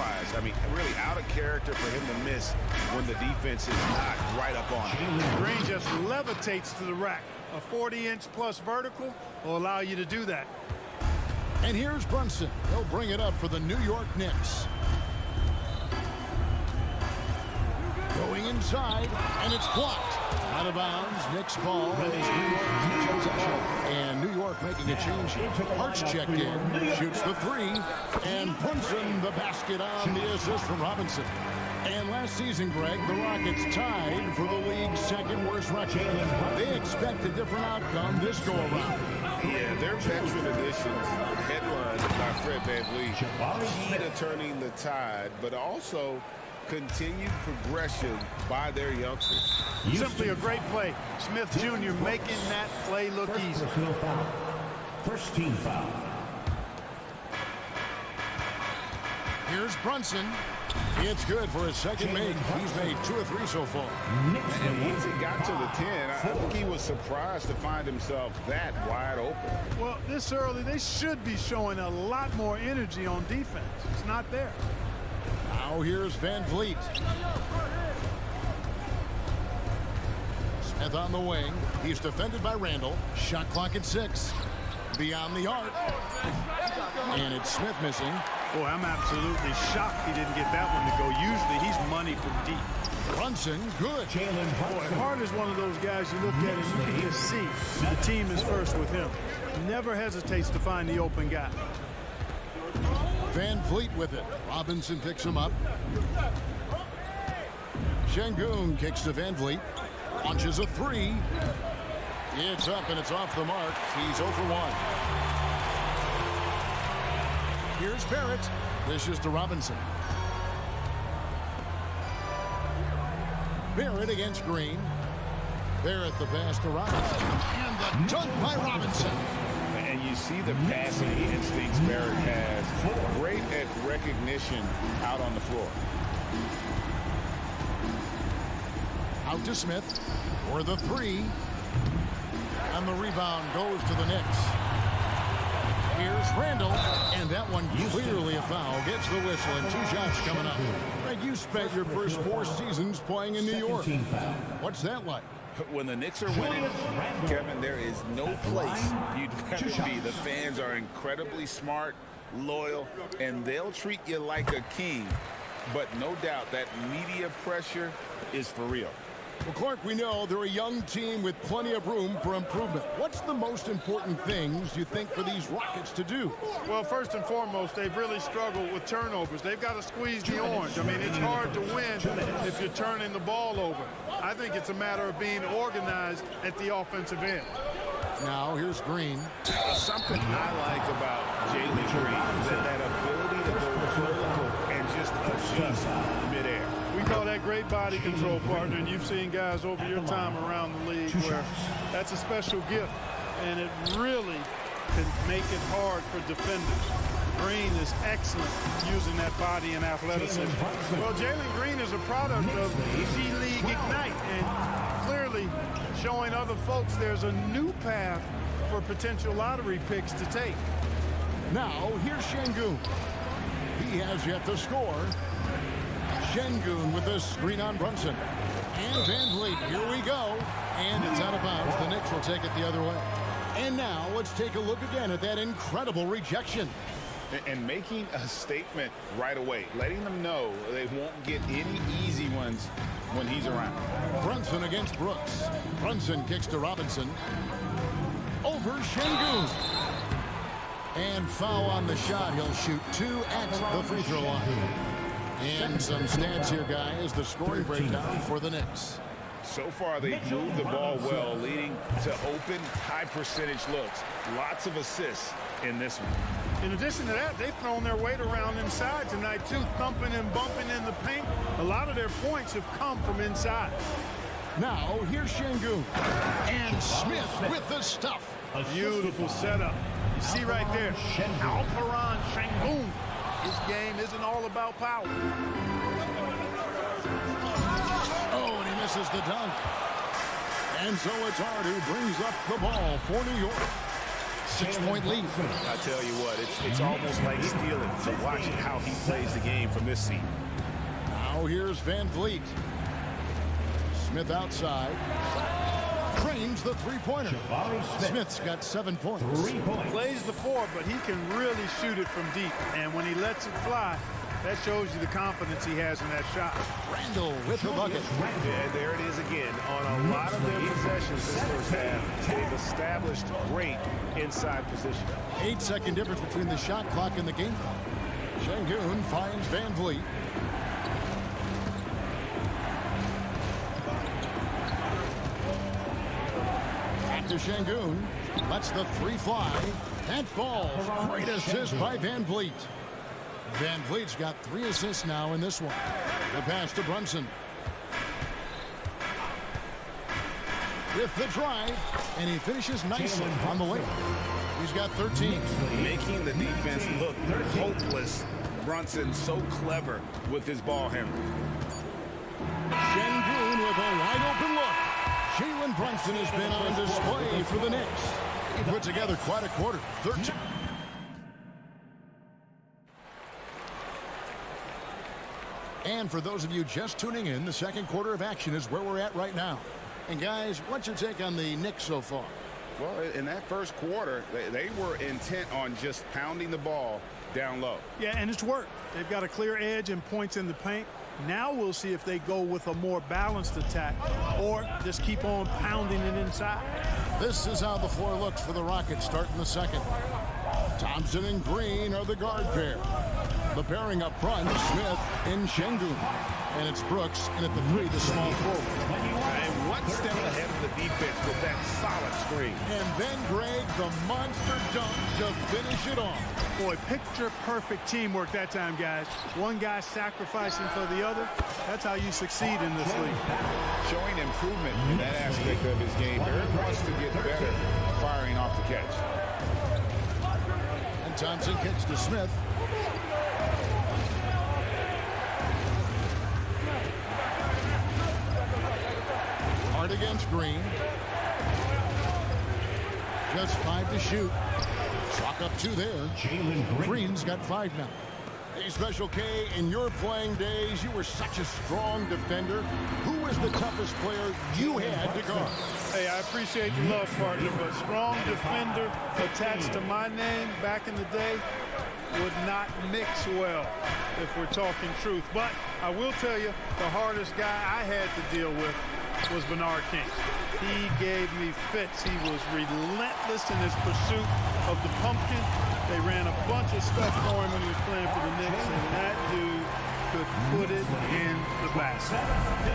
surprised. I mean, really out of character for him to miss when the defense is not right up on him. Green just levitates to the rack. A 40-inch plus vertical will allow you to do that. And here's Brunson. He'll bring it up for the New York Knicks. Going inside, and it's blocked. Out of bounds, Knicks ball. And New York making a change here. Hart's checked in, shoots the three, and Brunson the basket on the assist from Robinson. And last season, Greg, the Rockets tied for the league's second worst record. They expect a different outcome this go-around. Yeah, their veteran additions, headlined by Fred VanVleet, key to turning the tide, but also continued progression by their youngsters. Simply a great play. Smith Jr. making that play look easy. First team foul. Here's Brunson. It's good for his second make. He's made 2 or 3 so far. And once he got to the 10, I think he was surprised to find himself that wide open. Well, this early, they should be showing a lot more energy on defense. It's not there. Now here's VanVleet. Smith on the wing. He's defended by Randall. Shot clock at 6. Beyond the arc. And it's Smith missing. Boy, I'm absolutely shocked he didn't get that one to go. Usually he's money from deep. Brunson, good. Boy, Hart is one of those guys you look at and you can just see the team is first with him. Never hesitates to find the open guy. VanVleet with it. Robinson picks him up. Şengün kicks to VanVleet. Launches a 3. It's up and it's off the mark. He's 0 for 1. Here's Barrett. Dishes to Robinson. Barrett against Green. Barrett the pass to Robinson. And the dunk by Robinson. And you see the passing instincts Barrett has. Great at recognition out on the floor. Out to Smith for the 3. And the rebound goes to the Knicks. Here's Randall, and that one clearly a foul. Gets the whistle, and 2 shots coming up. Greg, you spent your first 4 seasons playing in New York. What's that like? When the Knicks are winning, Kevin, there is no place you'd rather be. The fans are incredibly smart, loyal, and they'll treat you like a king. But no doubt that media pressure is for real. Well, Clark, we know they're a young team with plenty of room for improvement. What's the most important things you think for these Rockets to do? Well, first and foremost, they've really struggled with turnovers. They've got to squeeze the orange. I mean, it's hard to win if you're turning the ball over. I think it's a matter of being organized at the offensive end. Now, here's Green. Something I like about Jalen Green is that ability to go vertical and just adjust midair. We call that great body control, partner, and you've seen guys over your time around the league where that's a special gift, and it really can make it hard for defenders. Green is excellent using that body and athleticism. Well, Jalen Green is a product of G League Ignite, and clearly showing other folks there's a new path for potential lottery picks to take. Now, here's Şengün. He has yet to score. Şengün with the screen on Brunson. And VanVleet, here we go. And it's out of bounds. The Knicks will take it the other way. And now, let's take a look again at that incredible rejection. And making a statement right away, letting them know they won't get any easy ones when he's around. Brunson against Brooks. Brunson kicks to Robinson. Over Şengün. And foul on the shot. He'll shoot 2 at the free throw line. And some stats here, guys. The scoring breakdown for the Knicks. So far, they've moved the ball well, leading to open, high-percentage looks. Lots of assists in this one. In addition to that, they've thrown their weight around inside tonight, too, thumping and bumping in the paint. A lot of their points have come from inside. Now, here's Şengün. And Smith with the stuff. Beautiful setup. You see right there, Alperen Şengün. His game isn't all about power. Oh, and he misses the dunk. And so it's Hart who brings up the ball for New York. 6-point lead. I tell you what, it's almost like stealing from watching how he plays the game from this seat. Now here's Van Vliet. Smith outside. Drains the three-pointer. Smith's got 7 points. Plays the 4, but he can really shoot it from deep. And when he lets it fly, that shows you the confidence he has in that shot. Randall with the bucket. And there it is again. On a lot of their possessions this first half, they've established great inside position. 8-second difference between the shot clock and the game clock. Şengün finds Van Vliet. Back to Şengün. Lets the 3 fly. That falls. Great assist by Van Vliet. Van Vliet's got 3 assists now in this one. The pass to Brunson. With the drive, and he finishes nicely on the way. He's got 13. Making the defense look hopeless. Brunson so clever with his ball handling. Şengün with a wide open look. Jalen Brunson has been on display for the Knicks. He put together quite a quarter. 13. And for those of you just tuning in, the second quarter of action is where we're at right now. And guys, what's your take on the Knicks so far? Well, in that first quarter, they were intent on just pounding the ball down low. Yeah, and it's worked. They've got a clear edge and points in the paint. Now we'll see if they go with a more balanced attack or just keep on pounding it inside. This is how the floor looks for the Rockets starting the second. Thompson and Green are the guard pair. The pairing up front, Smith and Şengün. And it's Brooks, and at the 3, the small forward. And one step ahead of the defense with that solid screen. And then Greg, the monster dunk to finish it off. Boy, picture-perfect teamwork that time, guys. One guy sacrificing for the other. That's how you succeed in this league. Showing improvement in that aspect of his game. Barrett wants to get better firing off the catch. And Thompson kicks to Smith. Hard against Green. Just 5 to shoot. Chalk up 2 there. Green's got 5 now. Hey, Special K, in your playing days, you were such a strong defender. Who was the toughest player you had to guard? Hey, I appreciate the love, partner, but strong defender attached to my name back in the day would not mix well if we're talking truth. But I will tell you, the hardest guy I had to deal with was Bernard King. He gave me fits. He was relentless in his pursuit of the pumpkin. They ran a bunch of stuff for him when he was playing for the Knicks, and that dude could put it in the basket.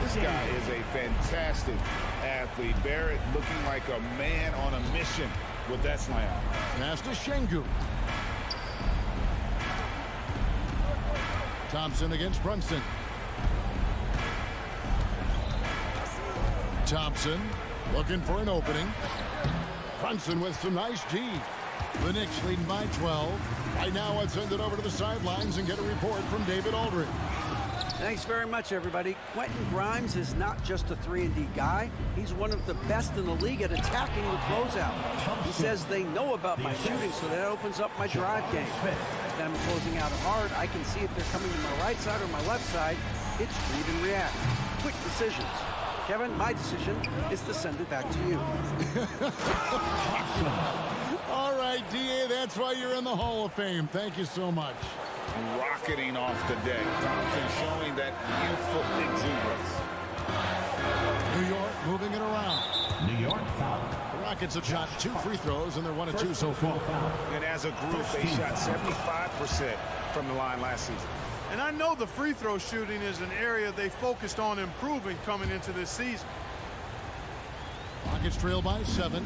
This guy is a fantastic athlete. Barrett looking like a man on a mission with that slam. Pass to Şengün. Thompson against Brunson. Thompson looking for an opening. Brunson with some nice D. The Knicks leading by 12. Right now, let's send it over to the sidelines and get a report from David Aldridge. Thanks very much, everybody. Quentin Grimes is not just a 3-and-D guy. He's one of the best in the league at attacking the closeout. He says they know about my shooting, so that opens up my drive game. Then I'm closing out hard. I can see if they're coming to my right side or my left side. It's read and react. Quick decisions. Kevin, my decision is to send it back to you. All right, D.A., that's why you're in the Hall of Fame. Thank you so much. Rocketing off the deck. Thompson showing that youthful exuberance. New York moving it around. New York foul. The Rockets have shot 2 free throws, and they're 1 of 2 so far. And as a group, they shot 75% from the line last season. And I know the free throw shooting is an area they focused on improving coming into this season. Rockets trail by 7.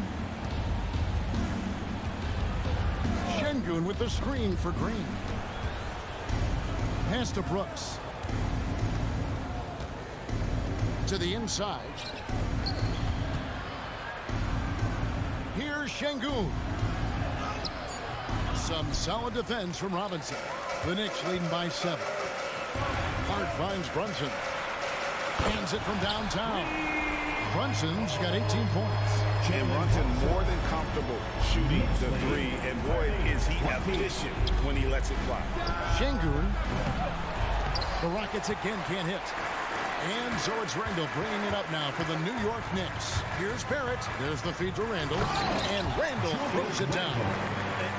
Şengün with the screen for Green. Pass to Brooks. To the inside. Here's Şengün. Some solid defense from Robinson. The Knicks leading by 7. Hart finds Brunson. Hands it from downtown. Brunson's got 18 points. And Brunson more than comfortable shooting the three, and boy, is he efficient when he lets it fly. Şengün. The Rockets again can't hit. And so it's Randall bringing it up now for the New York Knicks. Here's Barrett. There's the feed to Randall. And Randall throws it down.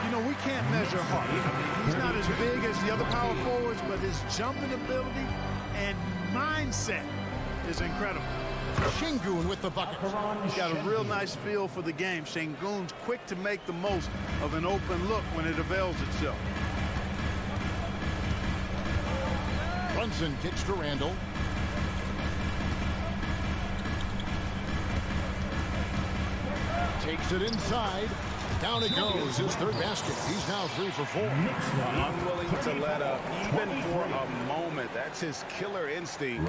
You know, we can't measure Hart. He's not as big as the other power forwards, but his jumping ability and mindset is incredible. Şengün with the bucket. He's got a real nice feel for the game. Şengün's quick to make the most of an open look when it avails itself. Brunson kicks to Randall. Takes it inside. Down it goes. His third basket. He's now 3 for 4. Unwilling to let up, even for a moment. That's his killer instinct,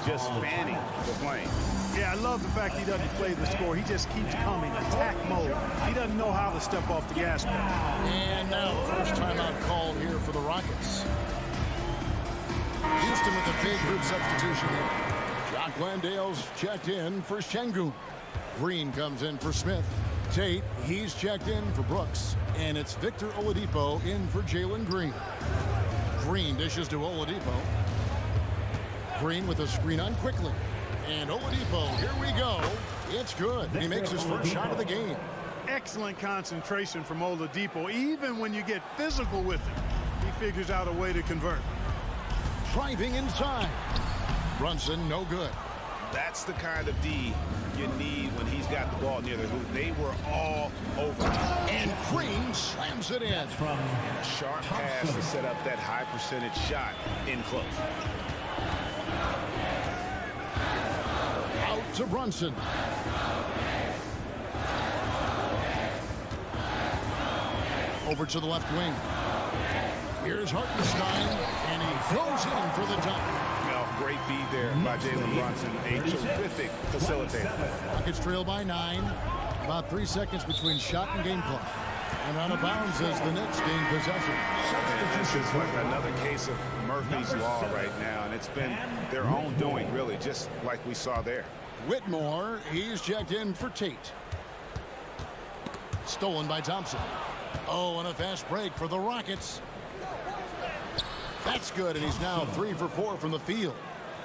just fanning the flame. Yeah, I love the fact he doesn't play the score. He just keeps coming, attack mode. He doesn't know how to step off the gas pedal. And now first timeout called here for the Rockets. Houston with a big group substitution here. Jock Landale's checked in for Şengün. Green comes in for Smith. Tate, he's checked in for Brooks. And it's Victor Oladipo in for Jalen Green. Green dishes to Oladipo. Green with a screen on quickly. And Oladipo, here we go. It's good. He makes his first shot of the game. Excellent concentration from Oladipo. Even when you get physical with him, he figures out a way to convert. Driving inside. Brunson, no good. That's the kind of D you need when he's got the ball near the hoop. They were all over. And Green slams it in. Sharp pass to set up that high percentage shot in close. Out to Brunson. Over to the left wing. Here's Hartenstein, and he goes in for the dunk. Great feed there by Jalen Brunson, a terrific facilitator. Rockets trail by 9. About 3 seconds between shot and game clock. And out of bounds as the Knicks gain possession. And this is like another case of Murphy's Law right now, and it's been their own doing, really, just like we saw there. Whitmore, he's checked in for Tate. Stolen by Thompson. Oh, and a fast break for the Rockets. That's good, and he's now 3 for 4 from the field.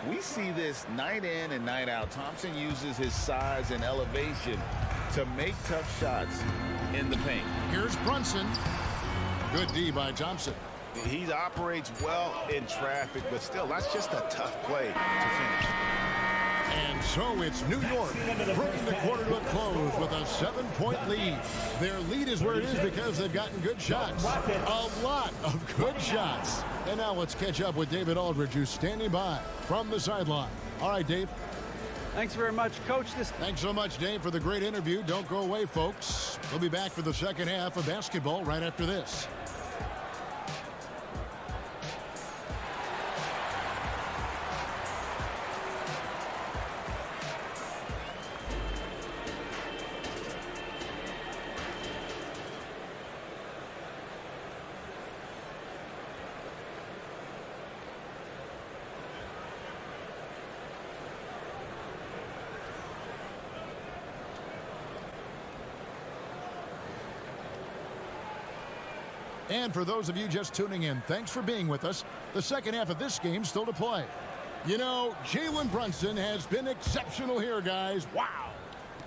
We see this night in and night out. Thompson uses his size and elevation to make tough shots in the paint. Here's Brunson. Good D by Thompson. He operates well in traffic, but still, that's just a tough play to finish. And so it's New York bringing the quarter to a close with a 7-point lead. Their lead is where it is because they've gotten good shots. A lot of good shots. And now let's catch up with David Aldridge, who's standing by from the sideline. All right, Dave. Thanks very much, Coach. Thanks so much, Dave, for the great interview. Don't go away, folks. We'll be back for the second half of basketball right after this. And for those of you just tuning in, thanks for being with us. The second half of this game still to play. You know, Jalen Brunson has been exceptional here, guys. Wow.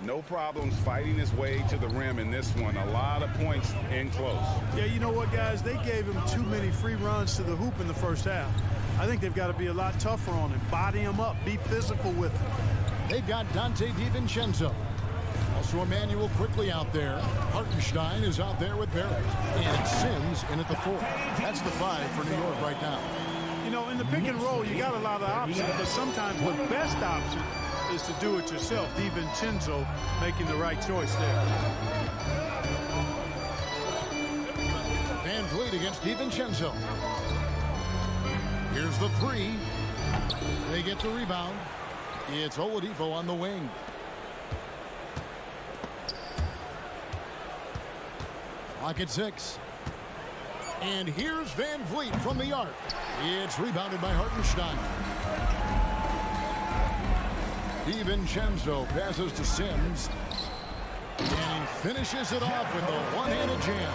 No problems fighting his way to the rim in this one. A lot of points in close. Yeah, you know what, guys? They gave him too many free runs to the hoop in the first half. I think they've got to be a lot tougher on him. Body him up. Be physical with him. They've got Dante DiVincenzo. Also Emmanuel quickly out there. Hartenstein is out there with Barrett. And Sims in at the 4. That's the 5 for New York right now. You know, in the pick and roll, you got a lot of options, but sometimes the best option is to do it yourself. DiVincenzo making the right choice there. Van Vliet against DiVincenzo. Here's the 3. They get the rebound. It's Oladipo on the wing. Clock at 6. And here's Van Vliet from the arc. It's rebounded by Hartenstein. DiVincenzo passes to Sims. And he finishes it off with a one-handed jam.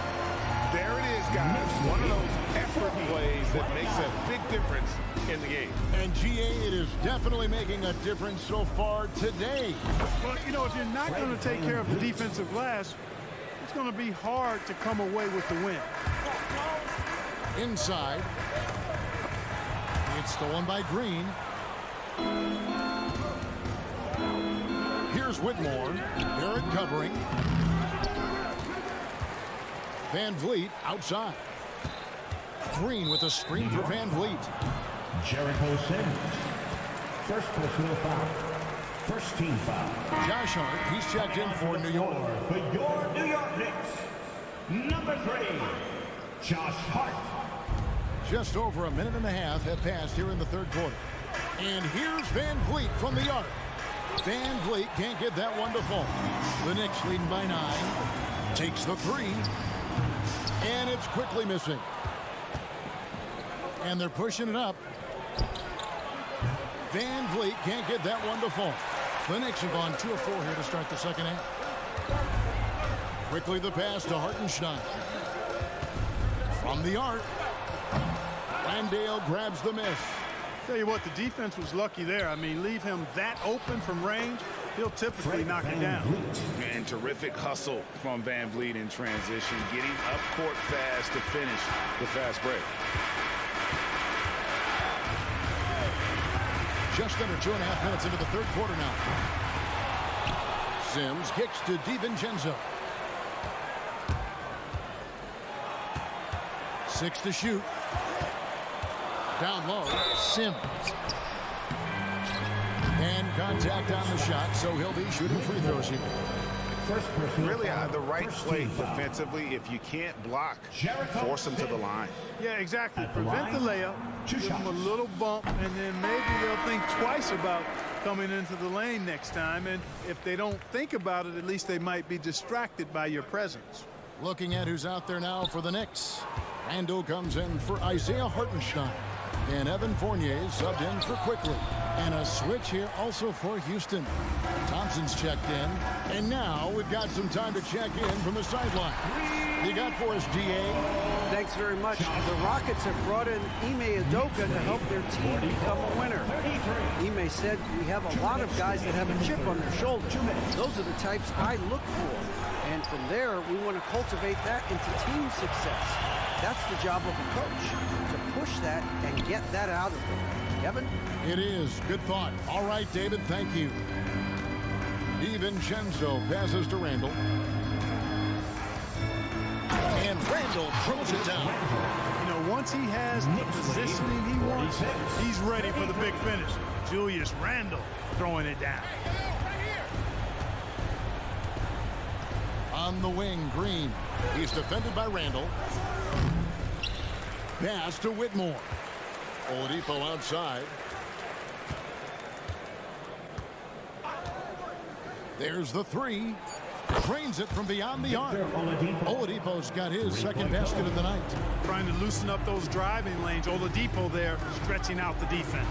There it is, guys. One of those effort plays that makes a big difference in the game. And GA, it is definitely making a difference so far today. But, you know, if you're not going to take care of the defensive glass, it's going to be hard to come away with the win. Inside. It's stolen by Green. Here's Whitmore. Barrett covering. Van Vliet outside. Green with a screen for Van Vliet. Jericho Sims. First personal foul. First team foul. Josh Hart, he's checked in for New York. For your New York Knicks, number 3, Josh Hart. Just over a minute and a half have passed here in the third quarter. And here's Van Vliet from the arc. Van Vliet can't get that one to fall. The Knicks leading by 9. Takes the 3. And it's quickly missing. And they're pushing it up. Van Vliet can't get that one to fall. The Knicks have gone 2 of 4 here to start the second half. Quickly the pass to Hartenstein. From the arc. Landale grabs the miss. Tell you what, the defense was lucky there. I mean, leave him that open from range, he'll typically knock it down. And terrific hustle from Van Vliet in transition, getting up court fast to finish the fast break. Just under 2.5 minutes into the third quarter now. Sims kicks to DiVincenzo. 6 to shoot. Down low, Sims. And contact on the shot, so he'll be shooting free throws here. Really the right play defensively. If you can't block, force them to the line. Yeah, exactly. Prevent the layup, give them a little bump, and then maybe they'll think twice about coming into the lane next time. And if they don't think about it, at least they might be distracted by your presence. Looking at who's out there now for the Knicks. Randall comes in for Isaiah Hartenstein. And Evan Fournier subbed in for Quickly. And a switch here also for Houston. Thompson's checked in. And now we've got some time to check in from the sideline. You got for us, DA? Thanks very much. The Rockets have brought in Ime Udoka to help their team become a winner. Ime said, we have a lot of guys that have a chip on their shoulder. Those are the types I look for. And from there, we want to cultivate that into team success. That's the job of a coach, to push that and get that out of them. Kevin? It is. Good thought. All right, David, thank you. DiVincenzo passes to Randall. And Randall throws it down. You know, once he has the positioning he wants, he's ready for the big finish. Julius Randle throwing it down. On the wing, Green. He's defended by Randall. Pass to Whitmore. Oladipo outside. There's the 3. Drains it from beyond the arc. Oladipo's got his second basket of the night. Trying to loosen up those driving lanes. Oladipo there stretching out the defense.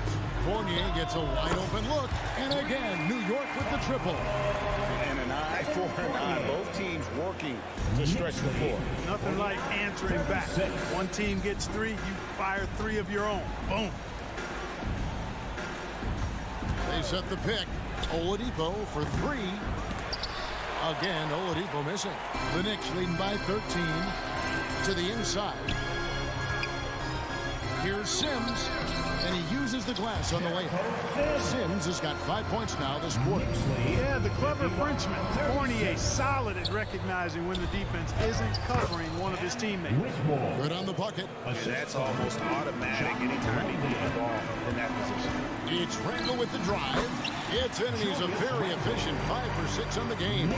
Fournier gets a wide open look. And again, New York with the triple. And an eye for an eye. Both teams working to stretch the floor. Nothing like answering back. One team gets 3, you fire 3 of your own. Boom. They set the pick. Oladipo for 3. Again, Oladipo missing. The Knicks leading by 13 to the inside. Here's Sims, and he uses the glass on the layup. Sims has got 5 points now this quarter. Yeah, the clever Frenchman. Fournier solid at recognizing when the defense isn't covering one of his teammates. Good on the bucket. And that's almost automatic anytime you get the ball in that position. It's Randall with the drive. It's in, and he's a very efficient 5 for 6 on the game.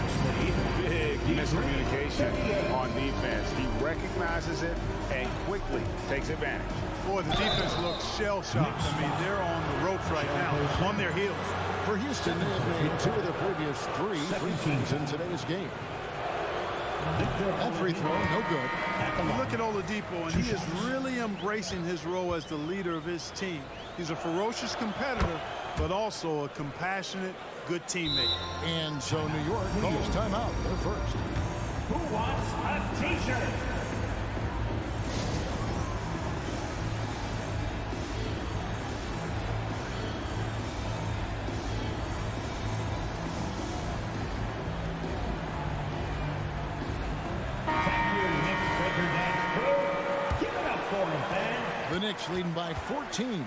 Big miscommunication on defense. He recognizes it and quickly takes advantage. Boy, the defense looks shell-shocked. I mean, they're on the ropes right now, on their heels. For Houston, they have made 2 of their previous 3 free throws in today's game. That free throw, no good. You look at Oladipo, and he is really embracing his role as the leader of his team. He's a ferocious competitor, but also a compassionate, good teammate. And so New York calls timeout. They're first. Who wants a t-shirt? The Knicks leading by 14.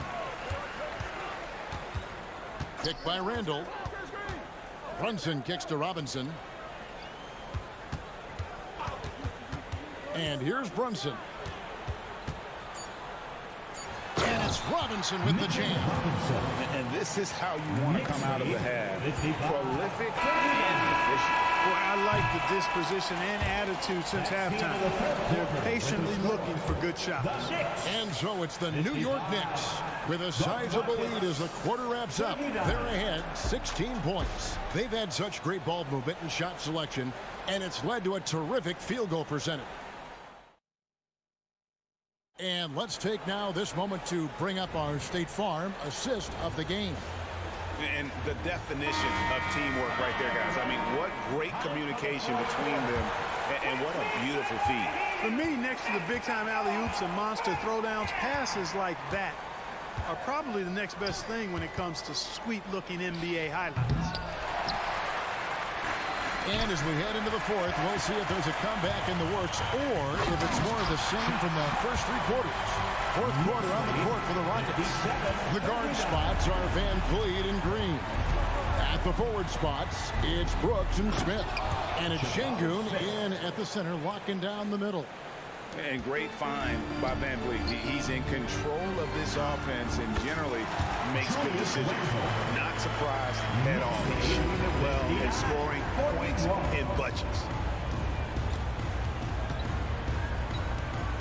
Kick by Randall. Brunson kicks to Robinson. And here's Brunson. And it's Robinson with the jam. And this is how you want to come out of the half. Prolific and efficient. Well, I like the disposition and attitude since halftime. They're patiently looking for good shots. And so it's the New York Knicks with a sizable lead as the quarter wraps up. They're ahead 16 points. They've had such great ball movement and shot selection, and it's led to a terrific field goal percentage. And let's take now this moment to bring up our State Farm assist of the game. And the definition of teamwork right there, guys. I mean, what great communication between them, and what a beautiful feed. For me, next to the big-time alley-oops and monster throwdowns, passes like that are probably the next best thing when it comes to sweet-looking NBA highlights. And as we head into the fourth, we'll see if there's a comeback in the works or if it's more of the same from the first three quarters. Fourth quarter on the court for the Rockets. The guard spots are Van Vliet and Green. At the forward spots, it's Brooks and Smith. And it's Şengün in at the center, locking down the middle. And great find by Van Vliet. He's in control of this offense and generally makes good decisions. Not surprised at all. He's shooting it well and scoring points in bunches.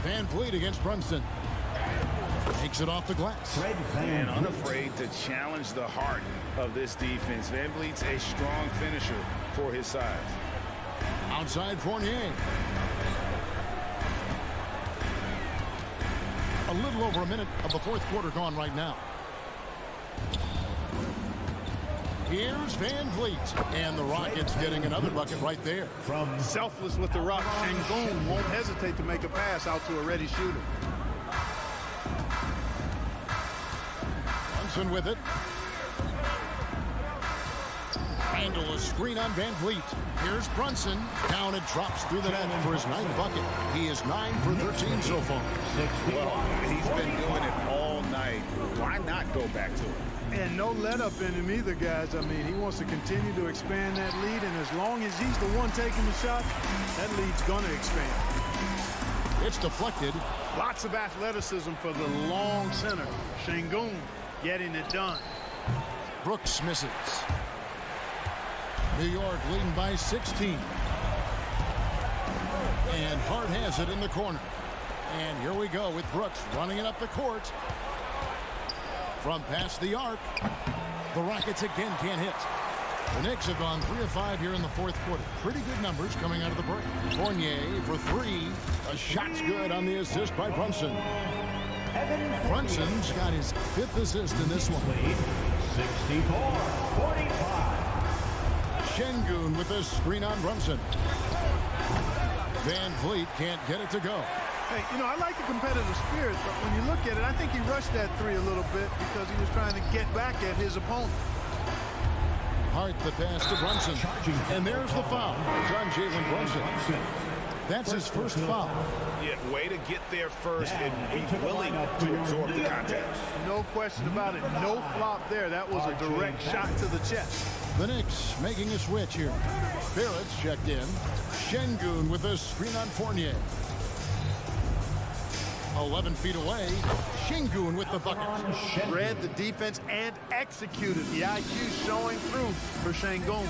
Van Vliet against Brunson. Takes it off the glass. And unafraid to challenge the heart of this defense. Van Vliet's a strong finisher for his size. Outside Fournier. A little over a minute of the fourth quarter gone right now. Here's Van Vliet. And the Rockets getting another bucket right there. From selfless with the rock, Şengün won't hesitate to make a pass out to a ready shooter. Brunson with it. Randall a screen on Van Vliet. Here's Brunson. Down it drops through the net for his ninth bucket. He is 9 for 13 so far. Well, he's been doing it all night. Why not go back to it? And no let up in him either, guys. I mean, he wants to continue to expand that lead, and as long as he's the one taking the shot, that lead's going to expand. It's deflected. Lots of athleticism for the long center. Şengün getting it done. Brooks misses. New York leading by 16. And Hart has it in the corner. And here we go with Brooks running it up the court. From past the arc. The Rockets again can't hit. The Knicks have gone 3 of 5 here in the fourth quarter. Pretty good numbers coming out of the break. Fournier for 3. A shot's good on the assist by Brunson. Brunson's got his 5th assist in this one. 64-45. Şengün with a screen on Brunson. Van Vliet can't get it to go. Hey, you know, I like the competitive spirit, but when you look at it, I think he rushed that 3 a little bit because he was trying to get back at his opponent. Hart the pass to Brunson. And there's the foul. It's on Jalen Brunson. That's his first foul. Yeah, way to get there first and be willing to absorb the contact. No question about it. No flop there. That was a direct shot to the chest. The Knicks making a switch here. Barrett's checked in. Şengün with a screen on Fournier. 11 feet away. Şengün with the bucket. Read the defense and executed. The IQ showing through for Şengün.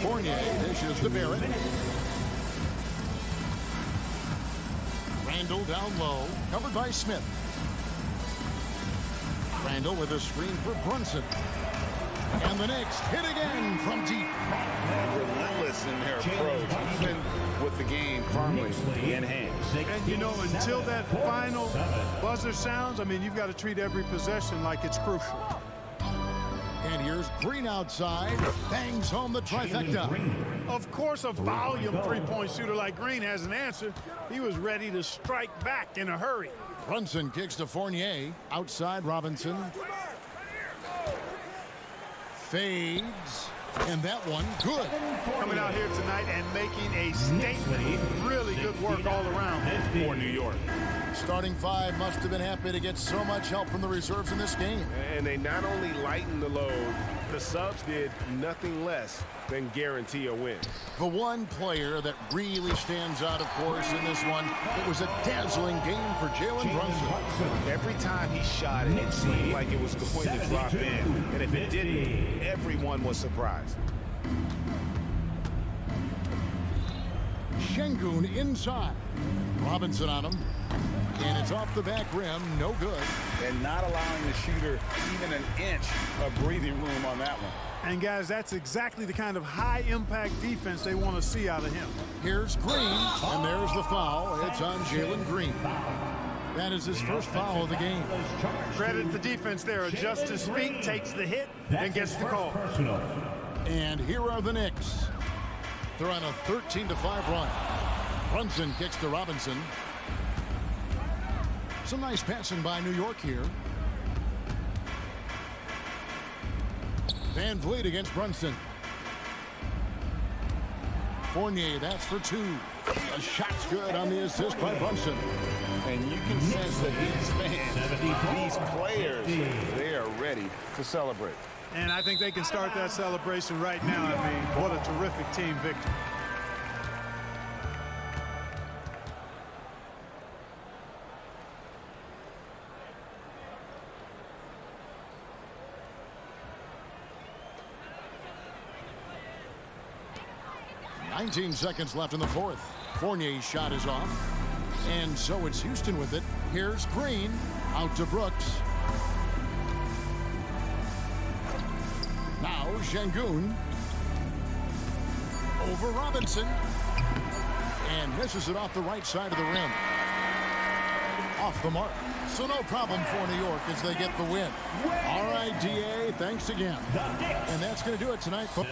Fournier dishes to Barrett. Randall down low, covered by Smith. Randall with a screen for Brunson. And the Knicks hit again from deep. Relentless in their approach, even with the game firmly in hand. And, you know, until that final buzzer sounds, I mean, you've got to treat every possession like it's crucial. And And here's Green outside. Bangs home the trifecta. Of course, a volume three-point shooter like Green has an answer. He was ready to strike back in a hurry. Brunson kicks to Fournier. Outside Robinson. Fades. And that one, good. Coming out here tonight and making a statement. Really good work all around for New York. Starting five must have been happy to get so much help from the reserves in this game. And they not only lightened the load, the subs did nothing less than guarantee a win. The one player that really stands out, of course, in this one, it was a dazzling game for Jalen Brunson. Every time he shot it, it seemed like it was going to drop in. And if it didn't, everyone was surprised. Şengün inside. Robinson on him. And it's off the back rim, no good. And not allowing the shooter even an inch of breathing room on that one. And guys, that's exactly the kind of high-impact defense they want to see out of him. Here's Green, and there's the foul. It's on Jalen Green. That is his first foul of the game. Credit the defense there. Adjusts his feet, takes the hit, and gets the call. And here are the Knicks. They're on a 13-5 run. Brunson kicks to Robinson. Some nice passing by New York here. Van Vliet against Brunson. Fournier, that's for two. The shot's good on the assist by Brunson. And you can sense that these fans, these players, they are ready to celebrate. And I think they can start that celebration right now. I mean, what a terrific team victory. $19 seconds left in the fourth. Fournier's shot is off. And so it's Houston with it. Here's Green. Out to Brooks. Now Şengün. Over Robinson. And misses it off the right side of the rim. Off the mark. So no problem for New York as they get the win. All right, DA, thanks again. And that's going to do it tonight, folks.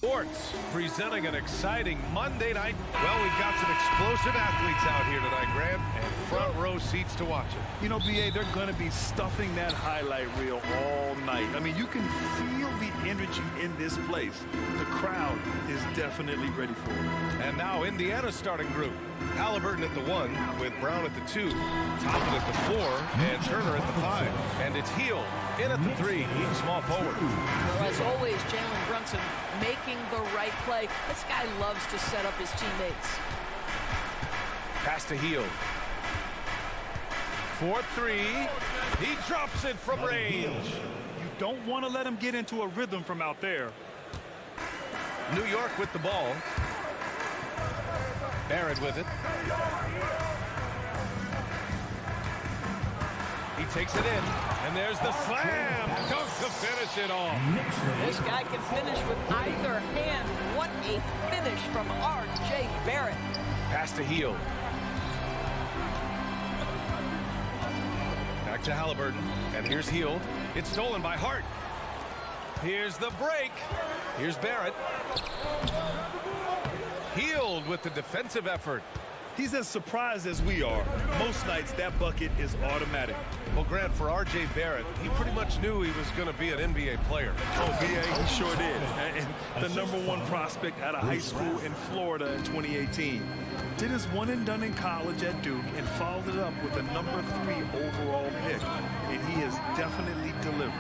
Sports presenting an exciting Monday night. Well, we've got some explosive athletes out here tonight, Grant, and front row seats to watch it. You know, BA, they're going to be stuffing that highlight reel all night. I mean, you can feel the energy in this place. The crowd is definitely ready for it. And now Indiana's starting group. Halliburton at the 1 with Brown at the 2, Toppin at the 4, and Turner at the 5. And it's Hield in at the 3, small forward. Well, as always, Jalen Brunson making the right play. This guy loves to set up his teammates. Pass to Hield. 4-3. He drops it from range. You don't want to let him get into a rhythm from out there. New York with the ball. Barrett with it. He takes it in, and there's the slam dunk to finish it off. This guy can finish with either hand. What a finish from R.J. Barrett. Pass to Hield. Back to Halliburton, and here's Hield. It's stolen by Hart. Here's the break. Here's Barrett. Hield with the defensive effort. He's as surprised as we are. Most nights, that bucket is automatic. Well, Grant, for R.J. Barrett, he pretty much knew he was going to be an NBA player. Oh, BA, he sure did. And the #1 prospect out of high school in Florida in 2018. Did his one and done in college at Duke and followed it up with a #3 overall pick. And he has definitely delivered.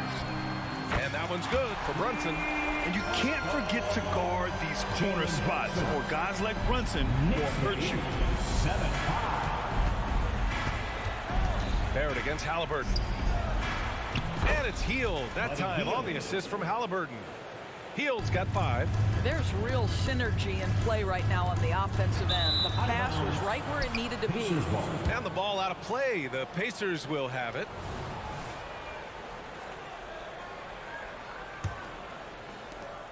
And that one's good for Brunson. And you can't forget to guard these corner spots, or guys like Brunson will hurt you. Barrett against Halliburton. And it's Hield, that time on the assist from Halliburton. Hield's got 5. There's real synergy in play right now on the offensive end. The pass was right where it needed to be. And the ball out of play. The Pacers will have it.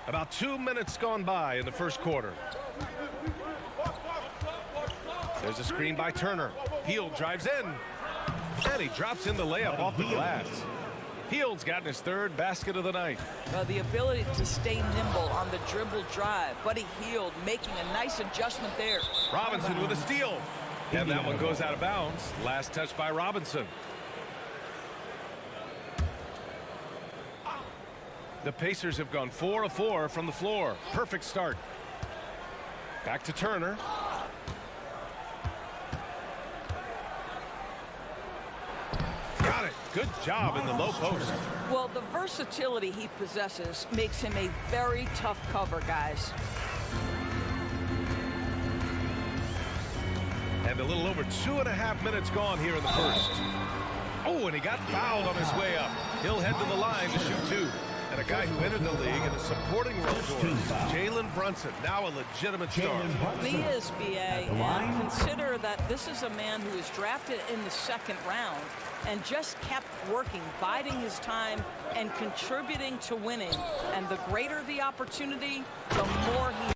About 2 minutes gone by in the first quarter. There's a screen by Turner. Hield drives in. And he drops in the layup off the glass. Hield's gotten his 3rd basket of the night. The ability to stay nimble on the dribble drive. Buddy Hield making a nice adjustment there. Robinson with a steal. And that one goes out of bounds. Last touch by Robinson. The Pacers have gone 4 of 4 from the floor. Perfect start. Back to Turner. Got it. Good job in the low post. Well, the versatility he possesses makes him a very tough cover, guys. And a little over 2.5 minutes gone here in the first. Oh, and he got fouled on his way up. He'll head to the line to shoot 2. And a guy who entered the league in a supporting role for us, Jalen Brunson, now a legitimate star. He is, BA, and consider that this is a man who was drafted in the 2nd round and just kept working, biding his time and contributing to winning. And the greater the opportunity, the more he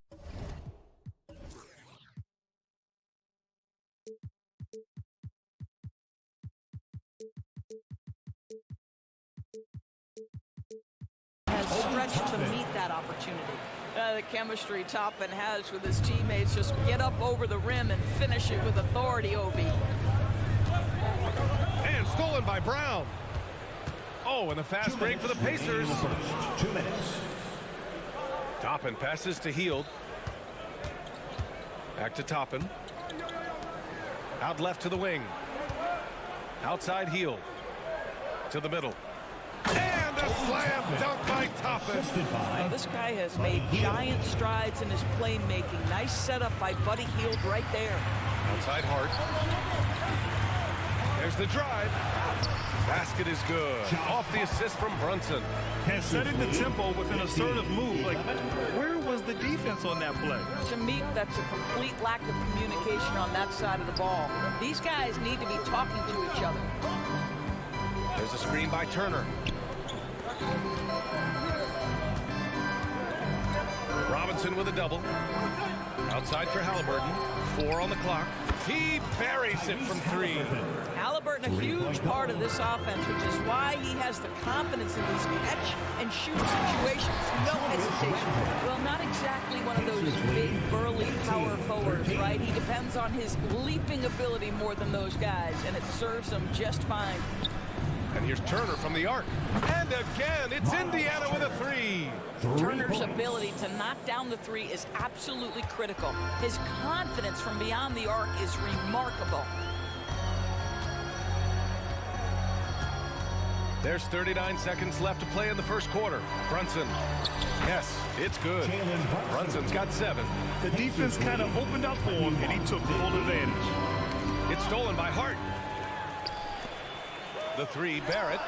stretched to meet that opportunity. The chemistry Toppin has with his teammates, just get up over the rim and finish it with authority, Obi. And stolen by Brown. Oh, and a fast break for the Pacers. 2 minutes. Toppin passes to Hield. Back to Toppin. Out left to the wing. Outside Hield. To the middle. And a slam dunk by Toppin. Well, this guy has made giant strides in his playmaking. Nice setup by Buddy Hield right there. Outside Hart. There's the drive. Basket is good. Off the assist from Brunson. And setting the tempo with an assertive move. Like, where was the defense on that play? To me, that's a complete lack of communication on that side of the ball. These guys need to be talking to each other. There's a screen by Turner. Robinson with a double. Outside for Halliburton. 4 on the clock. He buries it from 3. Halliburton, a huge part of this offense, which is why he has the confidence in these catch and shoot situations. No hesitation. rotation. Well, not exactly one of those big, burly power forwards, right? He depends on his leaping ability more than those guys, and it serves him just fine. And here's Turner from the arc. And again, it's Indiana with a three. Turner's ability to knock down the three is absolutely critical. His confidence from beyond the arc is remarkable. There's 39 seconds left to play in the first quarter. Brunson. Yes, it's good. Brunson's got 7. The defense kind of opened up for him, and he took full advantage. It's stolen by Hart. The three, Barrett.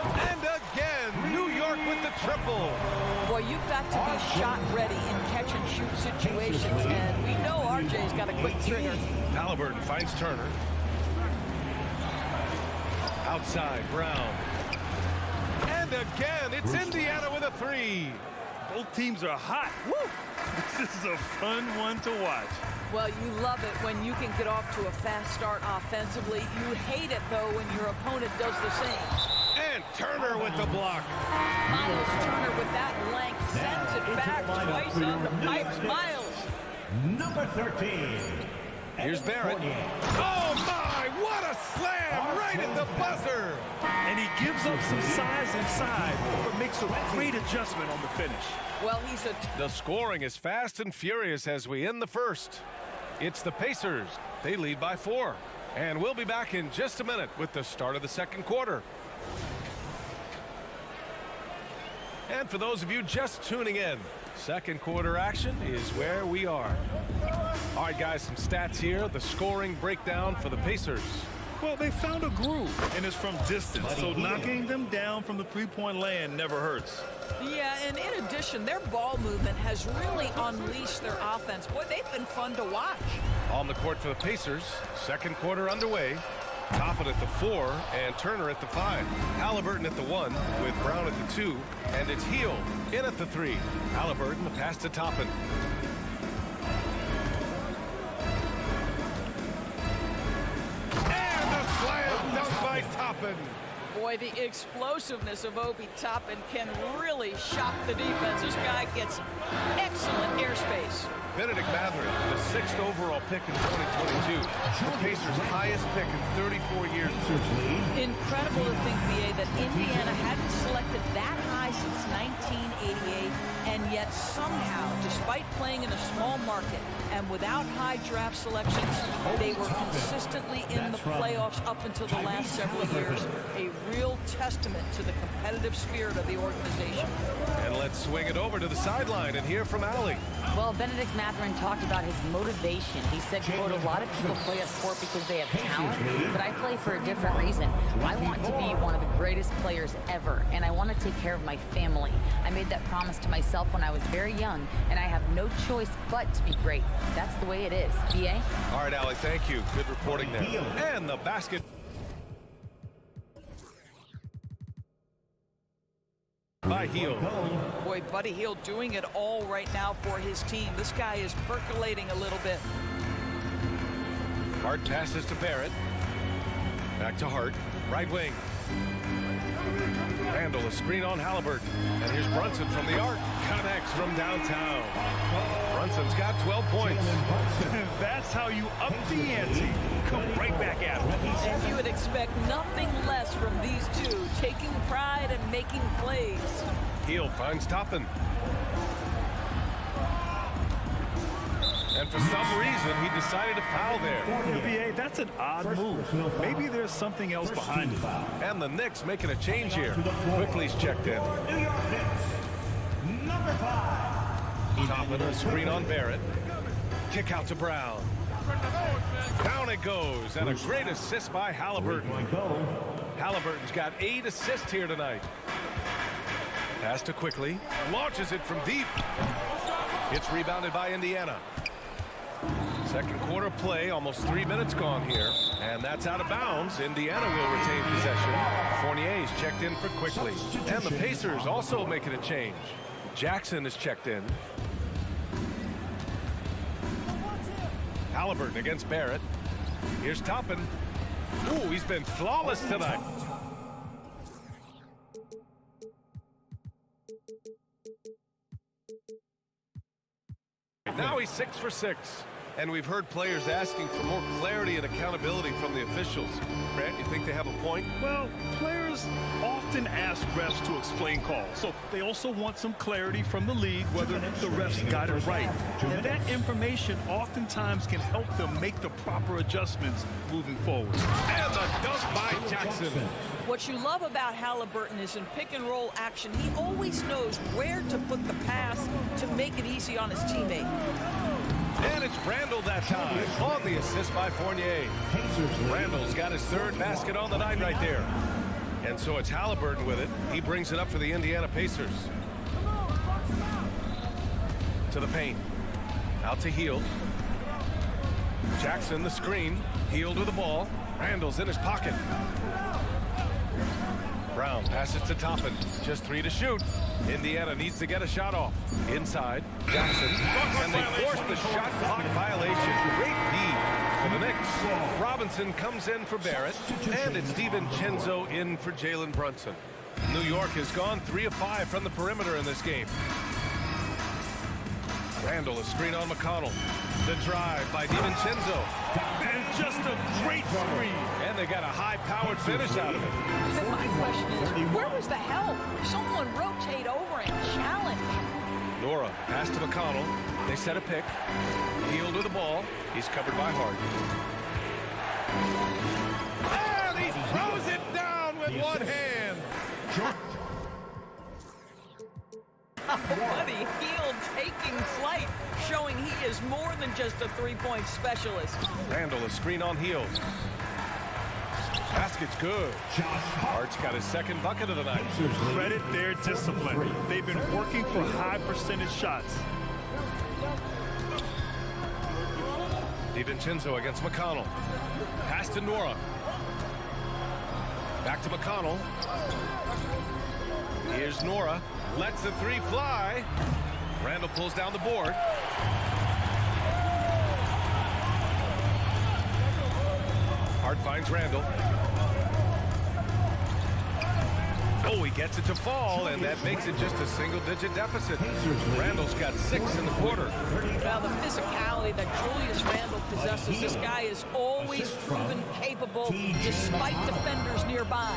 And again, New York with the triple. Boy, you've got to be shot ready in catch-and-shoot situations, and we know RJ's got a quick trigger. Halliburton finds Turner. Outside, Brown. And again, it's Indiana with a three. Both teams are hot. Woo! This is a fun one to watch. Well, you love it when you can get off to a fast start offensively. You hate it, though, when your opponent does the same. And Turner with the block. Miles Turner with that length sends it back twice on the pipes. Miles. Number 13. Here's Barrett. Oh, my! What a slam right at the buzzer. And he gives up some size inside, but makes a great adjustment on the finish. Well, he's a... The scoring is fast and furious as we end the first. It's the Pacers. They lead by 4. And we'll be back in just a minute with the start of the second quarter. And for those of you just tuning in, second quarter action is where we are. All right, guys, some stats here. The scoring breakdown for the Pacers. Well, they found a groove, and it's from distance, so knocking them down from the three-point land never hurts. Yeah, and in addition, their ball movement has really unleashed their offense. Boy, they've been fun to watch. On the court for the Pacers, second quarter underway. Toppin at the 4 and Turner at the 5. Halliburton at the 1 with Brown at the 2. And it's Heel in at the 3. Halliburton, the pass to Toppin. And a slam dunk by Toppin. Boy, the explosiveness of Obi Toppin can really shock the defense. This guy gets excellent airspace. Benedict Mathurin, the 6th overall pick in 2022. The Pacers' highest pick in 34 years. Incredible to think, BA, that Indiana hadn't selected that high since 1988, and yet somehow, despite playing in a small market and without high draft selections, they were consistently in the playoffs up until the last several years. A real testament to the competitive spirit of the organization. And let's swing it over to the sideline and hear from Allie. Well, Benedict Mathurin talked about his motivation. He said, quote, a lot of people play a sport because they have talent, but I play for a different reason. I want to be one of the greatest players ever, and I want to take care of my family. I made that promise to myself when I was very young, and I have no choice but to be great. That's the way it is. BA? All right, Allie, thank you. Good reporting there. And the basket. By Heel. Boy, Buddy Hield doing it all right now for his team. This guy is percolating a little bit. Hart passes to Barrett. Back to Hart. Right wing. Randall, a screen on Halliburton. And here's Brunson from the arc. Connects from downtown. Brunson's got 12 points. That's how you up the ante. Come right back at him. And you would expect nothing less from these two, taking pride and making plays. Heel finds Toppin. And for some reason, he decided to foul there. BA, that's an odd move. Maybe there's something else behind it. And the Knicks making a change here. Quickly's checked in. New York Knicks. Number 5. Toppin, a screen on Barrett. Kick out to Brown. Down it goes, and a great assist by Halliburton. Halliburton's got 8 assists here tonight. Pass to Quickly. Launches it from deep. It's rebounded by Indiana. Second quarter play, almost 3 minutes gone here. And that's out of bounds. Indiana will retain possession. Fournier's checked in for Quickly. And the Pacers also making a change. Jackson is checked in. Halliburton against Barrett. Here's Toppin. Ooh, he's been flawless tonight. Now he's 6 for 6. And we've heard players asking for more clarity and accountability from the officials. Grant, you think they have a point? Well, players often ask refs to explain calls, so they also want some clarity from the league whether the refs got it right. And that information oftentimes can help them make the proper adjustments moving forward. And the dunk by Jackson. What you love about Halliburton is in pick and roll action, he always knows where to put the pass to make it easy on his teammate. And it's Randall that time on the assist by Fournier. Randall's got his third basket on the night right there. And so it's Halliburton with it. He brings it up for the Indiana Pacers. To the paint. Out to Hield. Jackson the screen. Hield with the ball. Randall's in his pocket. Brown passes to Toppin. Just 3 to shoot. Indiana needs to get a shot off. Inside, Jackson. And they force the shot clock violation. Great D for the Knicks. Robinson comes in for Barrett. And it's DiVincenzo in for Jalen Brunson. New York has gone 3 of 5 from the perimeter in this game. Randall, a screen on McConnell. The drive by DiVincenzo. And just a great screen. And they got a high-powered finish out of it. So my question is, where was the help? Someone rotate over and challenge. Nora, pass to McConnell. They set a pick. Hield with the ball. He's covered by Hart. And he throws it down with one hand. Buddy Hield taking flight, showing he is more than just a three-point specialist. Randall, a screen on Hield. Basket's good. Hart's got his second bucket of the night. Credit their discipline. They've been working for high percentage shots. DiVincenzo against McConnell. Pass to Nora. Back to McConnell. Here's Nora. Lets the three fly. Randall pulls down the board. Hart finds Randall. Oh, he gets it to fall, and that makes it just a single-digit deficit. Randall's got 6 in the quarter. Now, the physicality that Julius Randall possesses, this guy is always proven capable despite defenders nearby.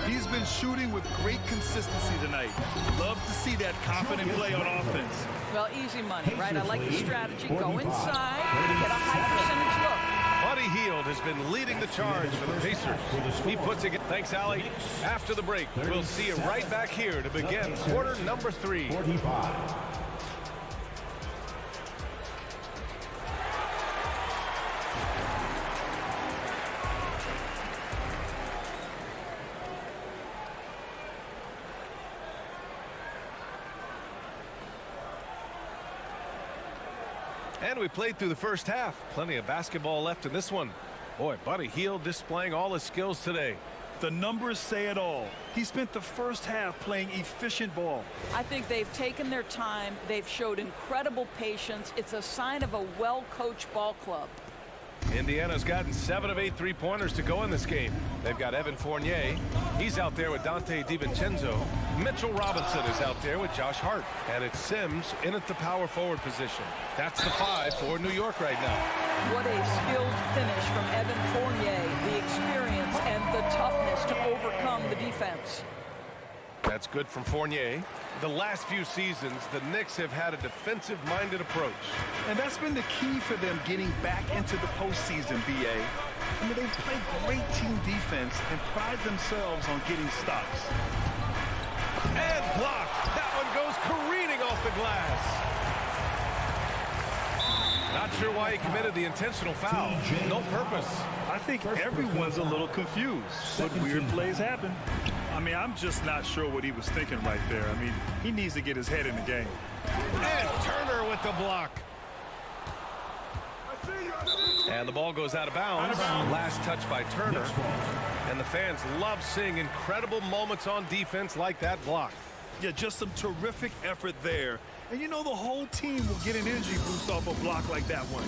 He's been shooting with great consistency tonight. Love to see that confident play on offense. Well, easy money, right? I like the strategy. Go inside, get a high percentage look. Buddy Hield has been leading the charge for the Pacers. He puts it. Thanks, Allie. After the break, we'll see you right back here to begin quarter number 3. And we played through the first half. Plenty of basketball left in this one. Boy, Buddy Hield displaying all his skills today. The numbers say it all. He spent the first half playing efficient ball. I think they've taken their time. They've showed incredible patience. It's a sign of a well-coached ball club. Indiana's gotten 7 of 8 three-pointers to go in this game. They've got Evan Fournier. He's out there with Dante DiVincenzo. Mitchell Robinson is out there with Josh Hart. And it's Sims in at the power forward position. That's the 5 for New York right now. What a skilled finish from Evan Fournier. The experience and the toughness to overcome the defense. That's good from Fournier. The last few seasons, the Knicks have had a defensive-minded approach. And that's been the key for them getting back into the postseason, B.A. I mean, they play great team defense and pride themselves on getting stops. And blocked. That one goes careening off the glass. Not sure why he committed the intentional foul. No purpose. I think everyone's a little confused, but weird plays happen. I mean, I'm just not sure what he was thinking right there. I mean, he needs to get his head in the game. And Turner with the block. And the ball goes out of bounds. Last touch by Turner. And the fans love seeing incredible moments on defense like that block. Yeah, just some terrific effort there. And you know the whole team will get an energy boost off a block like that one.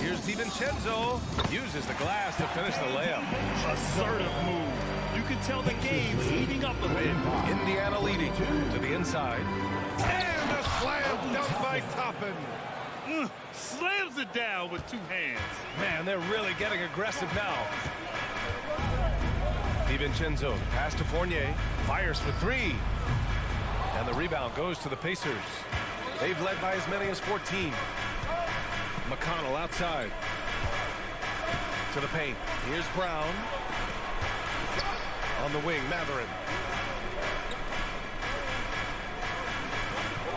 Here's DiVincenzo. Uses the glass to finish the layup. Assertive move. You can tell the game's heating up a bit. Indiana leading to the inside. And a slam dunk by Toppin. Slams it down with two hands. Man, they're really getting aggressive now. DiVincenzo, pass to Fournier, fires for three. And the rebound goes to the Pacers. They've led by as many as 14. McConnell outside. To the paint. Here's Brown. On the wing, Mathurin.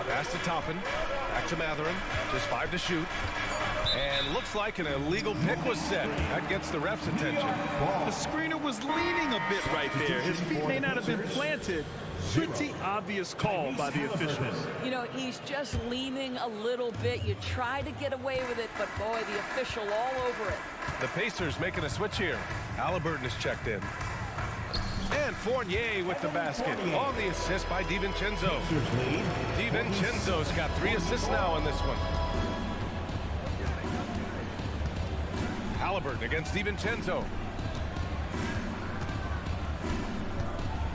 Pass to Toppin. Back to Mathurin. Just 5 to shoot. And looks like an illegal pick was set. That gets the ref's attention. The screener was leaning a bit right there. His feet may not have been planted. Pretty obvious call by the officials. You know, he's just leaning a little bit. You try to get away with it, but boy, the official all over it. The Pacers making a switch here. Halliburton is checked in. And Fournier with the basket on the assist by DiVincenzo. DiVincenzo's got 3 assists now in this one. Halliburton against DiVincenzo.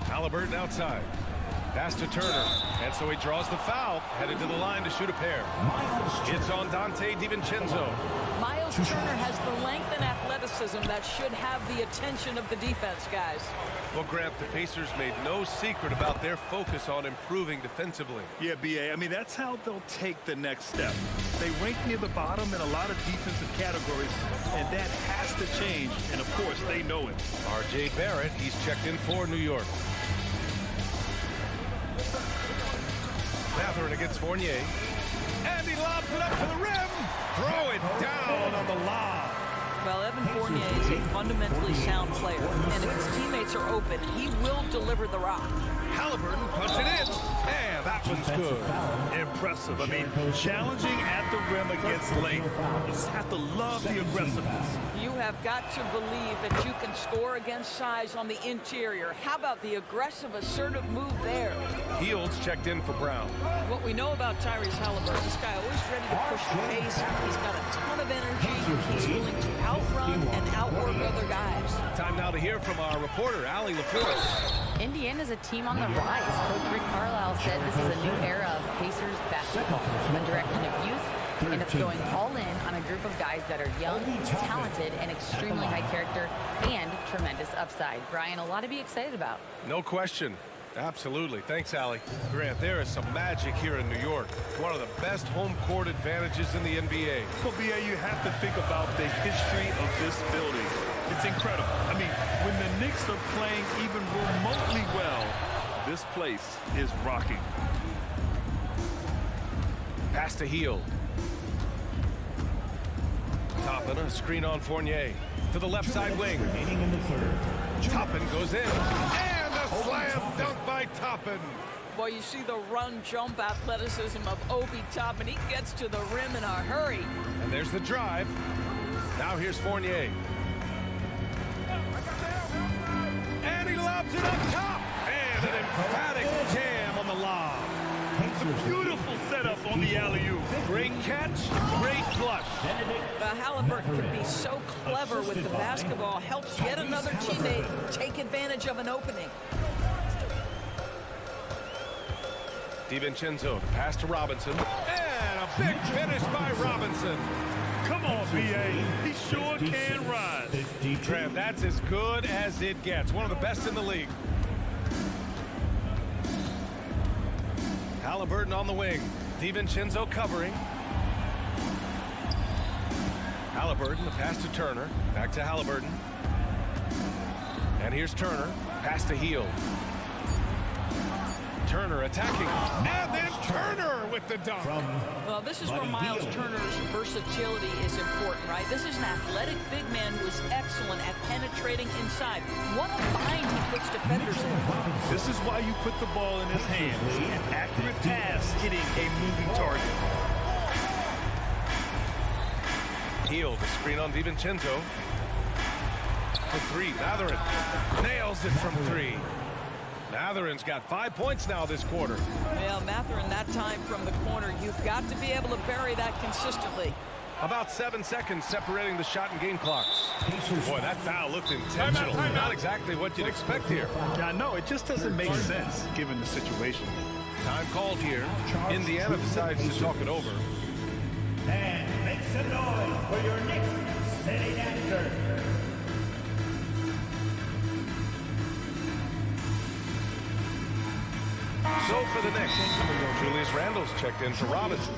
Halliburton outside. Pass to Turner. And so he draws the foul. Headed to the line to shoot a pair. It's on Dante DiVincenzo. Miles Turner has the length and athleticism that should have the attention of the defense, guys. Well, Grant, the Pacers made no secret about their focus on improving defensively. Yeah, B.A., I mean, that's how they'll take the next step. They rank near the bottom in a lot of defensive categories, and that has to change, and of course, they know it. R.J. Barrett, he's checked in for New York. Mathurin against Fournier. And he lobs it up to the rim. Throw it down on the lob. Well, Evan Fournier is a fundamentally sound player, and if his teammates are open, he will deliver the rock. Halliburton puts it in, and that one's good. Impressive. I mean, challenging at the rim against length. You just have to love the aggressiveness. You have got to believe that you can score against size on the interior. How about the aggressive, assertive move there? Fields checked in for Brown. What we know about Tyrese Halliburton, this guy always ready to push the pace. He's got a ton of energy. He's willing to outrun and outwork other guys. Time now to hear from our reporter, Allie LaForce. Indiana's a team on the rise. Coach Rick Carlisle said this is a new era of Pacers basketball, a direction of youth, and it's going all in on a group of guys that are young, talented, and extremely high character, and tremendous upside. Brian, a lot to be excited about. No question. Absolutely. Thanks, Allie. Grant, there is some magic here in New York. One of the best home court advantages in the NBA. Well, B.A., you have to think about the history of this building. It's incredible. I mean, when the Knicks are playing even remotely well, this place is rocking. Pass to Hield. Toppin, a screen on Fournier. To the left side wing. Toppin goes in. And a slam dunk by Toppin. Boy, you see the run-jump athleticism of Obi Toppin. He gets to the rim in a hurry. And there's the drive. Now here's Fournier. And he lobs it up top. And an emphatic jam on the lob. A beautiful setup on the alley-oop. Great catch, great flush. Halliburton can be so clever with the basketball, helps yet another teammate take advantage of an opening. DiVincenzo, pass to Robinson. And a big finish by Robinson. Come on, B.A. He sure can rise. Grant, that's as good as it gets. One of the best in the league. Halliburton on the wing. DiVincenzo covering. Halliburton, the pass to Turner. Back to Halliburton. And here's Turner. Pass to Hield. Turner attacking. And then Turner with the dunk. Well, this is where Miles Turner's versatility is important, right? This is an athletic big man who is excellent at penetrating inside. What a bind he puts defenders in. This is why you put the ball in his hands. An accurate pass hitting a moving target. Hield, the screen on DiVincenzo. For three, Mathurin nails it from three. Mathurin's got 5 points now this quarter. Well, Mathurin that time from the corner. You've got to be able to bury that consistently. About 7 seconds separating the shot and game clocks. Boy, that foul looked intentional. Not exactly what you'd expect here. I know, it just doesn't make sense given the situation. Time called here. Indiana decides to talk it over. And make some noise for your Knicks city dancer. So for the Knicks, Julius Randle's checked in for Robinson.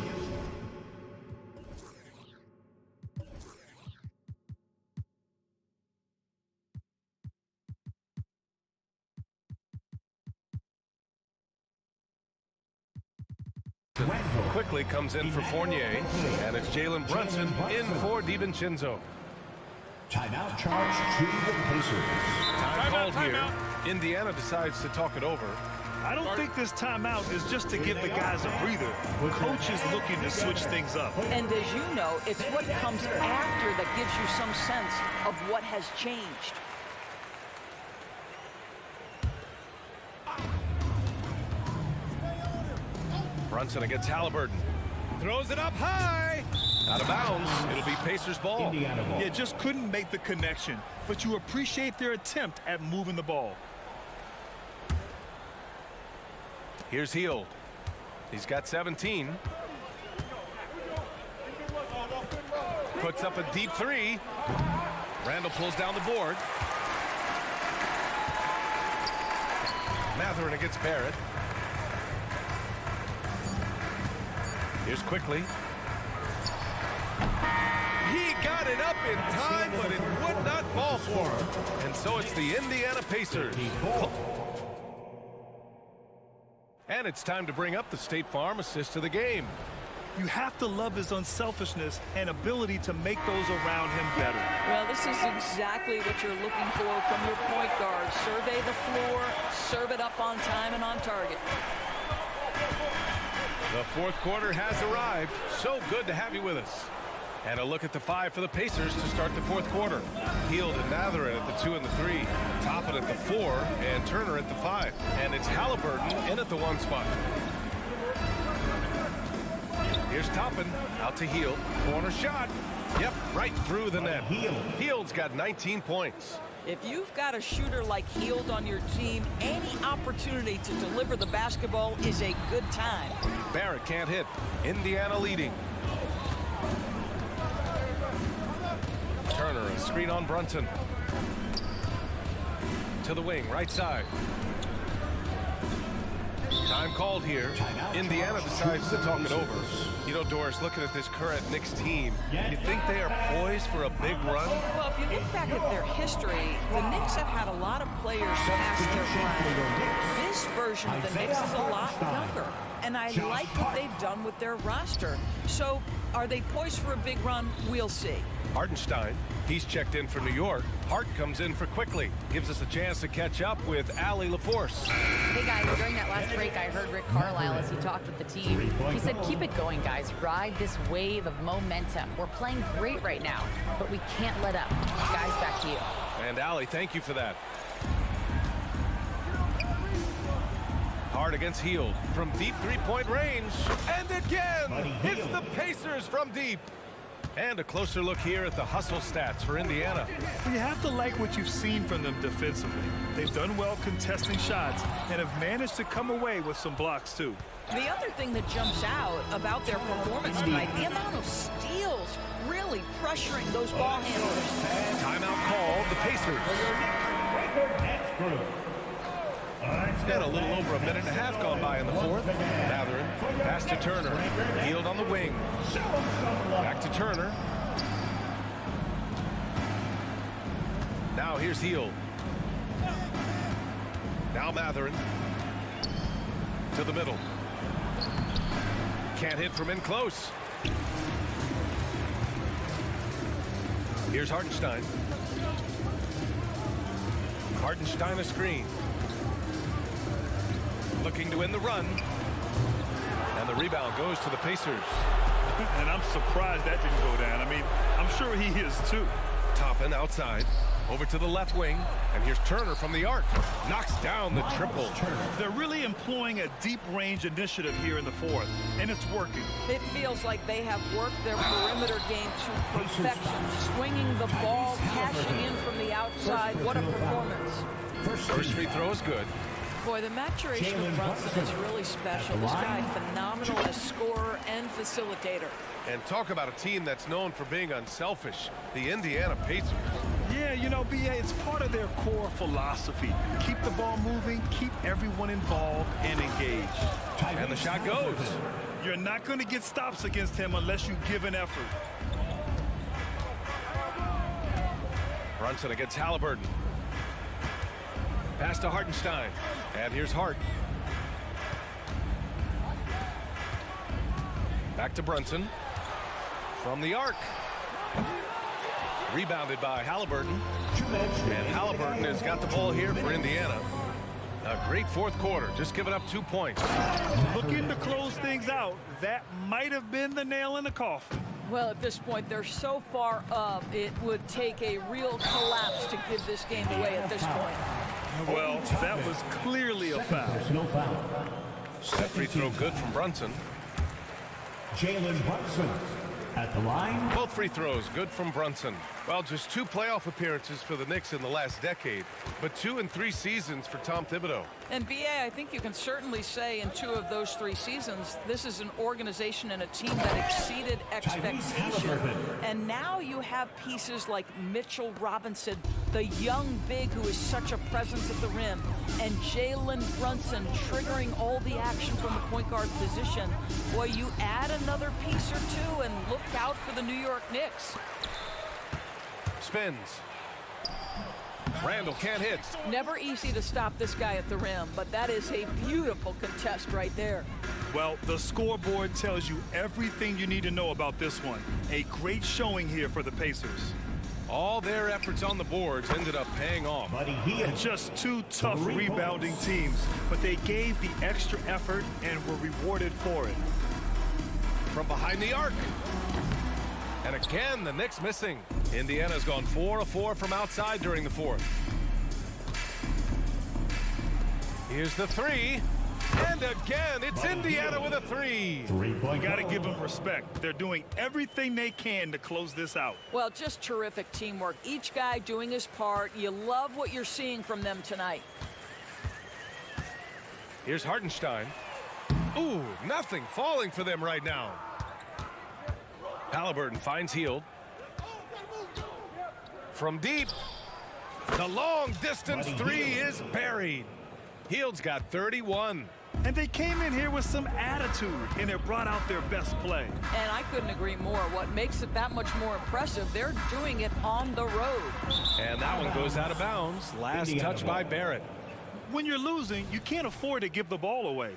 Quickly comes in for Fournier, and it's Jalen Brunson in for DiVincenzo. Timeout charge to the Pacers. Time called here. Indiana decides to talk it over. I don't think this timeout is just to give the guys a breather. Coach is looking to switch things up. And as you know, it's what comes after that gives you some sense of what has changed. Brunson against Halliburton. Throws it up high. Out of bounds. It'll be Pacers ball. Yeah, just couldn't make the connection. But you appreciate their attempt at moving the ball. Here's Hield. He's got 17. Puts up a deep three. Randle pulls down the board. Mathurin against Barrett. Here's Quickly. He got it up in time, but it would not fall for him. And so it's the Indiana Pacers. And it's time to bring up the State Farm assist of the game. You have to love his unselfishness and ability to make those around him better. Well, this is exactly what you're looking for from your point guard. Survey the floor, serve it up on time and on target. The fourth quarter has arrived. So good to have you with us. And a look at the 5 for the Pacers to start the fourth quarter. Hield and Mathurin at the 2 and the 3. Toppin at the 4 and Turner at the 5. And it's Halliburton in at the 1 spot. Here's Toppin out to Hield. Corner shot. Yep, right through the net. Hield's got 19 points. If you've got a shooter like Hield on your team, any opportunity to deliver the basketball is a good time. Barrett can't hit. Indiana leading. Turner, a screen on Brunson. To the wing, right side. Time called here. Indiana decides to talk it over. You know, Doris, looking at this current Knicks team, you think they are poised for a big run? Well, if you look back at their history, the Knicks have had a lot of players past their prime. This version of the Knicks is a lot younger, and I like what they've done with their roster. So, are they poised for a big run? We'll see. Hartenstein, he's checked in for New York. Hart comes in for Quickly. Gives us a chance to catch up with Allie LaForce. Hey guys, during that last break, I heard Rick Carlisle as he talked with the team. He said, keep it going, guys. Ride this wave of momentum. We're playing great right now, but we can't let up. Guys, back to you. And Allie, thank you for that. Hart against Hield from deep three-point range. And again, it's the Pacers from deep. And a closer look here at the hustle stats for Indiana. You have to like what you've seen from them defensively. They've done well contesting shots and have managed to come away with some blocks too. The other thing that jumps out about their performance tonight, the amount of steals really pressuring those ball handlers. Timeout called, the Pacers. And a little over a minute and a half gone by in the fourth. Mathurin, pass to Turner. Hield on the wing. Back to Turner. Now here's Hield. Now Mathurin. To the middle. Can't hit from in close. Here's Hartenstein. Hartenstein a screen. Looking to win the run. And the rebound goes to the Pacers. And I'm surprised that didn't go down. I mean, I'm sure he is too. Toppin outside. Over to the left wing. And here's Turner from the arc. Knocks down the triple. They're really employing a deep range initiative here in the fourth. And it's working. It feels like they have worked their perimeter game to perfection. Swinging the ball, cashing in from the outside. What a performance. First free throw is good. Boy, the maturation of Brunson is really special. This guy, phenomenal as scorer and facilitator. And talk about a team that's known for being unselfish, the Indiana Pacers. Yeah, you know, BA, it's part of their core philosophy. Keep the ball moving, keep everyone involved and engaged. And the shot goes. You're not going to get stops against him unless you give an effort. Brunson against Halliburton. Pass to Hartenstein. And here's Hart. Back to Brunson. From the arc. Rebounded by Halliburton. And Halliburton has got the ball here for Indiana. A great fourth quarter, just giving up 2 points. Looking to close things out. That might have been the nail in the coffin. Well, at this point, they're so far up, it would take a real collapse to give this game away at this point. Well, that was clearly a foul. That free throw good from Brunson. Jalen Brunson at the line. Both free throws good from Brunson. Well, just 2 playoff appearances for the Knicks in the last decade, but 2 in 3 seasons for Tom Thibodeau. And BA, I think you can certainly say in 2 of those 3 seasons, this is an organization and a team that exceeded expectation. And now you have pieces like Mitchell Robinson, the young big who is such a presence at the rim, and Jalen Brunson triggering all the action from the point guard position. Boy, you add another piece or 2 and look out for the New York Knicks. Spins. Randall can't hit. Never easy to stop this guy at the rim, but that is a beautiful contest right there. Well, the scoreboard tells you everything you need to know about this one. A great showing here for the Pacers. All their efforts on the boards ended up paying off. Just 2 tough rebounding teams, but they gave the extra effort and were rewarded for it. From behind the arc. And again, the Knicks missing. Indiana's gone 4 of 4 from outside during the fourth. Here's the 3. And again, it's Indiana with a 3. You got to give them respect. They're doing everything they can to close this out. Well, just terrific teamwork. Each guy doing his part. You love what you're seeing from them tonight. Here's Hartenstein. Ooh, nothing falling for them right now. Halliburton finds Hield. From deep, the long distance 3 is buried. Hield's got 31. And they came in here with some attitude, and it brought out their best play. And I couldn't agree more. What makes it that much more impressive, they're doing it on the road. And that one goes out of bounds. Last touch by Barrett. When you're losing, you can't afford to give the ball away.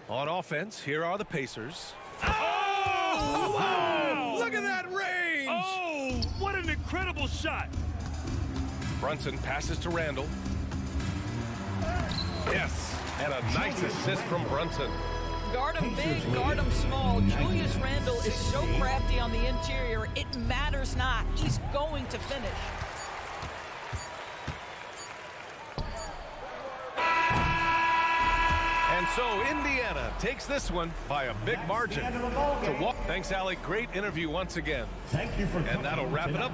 On offense, here are the Pacers. Oh! Wow! Look at that range! Oh, what an incredible shot. Brunson passes to Randall. Yes, and a nice assist from Brunson. Guard him big, guard him small. Julius Randle is so crafty on the interior, it matters not. He's going to finish. And so Indiana takes this one by a big margin. Thanks, Alec. Great interview once again. Thank you for coming. And that'll wrap it up.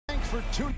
Thanks for tuning.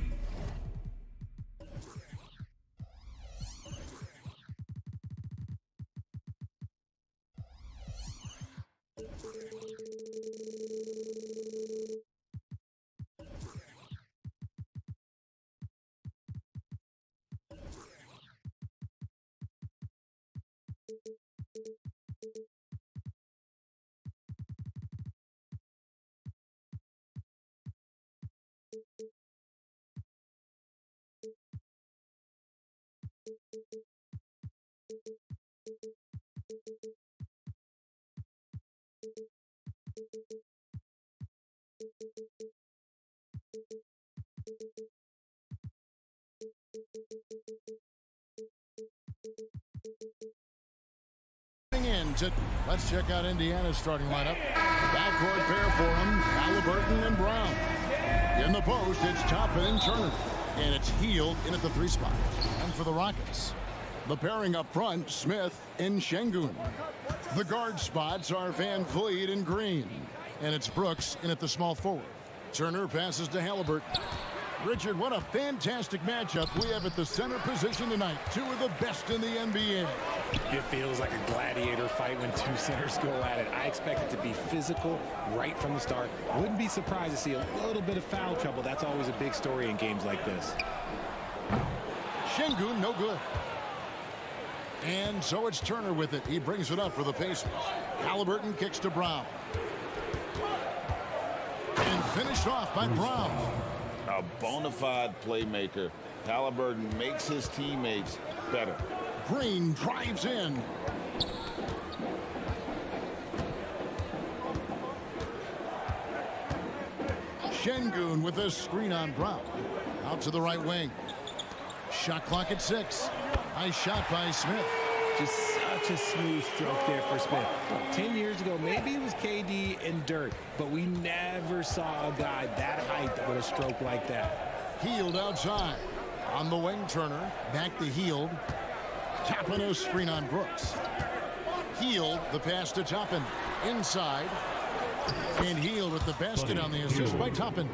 Let's check out Indiana's starting lineup. Backcourt pair for them, Halliburton and Brown. In the post, it's Toppin and Turner. And it's Hield in at the 3 spot. And for the Rockets, the pairing up front, Smith and Şengün. The guard spots are Van Vliet and Green. And it's Brooks in at the small forward. Turner passes to Halliburton. Richard, what a fantastic matchup we have at the center position tonight. 2 of the best in the NBA. It feels like a gladiator fight when 2 centers go at it. I expect it to be physical right from the start. Wouldn't be surprised to see a little bit of foul trouble. That's always a big story in games like this. Şengün, no good. And so it's Turner with it. He brings it up for the Pacers. Halliburton kicks to Brown. And finished off by Brown. A bona fide playmaker. Halliburton makes his teammates better. Green drives in. Şengün with a screen on Brown. Out to the right wing. Shot clock at 6. Nice shot by Smith. Just such a smooth stroke there for Smith. 10 years ago, maybe it was KD and Dirk, but we never saw a guy that height with a stroke like that. Hield outside. On the wing, Turner. Back to Hield. Toppin a screen on Brooks. Hield, the pass to Toppin. Inside. And Hield with the basket on the assist by Toppin.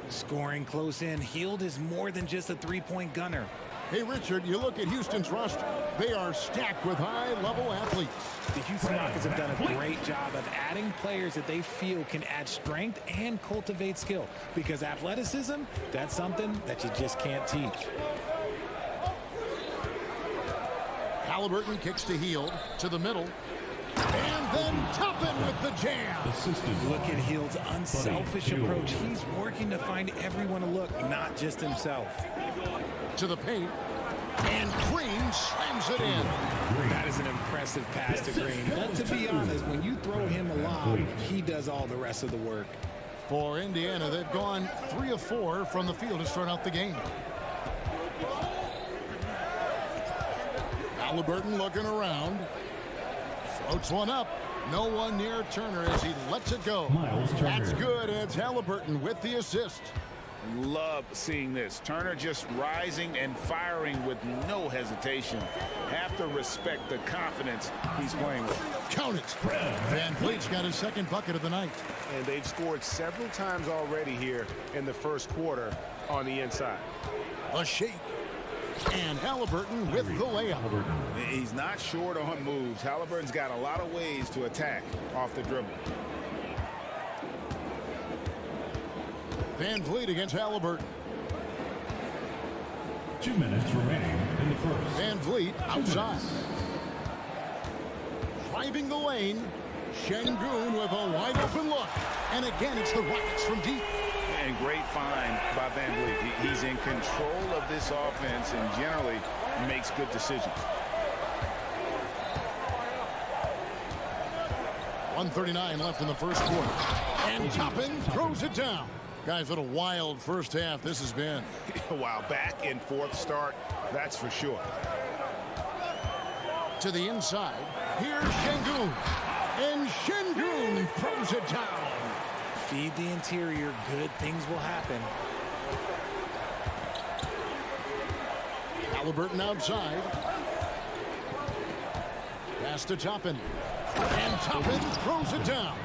Scoring close in. Hield is more than just a three-point gunner. Hey, Richard, you look at Houston's roster. They are stacked with high-level athletes. The Houston Rockets have done a great job of adding players that they feel can add strength and cultivate skill. Because athleticism, that's something that you just can't teach. Halliburton kicks to Hield, to the middle. And then Toppin with the jam. Look at Hield's unselfish approach. He's working to find everyone a look, not just himself. To the paint. And Green slams it in. That is an impressive pass to Green. But to be honest, when you throw him a lob, he does all the rest of the work. For Indiana, they've gone 3 of 4 from the field to start out the game. Halliburton looking around. Floats one up. No one near Turner as he lets it go. That's good. It's Halliburton with the assist. Love seeing this. Turner just rising and firing with no hesitation. Have to respect the confidence he's playing with. Count it. Van Vliet's got his second bucket of the night. And they've scored several times already here in the first quarter on the inside. A shake. And Halliburton with the layup. He's not short on moves. Halliburton's got a lot of ways to attack off the dribble. Van Vliet against Halliburton. 2 minutes remaining in the first. Van Vliet outside. Driving the lane. Şengün with a wide open look. And again, it's the Rockets from deep. And great find by Van Vliet. He's in control of this offense and generally makes good decisions. 1:39 left in the first quarter. And Toppin throws it down. Guys, what a wild first half this has been. Wow, back and forth start, that's for sure. To the inside. Here's Şengün. And Şengün throws it down. Feed the interior, good things will happen. Halliburton outside. Pass to Toppin. And Toppin throws it down.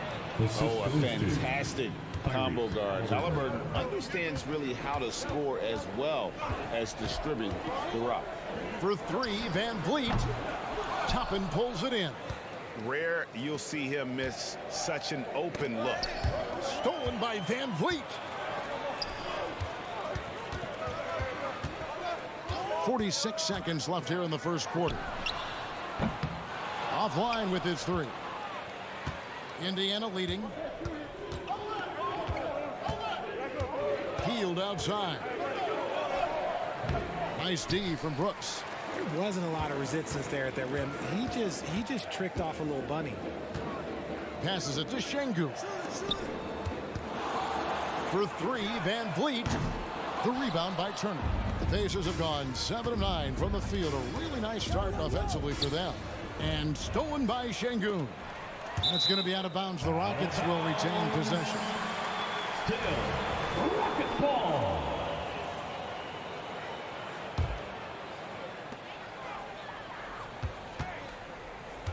Oh, a fantastic combo guard. Halliburton understands really how to score as well as distribute the rock. For three, Van Vliet. Toppin pulls it in. Rare you'll see him miss such an open look. Stolen by Van Vliet. 46 seconds left here in the first quarter. Offline with his three. Indiana leading. Healed outside. Nice D from Brooks. There wasn't a lot of resistance there at that rim. He just tricked off a little bunny. Passes it to Şengün. For three, Van Vliet. The rebound by Turner. The Pacers have gone 7 of 9 from the field. A really nice start offensively for them. And stolen by Şengün. That's going to be out of bounds. The Rockets will retain possession. Still, Rockets ball.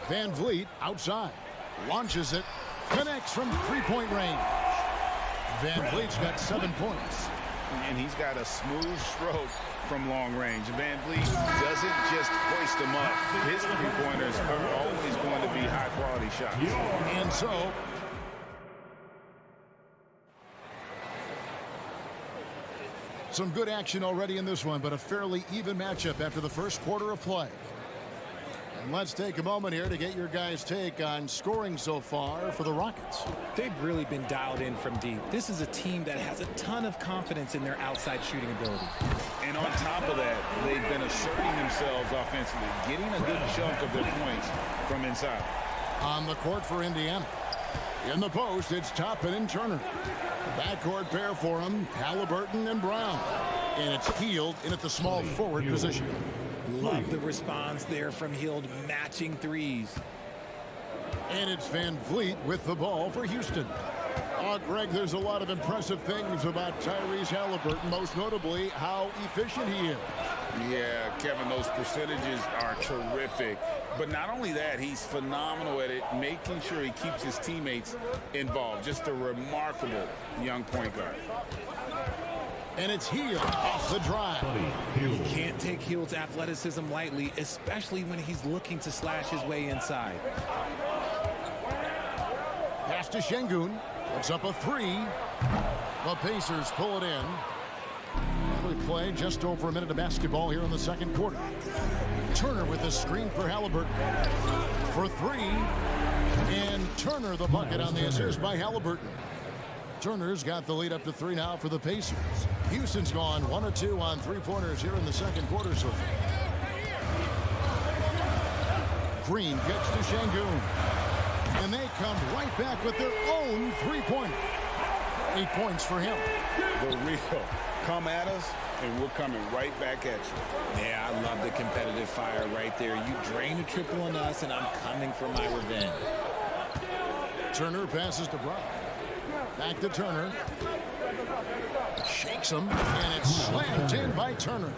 Van Vliet outside. Launches it. Connects from three-point range. Van Vliet's got 7 points. And he's got a smooth stroke from long range. Van Vliet doesn't just hoist them up. His three-pointers are always going to be high-quality shots. And so, some good action already in this one, but a fairly even matchup after the first quarter of play. And let's take a moment here to get your guys' take on scoring so far for the Rockets. They've really been dialed in from deep. This is a team that has a ton of confidence in their outside shooting ability. And on top of that, they've been asserting themselves offensively, getting a good chunk of their points from inside. On the court for Indiana. In the post, it's Toppin and Turner. The backcourt pair for them, Halliburton and Brown. And it's Hield in at the small forward position. Love the response there from Hield, matching threes. And it's Van Vliet with the ball for Houston. Greg, there's a lot of impressive things about Tyrese Halliburton, most notably how efficient he is. Yeah, Kevin, those percentages are terrific. But not only that, he's phenomenal at it, making sure he keeps his teammates involved. Just a remarkable young point guard. And it's Hield off the drive. You can't take Hield's athleticism lightly, especially when he's looking to slash his way inside. Pass to Şengün. Puts up a three. The Pacers pull it in. We play just over a minute of basketball here in the second quarter. Turner with the screen for Halliburton. For three. And Turner the bucket on the assist by Halliburton. Turner's got the lead up to 3 now for the Pacers. Houston's gone 1 of 2 on three-pointers here in the second quarter so far. Green gets to Şengün. And they come right back with their own three-pointer. 8 points for him. The real come at us, and we're coming right back at you. Yeah, I love the competitive fire right there. You drain a triple on us, and I'm coming for my revenge. Turner passes to Brown. Back to Turner. Shakes him, and it's slammed in by Turner.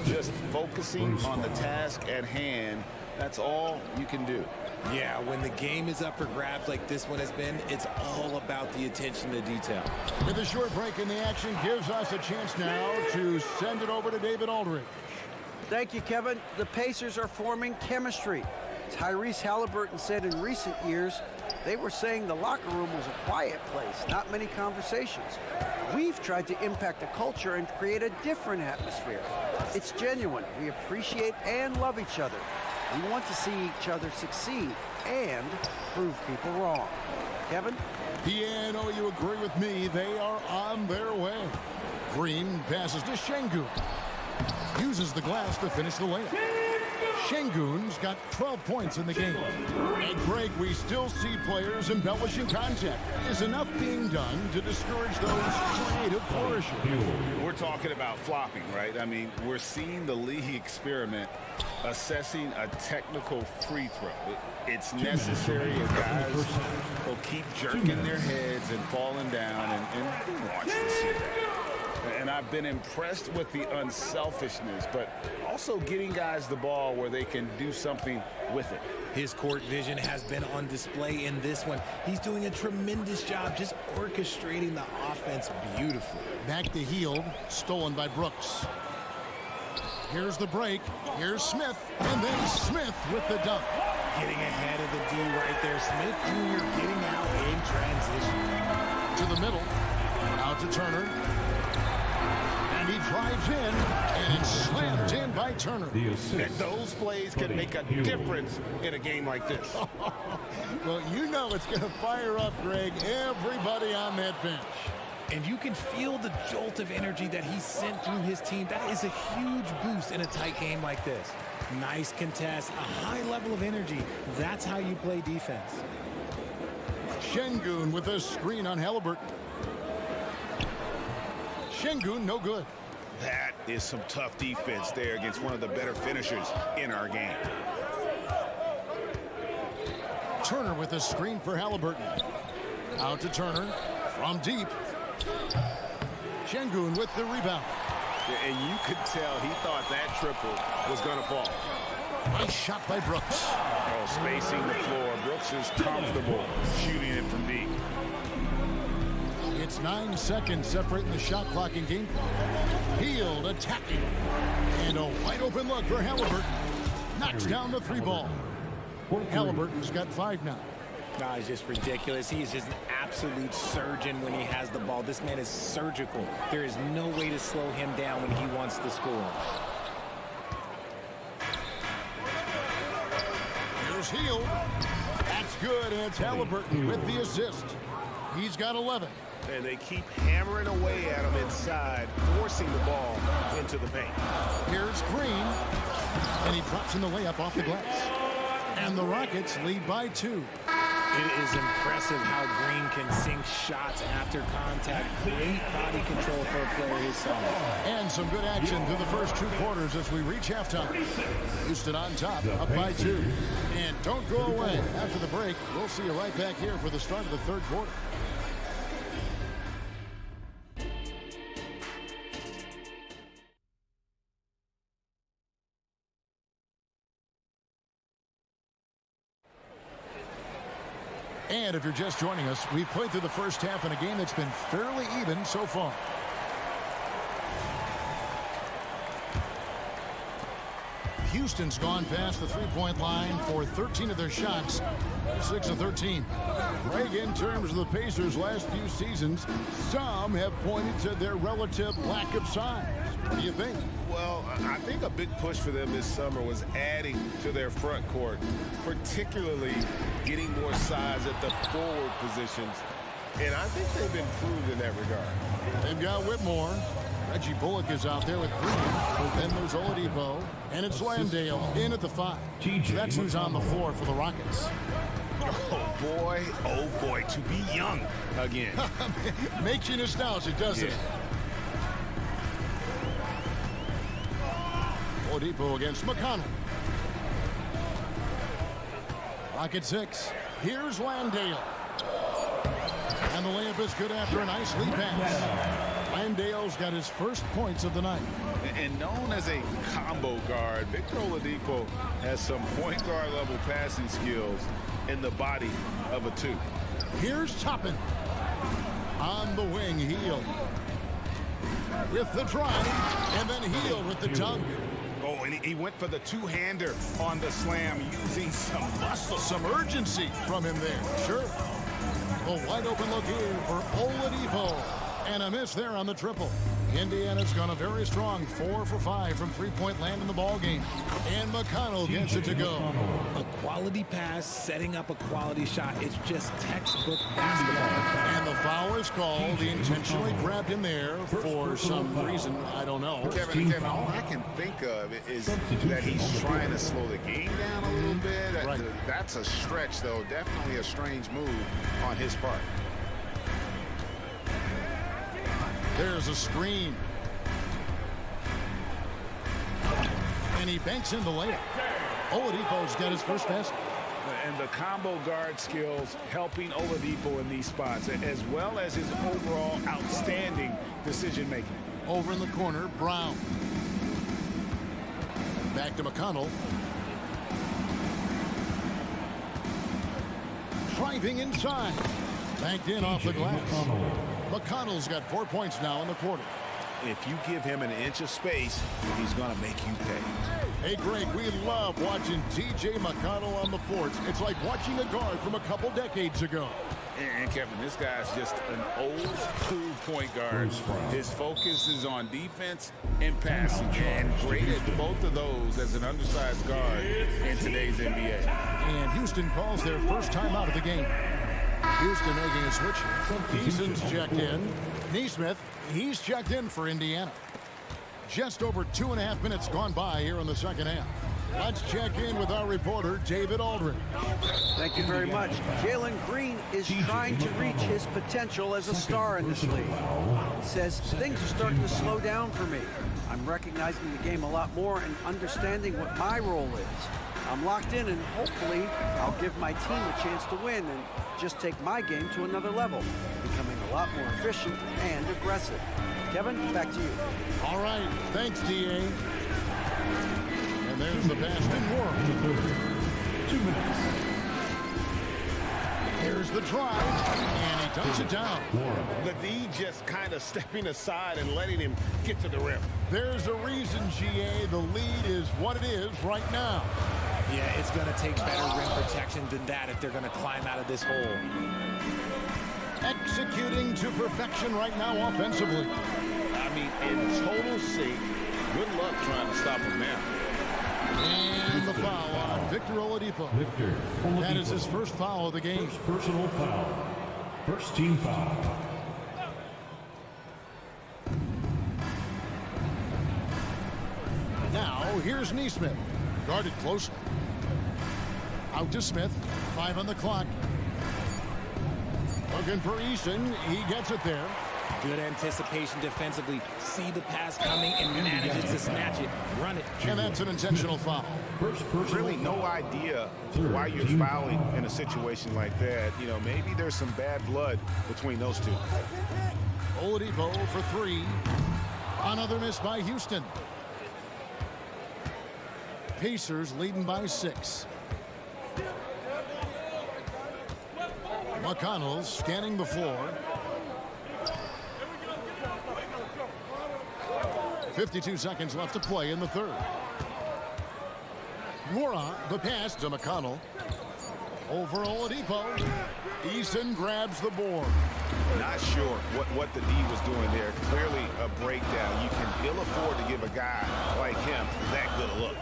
Just focusing on the task at hand, that's all you can do. Yeah, when the game is up for grabs like this one has been, it's all about the attention to detail. With a short break in the action, gives us a chance now to send it over to David Aldridge. Thank you, Kevin. The Pacers are forming chemistry. Tyrese Halliburton said in recent years, they were saying the locker room was a quiet place, not many conversations. We've tried to impact the culture and create a different atmosphere. It's genuine. We appreciate and love each other. We want to see each other succeed and prove people wrong. Kevin? Yeah, I know you agree with me. They are on their way. Green passes to Şengün. Uses the glass to finish the layup. Şengün's got 12 points in the game. And Greg, we still see players embellishing contact. Is enough being done to discourage those creative flourishes? We're talking about flopping, right? I mean, we're seeing the league experiment assessing a technical free throw. It's necessary, and guys will keep jerking their heads and falling down, and who wants to see that? And I've been impressed with the unselfishness, but also getting guys the ball where they can do something with it. His court vision has been on display in this one. He's doing a tremendous job just orchestrating the offense beautifully. Back to Hield, stolen by Brooks. Here's the break. Here's Smith, and then Smith with the dunk. Getting ahead of the D right there. Smith Jr. getting out in transition. To the middle. Out to Turner. And he drives in, and it's slammed in by Turner. And those plays can make a difference in a game like this. Well, you know it's going to fire up, Greg, everybody on that bench. And you can feel the jolt of energy that he sent through his team. That is a huge boost in a tight game like this. Nice contest, a high level of energy. That's how you play defense. Şengün with a screen on Halliburton. Şengün, no good. That is some tough defense there against one of the better finishers in our game. Turner with a screen for Halliburton. Out to Turner from deep. Şengün with the rebound. Yeah, and you could tell he thought that triple was going to fall. Nice shot by Brooks. Oh, spacing the floor. Brooks is comfortable shooting it from deep. It's 9 seconds separating the shot clock and game clock. Hield attacking. And a wide open look for Halliburton. Knocks down the three ball. Halliburton's got 5 now. Nah, it's just ridiculous. He is just an absolute surgeon when he has the ball. This man is surgical. There is no way to slow him down when he wants to score. Here's Hield. That's good, and it's Halliburton with the assist. He's got 11. And they keep hammering away at him inside, forcing the ball into the paint. Here's Green. And he drops in the layup off the glass. And the Rockets lead by 2. It is impressive how Green can sink shots after contact. Great body control for a player his size. And some good action through the first 2 quarters as we reach halftime. Houston on top, up by 2. And don't go away. After the break, we'll see you right back here for the start of the third quarter. And if you're just joining us, we've played through the first half in a game that's been fairly even so far. Houston's gone past the three-point line for 13 of their shots, 6 of 13. Greg, in terms of the Pacers' last few seasons, some have pointed to their relative lack of size. What do you think? Well, I think a big push for them this summer was adding to their front court, particularly getting more size at the forward positions. And I think they've improved in that regard. They've got Whitmore. Reggie Bullock is out there with Green. But then there's Oladipo. And it's Landale in at the 5. That's who's on the floor for the Rockets. Oh boy, to be young again. Makes you nostalgic, doesn't it? Oladipo against McConnell. Rocket 6. Here's Landale. And the layup is good after a nice lead pass. Landale's got his first points of the night. And known as a combo guard, Victor Oladipo has some point guard level passing skills in the body of a 2. Here's Toppin. On the wing, Hield. With the drive, and then Hield with the dunk. Oh, and he went for the two-hander on the slam, using some muscle. Some urgency from him there, sure. A wide open look here for Oladipo. And a miss there on the triple. Indiana's gone a very strong 4 for 5 from three-point land in the ball game. And McConnell gets it to go. A quality pass, setting up a quality shot. It's just textbook basketball. And the foul is called. He intentionally grabbed him there for some reason. I don't know. Kevin, all I can think of is that he's trying to slow the game down a little bit. Right. That's a stretch, though. Definitely a strange move on his part. There's a screen. And he banks in the layup. Oladipo's got his first basket. And the combo guard skills helping Oladipo in these spots, as well as his overall outstanding decision-making. Over in the corner, Brown. Back to McConnell. Driving inside. Banked in off the glass. McConnell's got 4 points now in the quarter. If you give him an inch of space, he's going to make you pay. Hey, Greg, we love watching T.J. McConnell on the forts. It's like watching a guard from a couple decades ago. And Kevin, this guy's just an old school point guard. His focus is on defense and passing, and great at both of those as an undersized guard in today's NBA. And Houston calls their first time out of the game. Houston making a switch. Eason's checked in. Nesmith, he's checked in for Indiana. Just over 2.5 minutes gone by here in the second half. Let's check in with our reporter, David Aldridge. Thank you very much. Jalen Green is trying to reach his potential as a star in this league. He says, things are starting to slow down for me. I'm recognizing the game a lot more and understanding what my role is. I'm locked in, and hopefully I'll give my team a chance to win and just take my game to another level, becoming a lot more efficient and aggressive. Kevin, back to you. All right. Thanks, D.A. And there's the pass to Moore. 2 minutes. Here's the drive, and he dumps it down. The D just kind of stepping aside and letting him get to the rim. There's a reason, G.A., the lead is what it is right now. Yeah, it's going to take better rim protection than that if they're going to climb out of this hole. Executing to perfection right now offensively. I mean, in total sync, good luck trying to stop him now. And the foul on Victor Oladipo. That is his first foul of the game. First personal foul. First team foul. Now, here's Nesmith. Guarded closely. Out to Smith. 5 on the clock. Looking for Eason. He gets it there. Good anticipation defensively. See the pass coming and manages to snatch it. Run it. And that's an intentional foul. Really no idea why you're fouling in a situation like that. You know, maybe there's some bad blood between those two. Oladipo for 3. Another miss by Houston. Pacers leading by 6. McConnell scanning the floor. 52 seconds left to play in the third. Mora, the pass to McConnell. Over Oladipo. Eason grabs the board. Not sure what the D was doing there. Clearly a breakdown. You can ill afford to give a guy like him that good a look.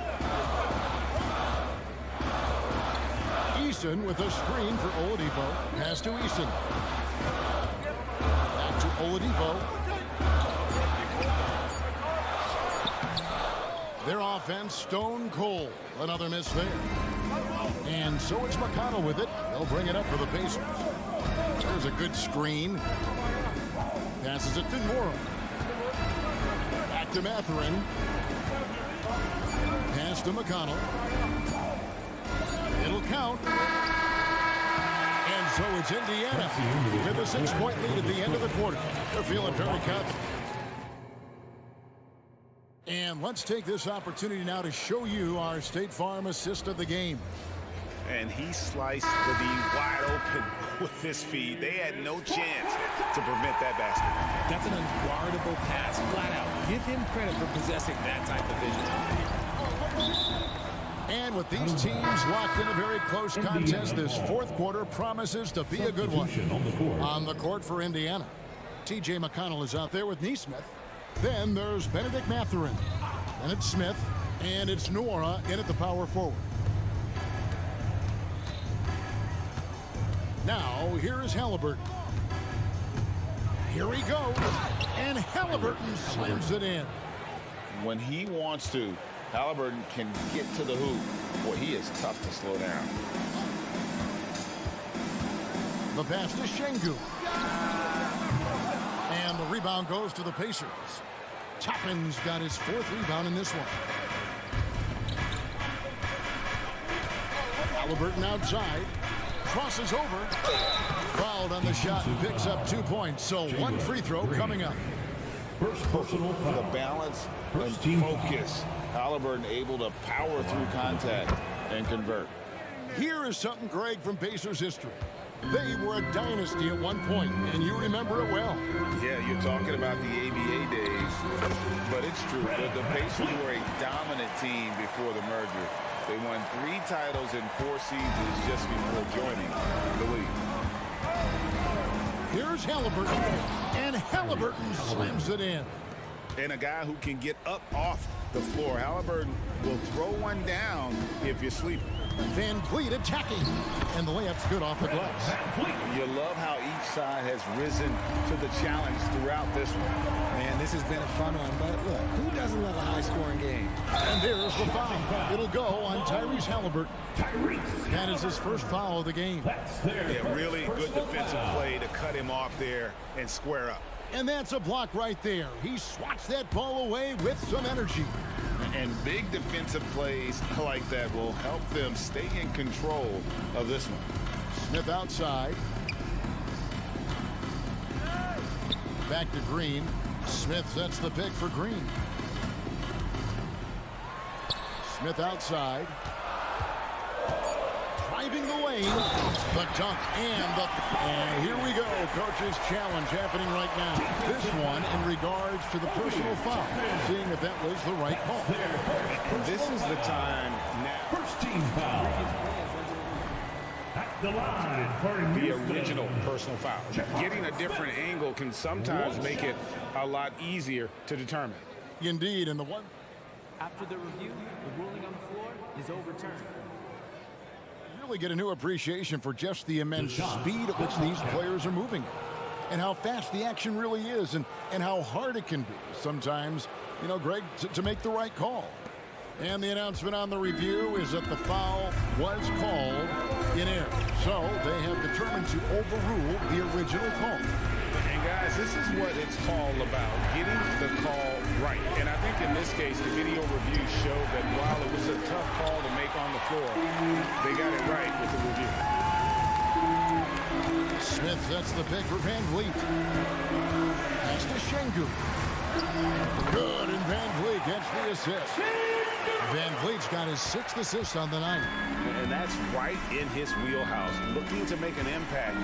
Eason with a screen for Oladipo. Pass to Eason. Back to Oladipo. Their offense stone cold. Another miss there. And so it's McConnell with it. They'll bring it up for the Pacers. There's a good screen. Passes it to Moore. Back to Mathurin. Pass to McConnell. It'll count. And so it's Indiana with a 6-point lead at the end of the quarter. They're feeling very confident. And let's take this opportunity now to show you our State Farm assist of the game. And he sliced the D wide open with this feed. They had no chance to prevent that basket. That's an unguardable pass, flat out. Give him credit for possessing that type of vision. And with these teams locked in a very close contest, this fourth quarter promises to be a good one. On the court for Indiana, T.J. McConnell is out there with Nesmith. Then there's Benedict Mathurin. And it's Smith. And it's Nora in at the power forward. Now, here is Halliburton. Here he goes. And Halliburton slams it in. When he wants to, Halliburton can get to the hoop. Boy, he is tough to slow down. The pass to Şengün. And the rebound goes to the Pacers. Toppin's got his 4th rebound in this one. Halliburton outside. Crosses over. Fouled on the shot and picks up 2 points. So 1 free throw coming up. The balance and focus. Halliburton able to power through contact and convert. Here is something, Greg, from Pacers history. They were a dynasty at one point, and you remember it well. Yeah, you're talking about the ABA days, but it's true. The Pacers were a dominant team before the merger. They won 3 titles in 4 seasons just before joining the league. Here's Halliburton, and Halliburton slams it in. And a guy who can get up off the floor. Halliburton will throw one down if you're sleeping. Van Vliet attacking, and the layup's good off the gloves. You love how each side has risen to the challenge throughout this one. Man, this has been a fun one, but look, who doesn't love a high-scoring game? And there's the foul. It'll go on Tyrese Halliburton. That is his first foul of the game. Yeah, really good defensive play to cut him off there and square up. And that's a block right there. He swats that ball away with some energy. And big defensive plays like that will help them stay in control of this one. Smith outside. Back to Green. Smith sets the pick for Green. Smith outside. Driving the lane. The dunk and here we go. Coach's challenge happening right now. This one in regards to the personal foul. Seeing if that was the right call. And this is the time now. First team foul. At the line for The original personal foul. Getting a different angle can sometimes make it a lot easier to determine. Indeed, and the one. After the review, the ruling on the floor is overturned. Really get a new appreciation for just the immense speed at which these players are moving and how fast the action really is and how hard it can be sometimes, you know, Greg, to make the right call. And the announcement on the review is that the foul was called in error. So they have determined to overrule the original call. And guys, this is what it's all about, getting the call right. And I think in this case, the video review showed that while it was a tough call to make on the floor, they got it right with the review. Smith sets the pick for Van Vliet. Pass to Şengün. Good, and Van Vliet gets the assist. Van Vliet's got his 6th assist on the night. And that's right in his wheelhouse, looking to make an impact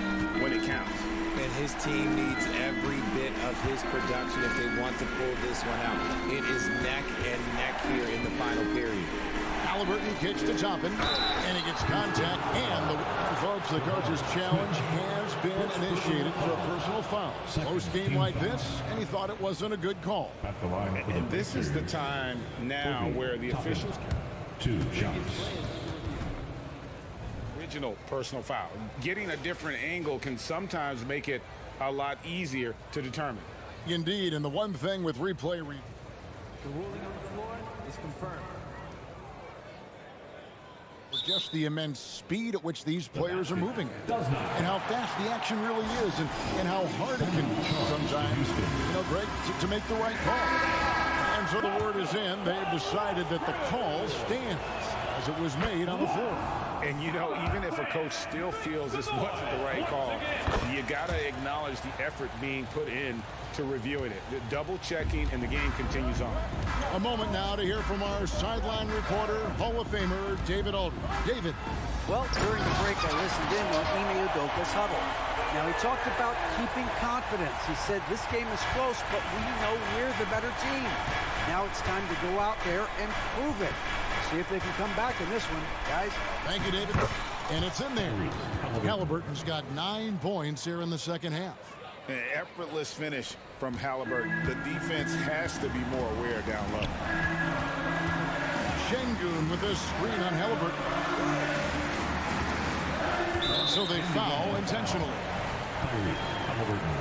when it counts. And his team needs every bit of his production if they want to pull this one out. It is neck and neck here in the final period. Halliburton kicks to Toppin, and he gets contact. And folks, the coach's challenge has been initiated for a personal foul. Close game like this, and he thought it wasn't a good call. And this is the time now where the officials. 2 shots. Original personal foul. Getting a different angle can sometimes make it a lot easier to determine. Indeed, and the one thing with replay. The ruling on the floor is confirmed. Just the immense speed at which these players are moving and how fast the action really is and how hard it can be sometimes, you know, Greg, to make the right call. And so the word is in. They've decided that the call stands as it was made on the floor. And, you know, even if a coach still feels this wasn't the right call, you got to acknowledge the effort being put in to reviewing it. The double checking, and the game continues on. A moment now to hear from our sideline reporter, Hall of Famer David Aldridge. David. Well, during the break, I listened in on Ime Udoka's huddle. Now, he talked about keeping confidence. He said this game is close, but we know we're the better team. Now it's time to go out there and prove it. See if they can come back in this one, guys. Thank you, David. And it's in there. Halliburton's got 9 points here in the second half. An effortless finish from Halliburton. The defense has to be more aware down low. Şengün with a screen on Halliburton. So they foul intentionally. Halliburton.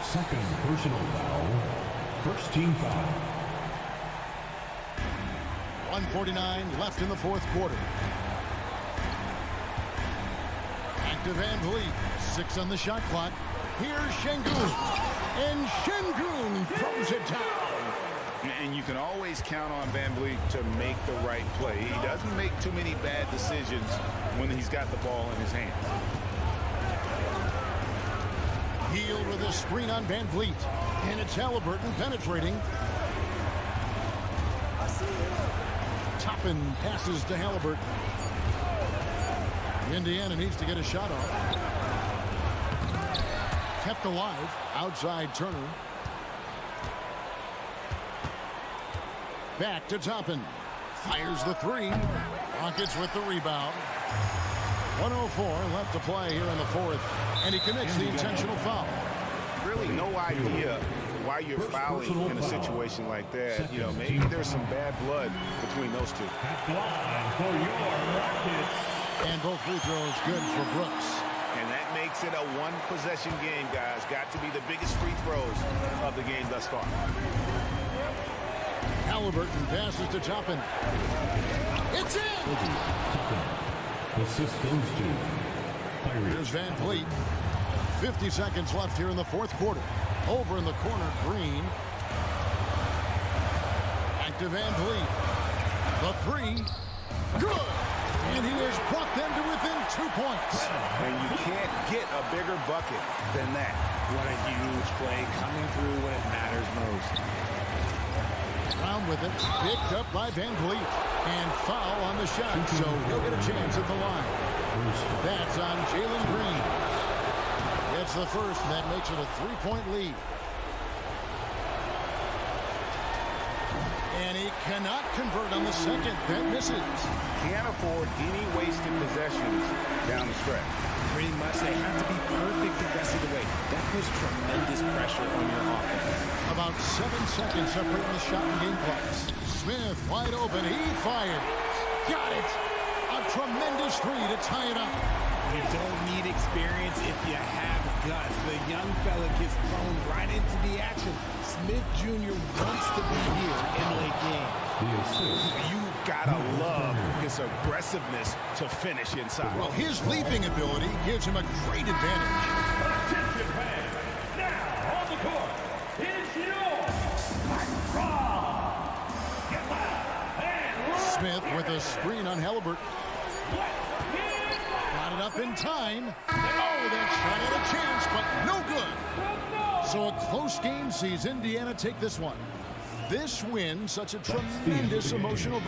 Second personal foul. First team foul. 1:49 left in the fourth quarter. Back to Van Vliet. 6 on the shot clock. Here's Şengün. And Şengün throws it down. And you can always count on Van Vliet to make the right play. He doesn't make too many bad decisions when he's got the ball in his hands. Hield with a screen on Van Vliet. And it's Halliburton penetrating. Toppin passes to Halliburton. Indiana needs to get a shot off. Kept alive. Outside Turner. Back to Toppin. Fires the three. Rockets with the rebound. 1:04 left to play here in the fourth. And he commits the intentional foul. Really no idea why you're fouling in a situation like that. You know, maybe there's some bad blood between those two. And both free throws good for Brooks. And that makes it a one-possession game, guys. Got to be the biggest free throws of the game thus far. Halliburton passes to Toppin. It's in! Assist goes to Here's Van Vliet. 50 seconds left here in the fourth quarter. Over in the corner, Green. Back to Van Vliet. The three. Good! And he has brought them to within 2 points. And you can't get a bigger bucket than that. What a huge play coming through when it matters most. Brown with it. Picked up by Van Vliet. And foul on the shot. So he'll get a chance at the line. That's on Jalen Green. It's the first, and that makes it a 3-point lead. And he cannot convert on the second. That misses. Can't afford any wasted possessions down the stretch. Pretty much they have to be perfect the rest of the way. That puts tremendous pressure on your offense. About 7 seconds separating the shot and game clocks. Smith wide open. He fired. Got it. A tremendous three to tie it up. You don't need experience if you have guts. The young fella gets thrown right into the action. Smith Jr. wants to be here in late game. You gotta love his aggressiveness to finish inside. Well, his leaping ability gives him a great advantage. Attention fans, now on the court, it's your Get loud and Smith with a screen on Halliburton. Got it up in time. Oh, that shot had a chance, but no good. So a close game sees Indiana take this one. This win, such a tremendous emotional.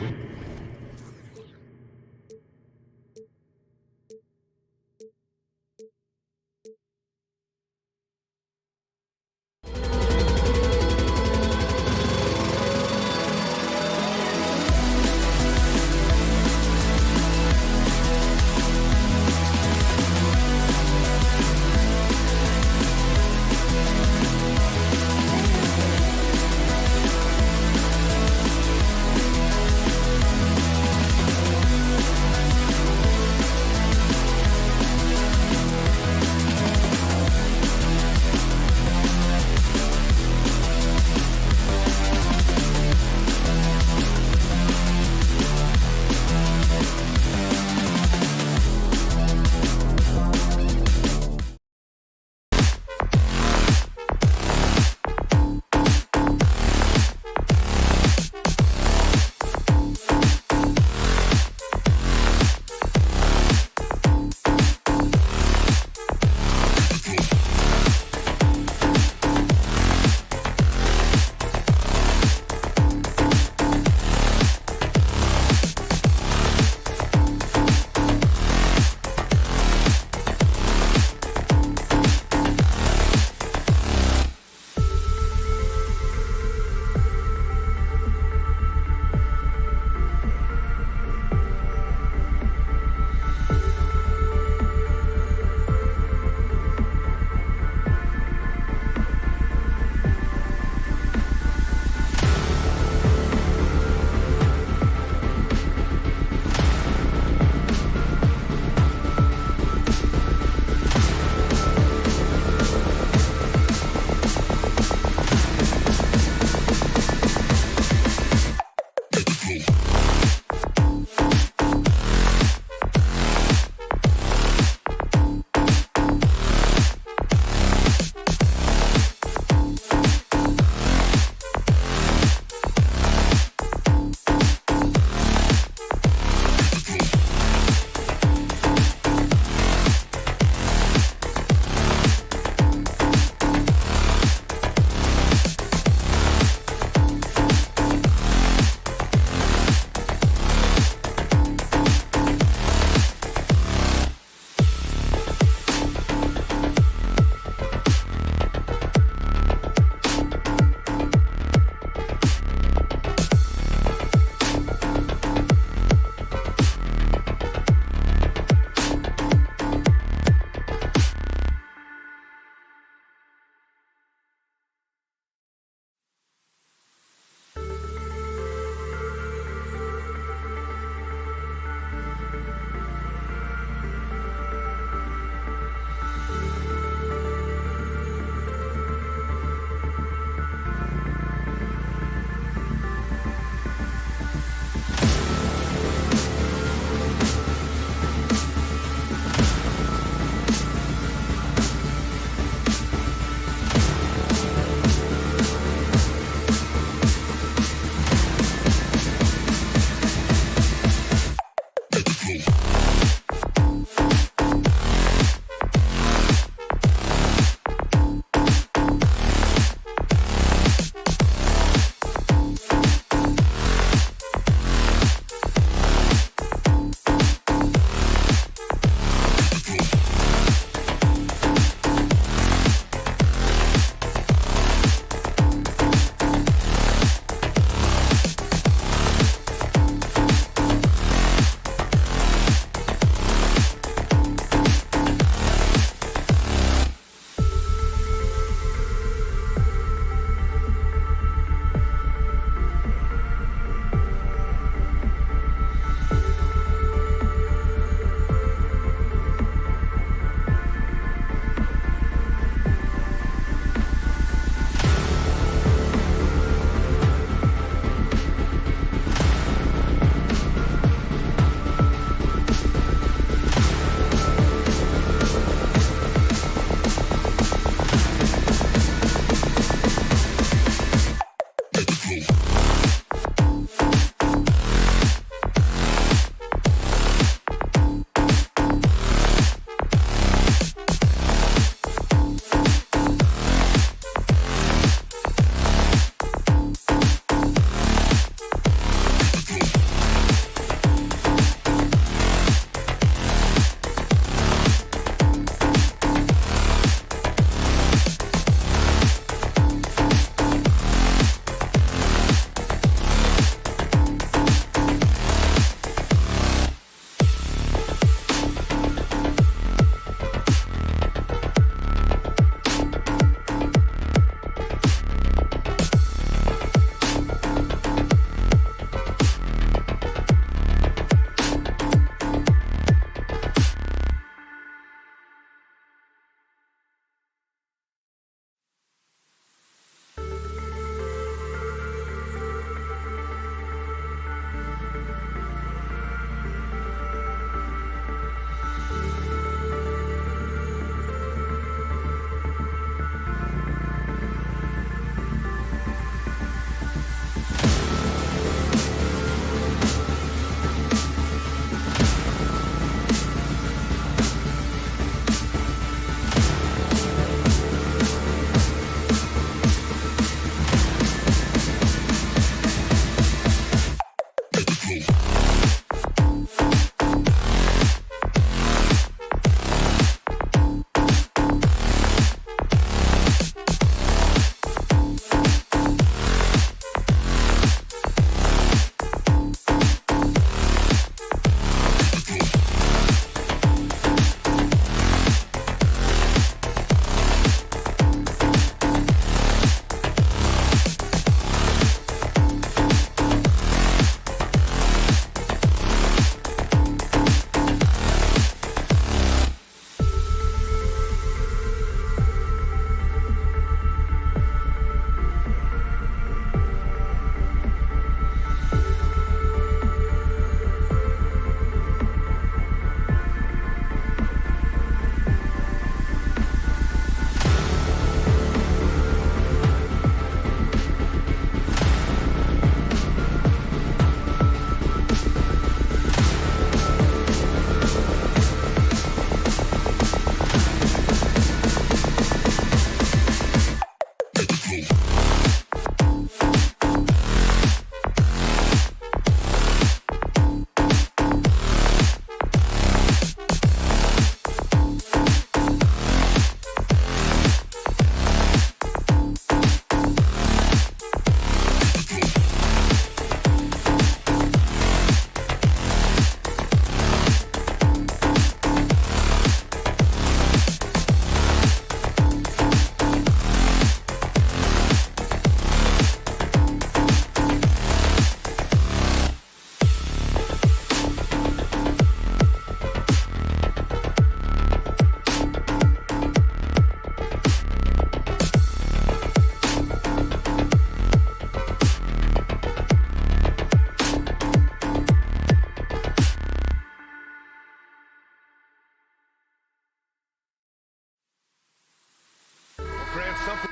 something.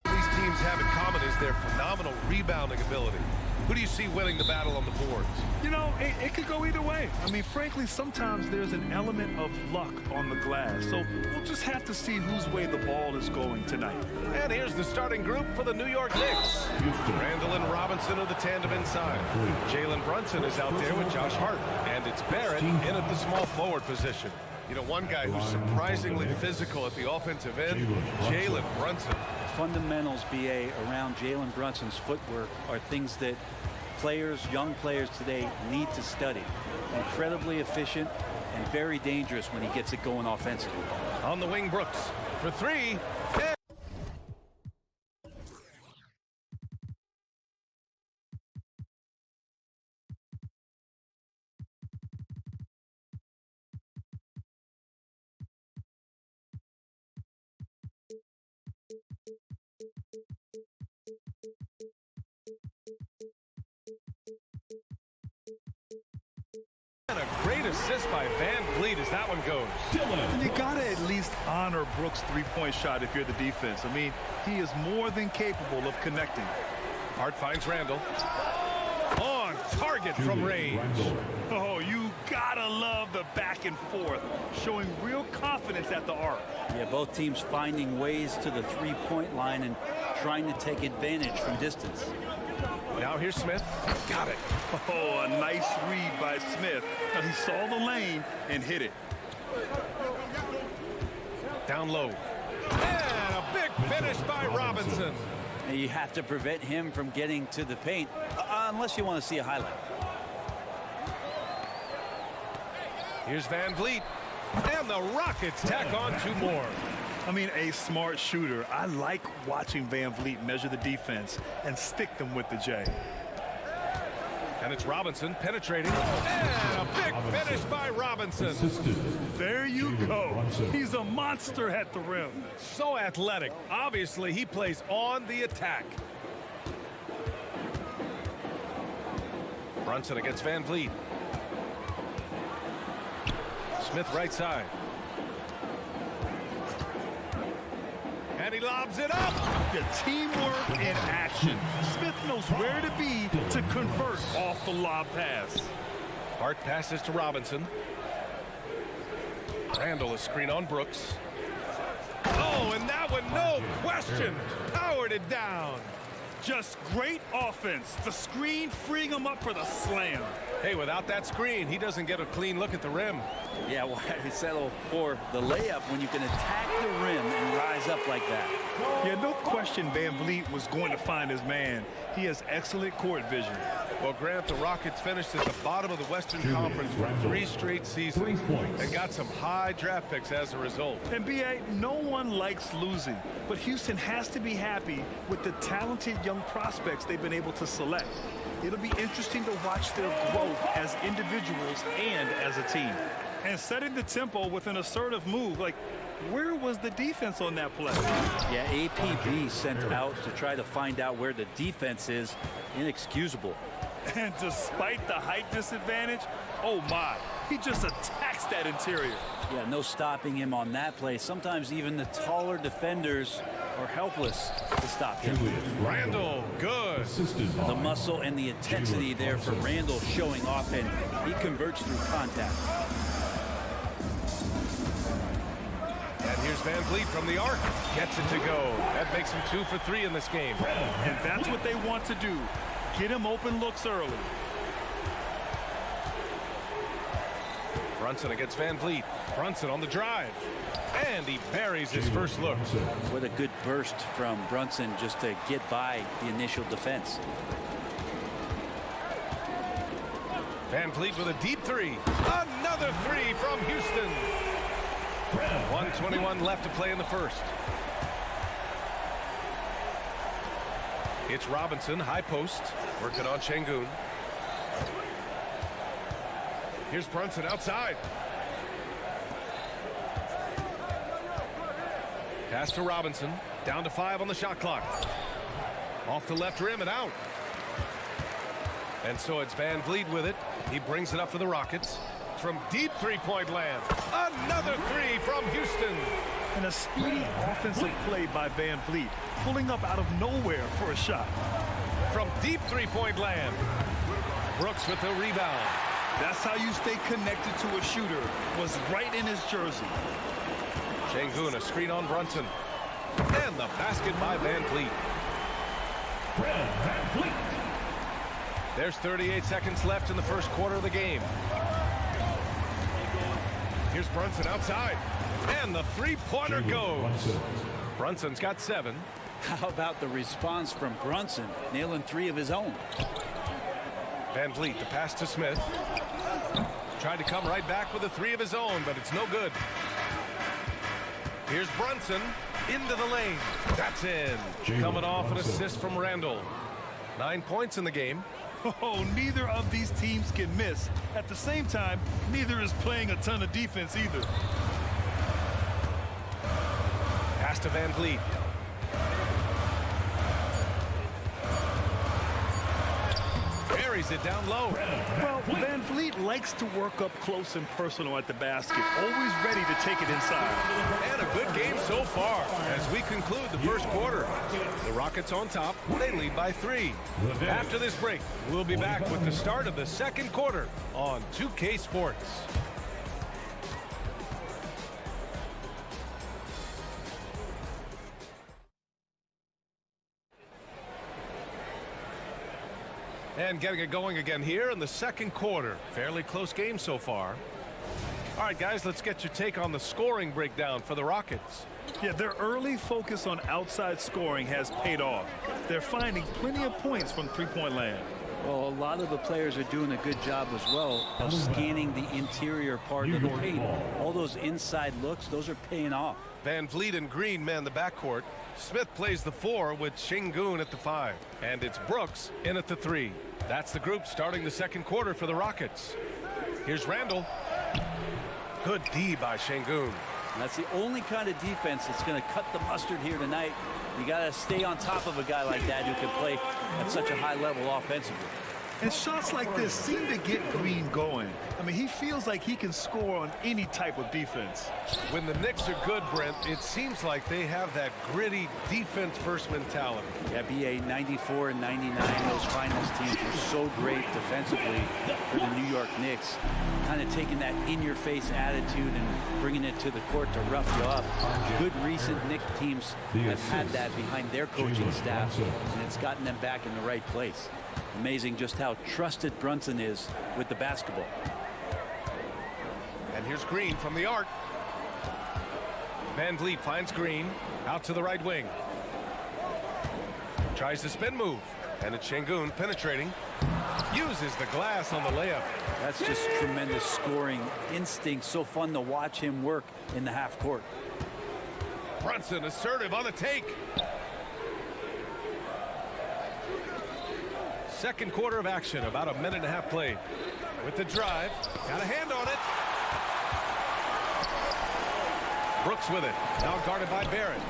These teams have in common is their phenomenal rebounding ability. Who do you see winning the battle on the boards? You know, it could go either way. I mean, frankly, sometimes there's an element of luck on the glass. So we'll just have to see whose way the ball is going tonight. And here's the starting group for the New York Knicks. Randall and Robinson are the tandem inside. Jalen Brunson is out there with Josh Hart. And it's Barrett in at the small forward position. You know, one guy who's surprisingly physical at the offensive end, Jalen Brunson. Fundamentals, BA, around Jalen Brunson's footwork are things that young players today need to study. Incredibly efficient and very dangerous when he gets it going offensively. On the wing, Brooks for three. And a great assist by Van Vliet as that one goes. And you got to at least honor Brooks' three-point shot if you're the defense. I mean, he is more than capable of connecting. Hart finds Randall. On target from range. Oh, you got to love the back and forth, showing real confidence at the arc. Yeah, both teams finding ways to the three-point line and trying to take advantage from distance. Now here's Smith. Got it. Oh, a nice read by Smith. Now he saw the lane and hit it. Down low. And a big finish by Robinson. And you have to prevent him from getting to the paint unless you want to see a highlight. Here's Van Vliet. And the Rockets tack on two more. I mean, a smart shooter. I like watching Van Vliet measure the defense and stick them with the J. And it's Robinson penetrating. And a big finish by Robinson. There you go. He's a monster at the rim. So athletic. Obviously, he plays on the attack. Brunson against Van Vliet. Smith right side. And he lobs it up. The teamwork in action. Smith knows where to be to convert off the lob pass. Hart passes to Robinson. Randall is screen on Brooks. Oh, and that one, no question, powered it down. Just great offense. The screen freeing him up for the slam. Hey, without that screen, he doesn't get a clean look at the rim. Yeah, why settle for the layup when you can attack the rim and rise up like that? Yeah, no question Van Vliet was going to find his man. He has excellent court vision. Well, Grant, the Rockets finished at the bottom of the Western Conference for 3 straight seasons and got some high draft picks as a result. And B.A., no one likes losing, but Houston has to be happy with the talented young prospects they've been able to select. It'll be interesting to watch their growth as individuals and as a team. And setting the tempo with an assertive move, like, where was the defense on that play? Yeah, APB sent out to try to find out where the defense is. Inexcusable. And despite the height disadvantage, oh my, he just attacks that interior. Yeah, no stopping him on that play. Sometimes even the taller defenders are helpless to stop him. Randall, good. The muscle and the intensity there for Randall showing off, and he converts through contact. And here's Van Vliet from the arc. Gets it to go. That makes him 2 for 3 in this game. And that's what they want to do. Get him open looks early. Brunson against Van Vliet. Brunson on the drive. And he buries his first look. What a good burst from Brunson just to get by the initial defense. Van Vliet with a deep three. Another three from Houston. 1:21 left to play in the first. It's Robinson, high post, working on Şengün. Here's Brunson outside. Pass to Robinson, down to 5 on the shot clock. Off the left rim and out. And so it's Van Vliet with it. He brings it up for the Rockets. From deep three-point land. Another three from Houston. And a speedy offensive play by Van Vliet, pulling up out of nowhere for a shot. From deep three-point land. Brooks with the rebound. That's how you stay connected to a shooter. Was right in his jersey. Şengün, a screen on Brunson. And the basket by Van Vliet. Van Vliet. There's 38 seconds left in the first quarter of the game. Here's Brunson outside. And the three-pointer goes. Brunson's got 7. How about the response from Brunson, nailing 3 of his own? Van Vliet, the pass to Smith. Tried to come right back with a 3 of his own, but it's no good. Here's Brunson into the lane. That's in. Coming off an assist from Randall. 9 points in the game. Oh, neither of these teams can miss. At the same time, neither is playing a ton of defense either. Pass to Van Vliet. Buries it down low. Well, Van Vliet likes to work up close and personal at the basket, always ready to take it inside. And a good game so far as we conclude the first quarter. The Rockets on top. They lead by 3. After this break, we'll be back with the start of the second quarter on 2K Sports. And getting it going again here in the second quarter. Fairly close game so far. All right, guys, let's get your take on the scoring breakdown for the Rockets. Yeah, their early focus on outside scoring has paid off. They're finding plenty of points from three-point land. Well, a lot of the players are doing a good job as well of scanning the interior part of the paint. All those inside looks, those are paying off. Van Vliet and Green man the backcourt. Smith plays the 4 with Şengün at the 5. And it's Brooks in at the 3. That's the group starting the second quarter for the Rockets. Here's Randall. Good D by Şengün. That's the only kind of defense that's going to cut the mustard here tonight. You got to stay on top of a guy like that who can play at such a high level offensively. And shots like this seem to get Green going. I mean, he feels like he can score on any type of defense. When the Knicks are good, Brent, it seems like they have that gritty defense-first mentality. Yeah, BA 94 and 99, those finals teams were so great defensively for the New York Knicks. Kind of taking that in-your-face attitude and bringing it to the court to rough you up. Good recent Knicks teams have had that behind their coaching staff, and it's gotten them back in the right place. Amazing just how trusted Brunson is with the basketball. And here's Green from the arc. Van Vliet finds Green out to the right wing. Tries the spin move. And it's Şengün penetrating. Uses the glass on the layup. That's just tremendous scoring instinct. So fun to watch him work in the half court. Brunson assertive on the take. Second quarter of action, about a minute and a half played. With the drive, got a hand on it. Brooks with it, now guarded by Barrett.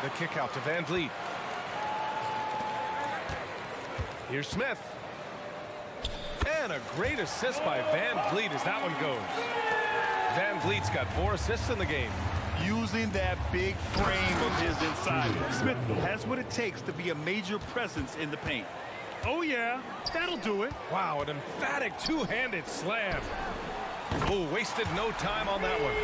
The kick out to Van Vliet. Here's Smith. And a great assist by Van Vliet as that one goes. Van Vliet's got 4 assists in the game. Using that big frame of his inside. Smith has what it takes to be a major presence in the paint. Oh, yeah, that'll do it. Wow, an emphatic two-handed slam. Oh, wasted no time on that one.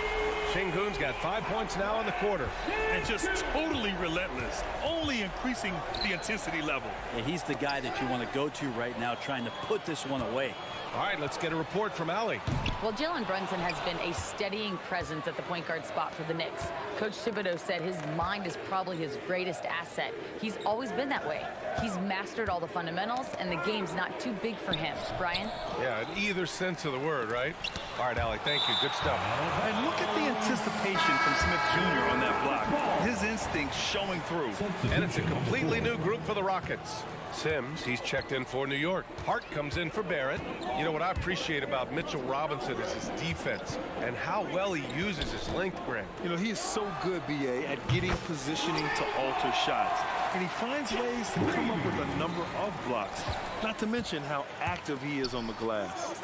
Şengün's got 5 points now in the quarter. And just totally relentless, only increasing the intensity level. Yeah, he's the guy that you want to go to right now, trying to put this one away. All right, let's get a report from Allie. Well, Jalen Brunson has been a steadying presence at the point guard spot for the Knicks. Coach Thibodeau said his mind is probably his greatest asset. He's always been that way. He's mastered all the fundamentals, and the game's not too big for him. Brian? Yeah, in either sense of the word, right? All right, Allie, thank you. Good stuff. And look at the anticipation from Smith Jr. on that block. His instinct showing through. And it's a completely new group for the Rockets. Sims, he's checked in for New York. Hart comes in for Barrett. You know what I appreciate about Mitchell Robinson is his defense and how well he uses his length, Grant. You know, he is so good, B.A., at getting positioning to alter shots. And he finds ways to come up with a number of blocks, not to mention how active he is on the glass.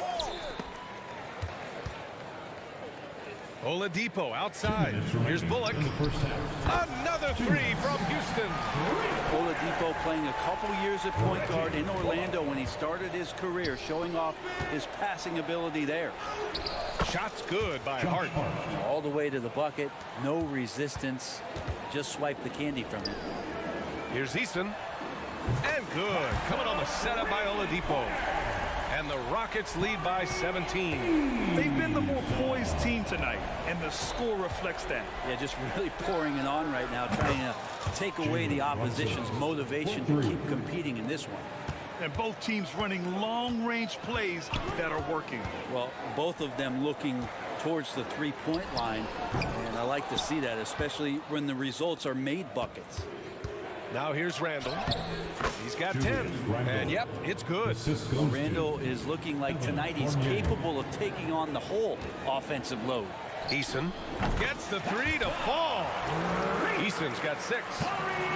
Oladipo outside. Here's Bullock. Another three from Houston. Oladipo playing a couple years at point guard in Orlando when he started his career, showing off his passing ability there. Shots good by Hart. All the way to the bucket, no resistance, just swipe the candy from it. Here's Eason. And good. Coming on the setup by Oladipo. And the Rockets lead by 17. They've been the more poised team tonight, and the score reflects that. Yeah, just really pouring it on right now, trying to take away the opposition's motivation to keep competing in this one. And both teams running long-range plays that are working. Well, both of them looking towards the three-point line, and I like to see that, especially when the results are made buckets. Now here's Randall. He's got 10. And yep, it's good. Well, Randall is looking like tonight he's capable of taking on the whole offensive load. Eason gets the three to fall. Eason's got 6.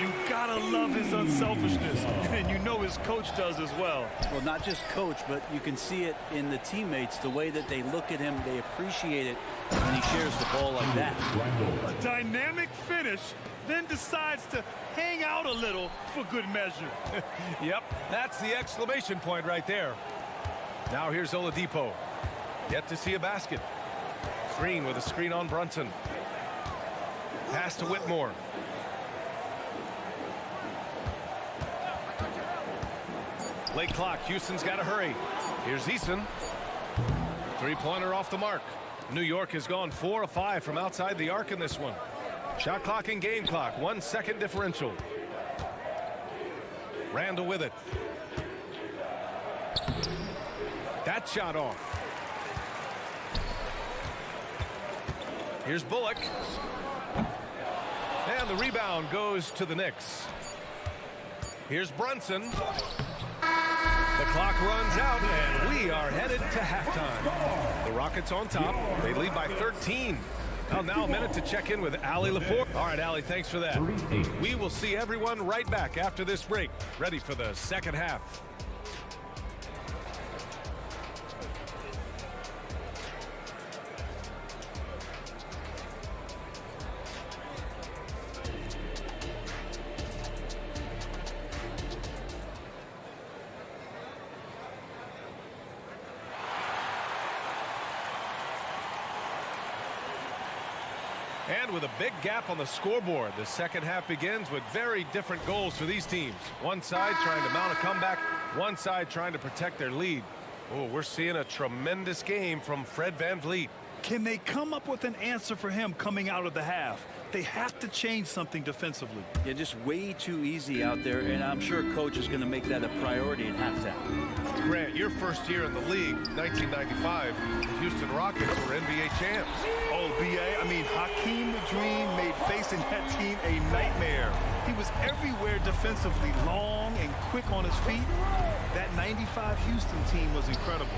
You gotta love his unselfishness, and you know his coach does as well. Well, not just coach, but you can see it in the teammates, the way that they look at him, they appreciate it when he shares the ball like that. A dynamic finish, then decides to hang out a little for good measure. Yep, that's the exclamation point right there. Now here's Oladipo. Yet to see a basket. Green with a screen on Brunson. Pass to Whitmore. Late clock. Houston's got to hurry. Here's Eason. Three-pointer off the mark. New York has gone 4 of 5 from outside the arc in this one. Shot clock and game clock. 1 second differential. Randall with it. That shot off. Here's Bullock. And the rebound goes to the Knicks. Here's Brunson. The clock runs out, and we are headed to halftime. The Rockets on top. They lead by 13. Well, now a minute to check in with Allie LaFour. All right, Allie, thanks for that. We will see everyone right back after this break, ready for the second half. And with a big gap on the scoreboard, the second half begins with very different goals for these teams. One side trying to mount a comeback, one side trying to protect their lead. Oh, we're seeing a tremendous game from Fred VanVleet. Can they come up with an answer for him coming out of the half? They have to change something defensively. Yeah, just way too easy out there, and I'm sure coach is going to make that a priority in halftime. Grant, your first year in the league, 1995, the Houston Rockets were NBA champs. Oh, B.A., I mean, Hakeem the Dream made facing that team a nightmare. He was everywhere defensively, long and quick on his feet. That 95 Houston team was incredible.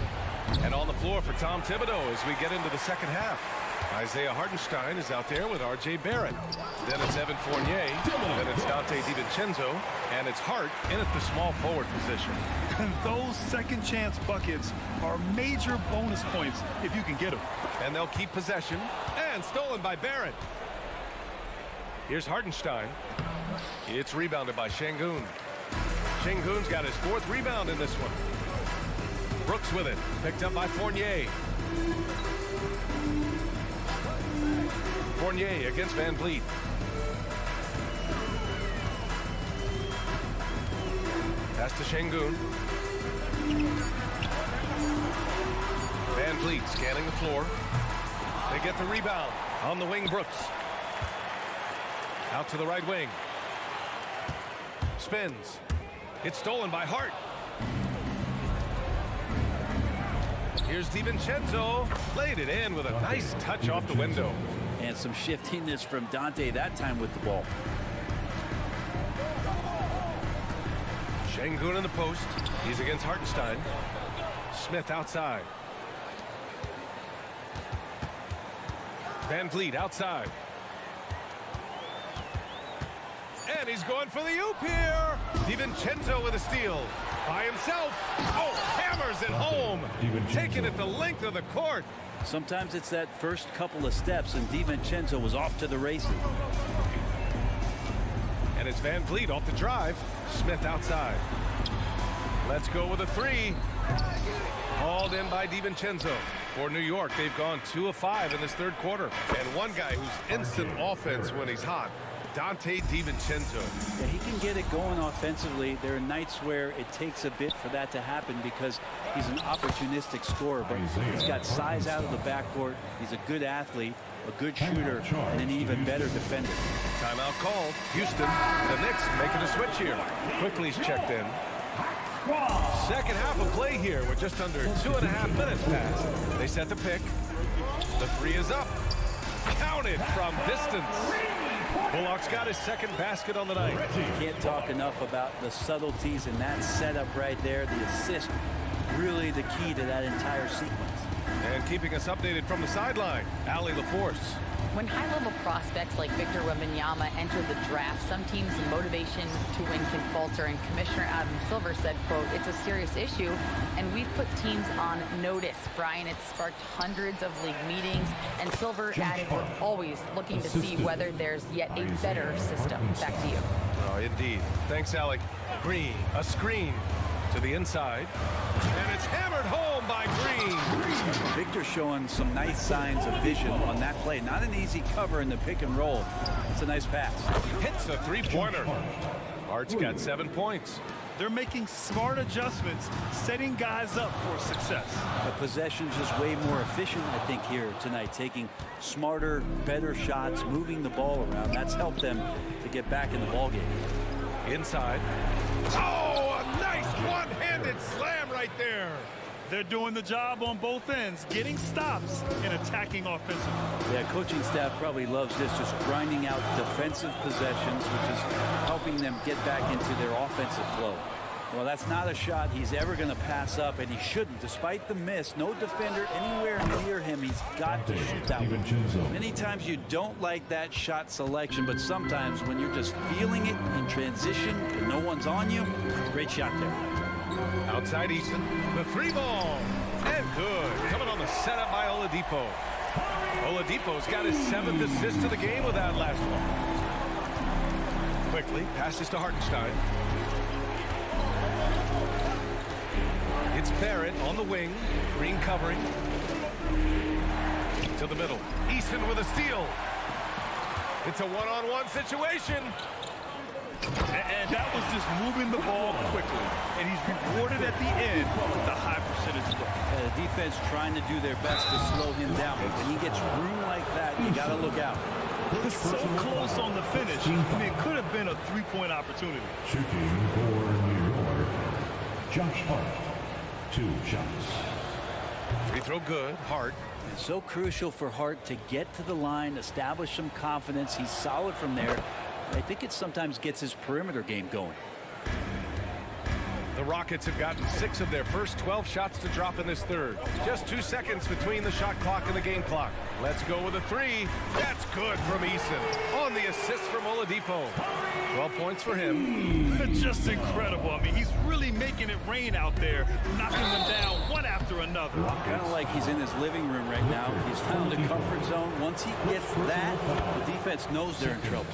And on the floor for Tom Thibodeau as we get into the second half. Isaiah Hartenstein is out there with R.J. Barrett. Then it's Evan Fournier. Then it's Dante DiVincenzo. And it's Hart in at the small forward position. And those second chance buckets are major bonus points if you can get them. And they'll keep possession. And stolen by Barrett. Here's Hartenstein. It's rebounded by Şengün. Şengün's got his 4th rebound in this one. Brooks with it. Picked up by Fournier. Fournier against Van Vliet. Pass to Şengün. Van Vliet scanning the floor. They get the rebound. On the wing, Brooks. Out to the right wing. Spins. It's stolen by Hart. Here's DiVincenzo. Played it in with a nice touch off the window. And some shiftiness from Dante that time with the ball. Şengün in the post. He's against Hartenstein. Smith outside. Van Vliet outside. And he's going for the oop here. DiVincenzo with a steal. By himself. Oh, hammers it home. Taking it the length of the court. Sometimes it's that first couple of steps, and DiVincenzo was off to the races. And it's Van Vliet off the drive. Smith outside. Let's go with a three. Hauled in by DiVincenzo. For New York, they've gone 2 of 5 in this third quarter. And one guy who's instant offense when he's hot, Dante DiVincenzo. Yeah, he can get it going offensively. There are nights where it takes a bit for that to happen because he's an opportunistic scorer, but he's got size out of the backcourt. He's a good athlete, a good shooter, and an even better defender. Timeout called. Houston, the Knicks making a switch here. Quickly's checked in. Second half of play here with just under 2.5 minutes passed. They set the pick. The three is up. Counted from distance. Bullock's got his second basket on the night. Can't talk enough about the subtleties in that setup right there. The assist, really the key to that entire sequence. And keeping us updated from the sideline, Allie LaForce. When high-level prospects like Victor Wembanyama enter the draft, some teams' motivation to win can falter, and Commissioner Adam Silver said, quote, "It's a serious issue, and we've put teams on notice." Brian, it's sparked hundreds of league meetings, and Silver added, "We're always looking to see whether there's yet a better system." Back to you. Oh, indeed. Thanks, Alec. Green, a screen to the inside, and it's hammered home by Green. Victor showing some nice signs of vision on that play. Not an easy cover in the pick and roll. It's a nice pass. Hits a three-pointer. Hart's got 7 points. They're making smart adjustments, setting guys up for success. The possession's just way more efficient, I think, here tonight. Taking smarter, better shots, moving the ball around. That's helped them to get back in the ballgame. Inside. Oh, a nice one-handed slam right there. They're doing the job on both ends, getting stops and attacking offensively. Yeah, coaching staff probably loves this, just grinding out defensive possessions, which is helping them get back into their offensive flow. Well, that's not a shot he's ever going to pass up, and he shouldn't. Despite the miss, no defender anywhere near him. He's got to shoot that one. Many times you don't like that shot selection, but sometimes when you're just feeling it in transition and no one's on you, great shot there. Outside Easton, the three ball, and good. Coming on the setup by Oladipo. Oladipo's got his 7th assist of the game with that last one. Quickly, passes to Hartenstein. It's Barrett on the wing, Green covering. To the middle, Easton with a steal. It's a one-on-one situation. And that was just moving the ball quickly. And he's rewarded at the end with a high percentage look. The defense trying to do their best to slow him down. But when he gets room like that, you got to look out. It's so close on the finish. I mean, it could have been a three-point opportunity. Shooting for New York, Josh Hart. 2 shots. Free throw good. Hart. It's so crucial for Hart to get to the line, establish some confidence. He's solid from there. I think it sometimes gets his perimeter game going. The Rockets have gotten 6 of their first 12 shots to drop in this third. Just 2 seconds between the shot clock and the game clock. Let's go with a three. That's good from Eason. On the assist from Oladipo. 12 points for him. Just incredible. I mean, he's really making it rain out there, knocking them down one after another. Kind of like he's in his living room right now. He's found a comfort zone. Once he gets that, the defense knows they're in trouble.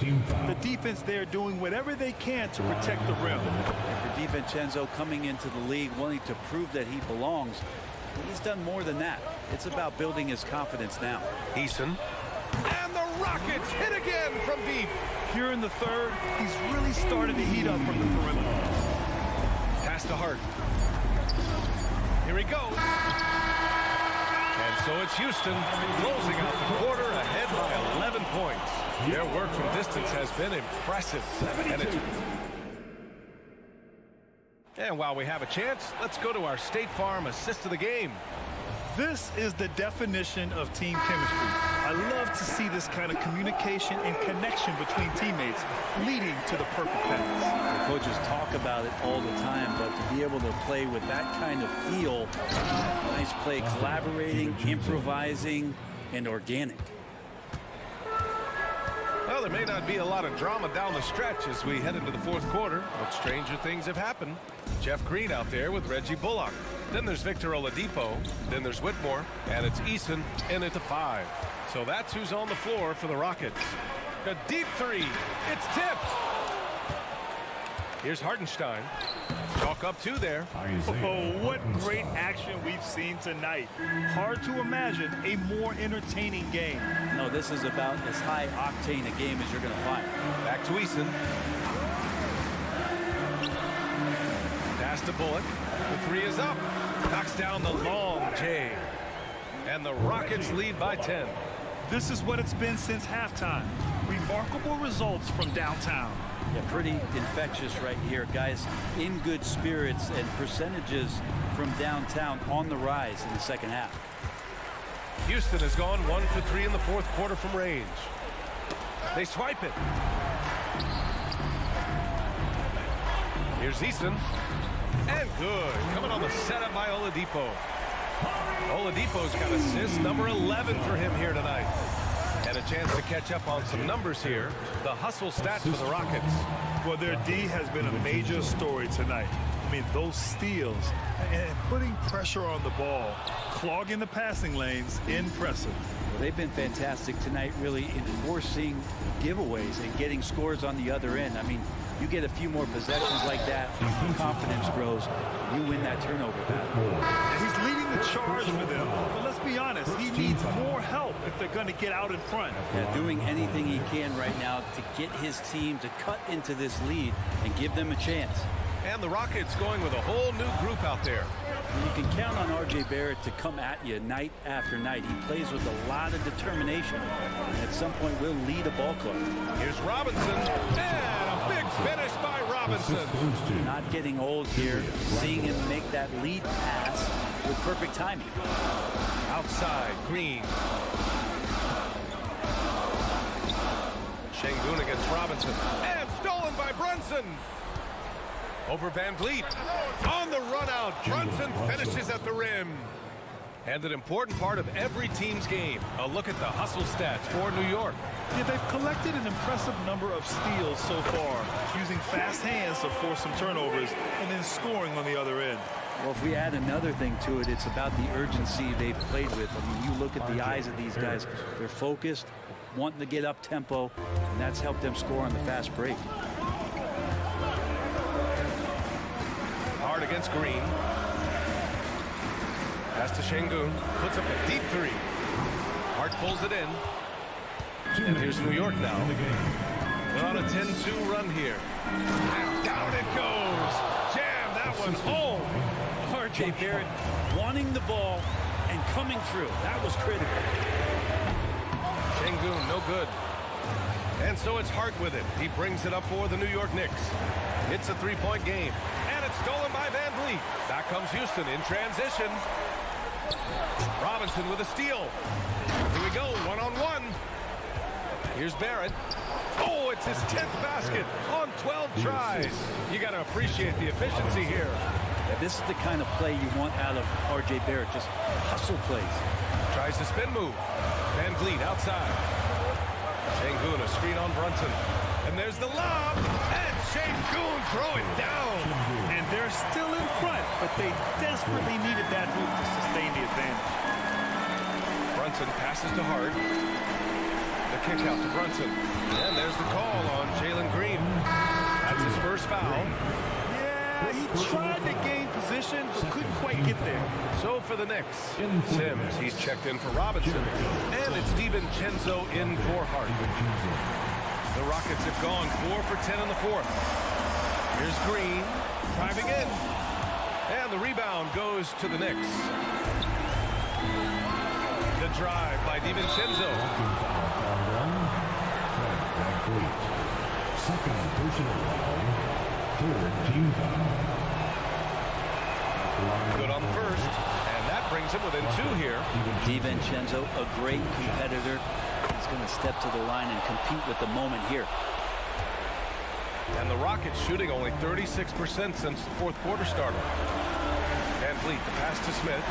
The defense there doing whatever they can to protect the rim. And for DiVincenzo coming into the league wanting to prove that he belongs, he's done more than that. It's about building his confidence now. Eason. And the Rockets hit again from deep. Here in the third, he's really started to heat up from the perimeter. Pass to Hart. Here he goes. And so it's Houston closing out the quarter ahead by 11 points. Their work from distance has been impressive. And while we have a chance, let's go to our State Farm assist of the game. This is the definition of team chemistry. I love to see this kind of communication and connection between teammates leading to the perfect pass. The coaches talk about it all the time, but to be able to play with that kind of feel, nice play, collaborating, improvising, and organic. Well, there may not be a lot of drama down the stretch as we head into the fourth quarter, but stranger things have happened. Jeff Green out there with Reggie Bullock. Then there's Victor Oladipo. Then there's Whitmore. And it's Eason in at the 5. So that's who's on the floor for the Rockets. A deep three. It's tipped. Here's Hartenstein. Chalk up 2 there. Oh, what great action we've seen tonight. Hard to imagine a more entertaining game. No, this is about as high octane a game as you're going to find. Back to Eason. Pass to Bullock. The 3 is up. Knocks down the long J. And the Rockets lead by 10. This is what it's been since halftime. Remarkable results from downtown. Yeah, pretty infectious right here. Guys in good spirits and percentages from downtown on the rise in the second half. Houston has gone 1 for 3 in the fourth quarter from range. They swipe it. Here's Eason. And good. Coming on the setup by Oladipo. Oladipo's got assist number 11 for him here tonight. And a chance to catch up on some numbers here. The hustle stats for the Rockets. Well, their D has been a major story tonight. I mean, those steals and putting pressure on the ball, clogging the passing lanes, impressive. Well, they've been fantastic tonight, really enforcing giveaways and getting scores on the other end. I mean, you get a few more possessions like that, confidence grows, you win that turnover battle. He's leading the charge for them, but let's be honest, he needs more help if they're going to get out in front. Yeah, doing anything he can right now to get his team to cut into this lead and give them a chance. And the Rockets going with a whole new group out there. You can count on R.J. Barrett to come at you night after night. He plays with a lot of determination, and at some point will lead a ball club. Here's Robinson, and a big finish by Robinson. Not getting old here, seeing him make that lead pass with perfect timing. Outside, Green. Şengün against Robinson, and stolen by Brunson. Over Van Vliet. On the run out, Brunson finishes at the rim. And an important part of every team's game, a look at the hustle stats for New York. Yeah, they've collected an impressive number of steals so far, using fast hands to force some turnovers and then scoring on the other end. Well, if we add another thing to it, it's about the urgency they've played with. I mean, you look at the eyes of these guys, they're focused, wanting to get up tempo, and that's helped them score on the fast break. Hard against Green. Pass to Şengün. Puts up a deep 3. Hart pulls it in. And here's New York now. We're on a 10-2 run here. And down it goes. Jam that one home. R.J. Barrett wanting the ball and coming through. That was critical. Şengün, no good. And so it's Hart with it. He brings it up for the New York Knicks. It's a 3-point game. And it's stolen by Van Vliet. Back comes Houston in transition. Robinson with a steal. Here we go, one-on-one. Here's Barrett. Oh, it's his 10th basket on 12 tries. You got to appreciate the efficiency here. Yeah, this is the kind of play you want out of R.J. Barrett, just hustle plays. Tries the spin move. Van Vliet outside. Şengün, a screen on Brunson. And there's the lob. And Şengün throw it down. And they're still in front, but they desperately needed that hoop to sustain the advantage. Brunson passes to Hart. The kick out to Brunson. And there's the call on Jalen Green. That's his first foul. Yeah, Yeah, he tried to gain position, but couldn't quite get there. So for the Knicks, Sims, he's checked in for Robinson. And it's DiVincenzo in for Hart. The Rockets have gone 4 for 10 in the fourth. Here's Green, driving in. And the rebound goes to the Knicks. The drive by DiVincenzo. Second personal foul. Third team foul. Good on the first. And that brings him within 2 here. DiVincenzo, a great competitor. He's going to step to the line and compete with the moment here. And the Rockets shooting only 36% since the fourth quarter started. Van Vliet, the pass to Smith.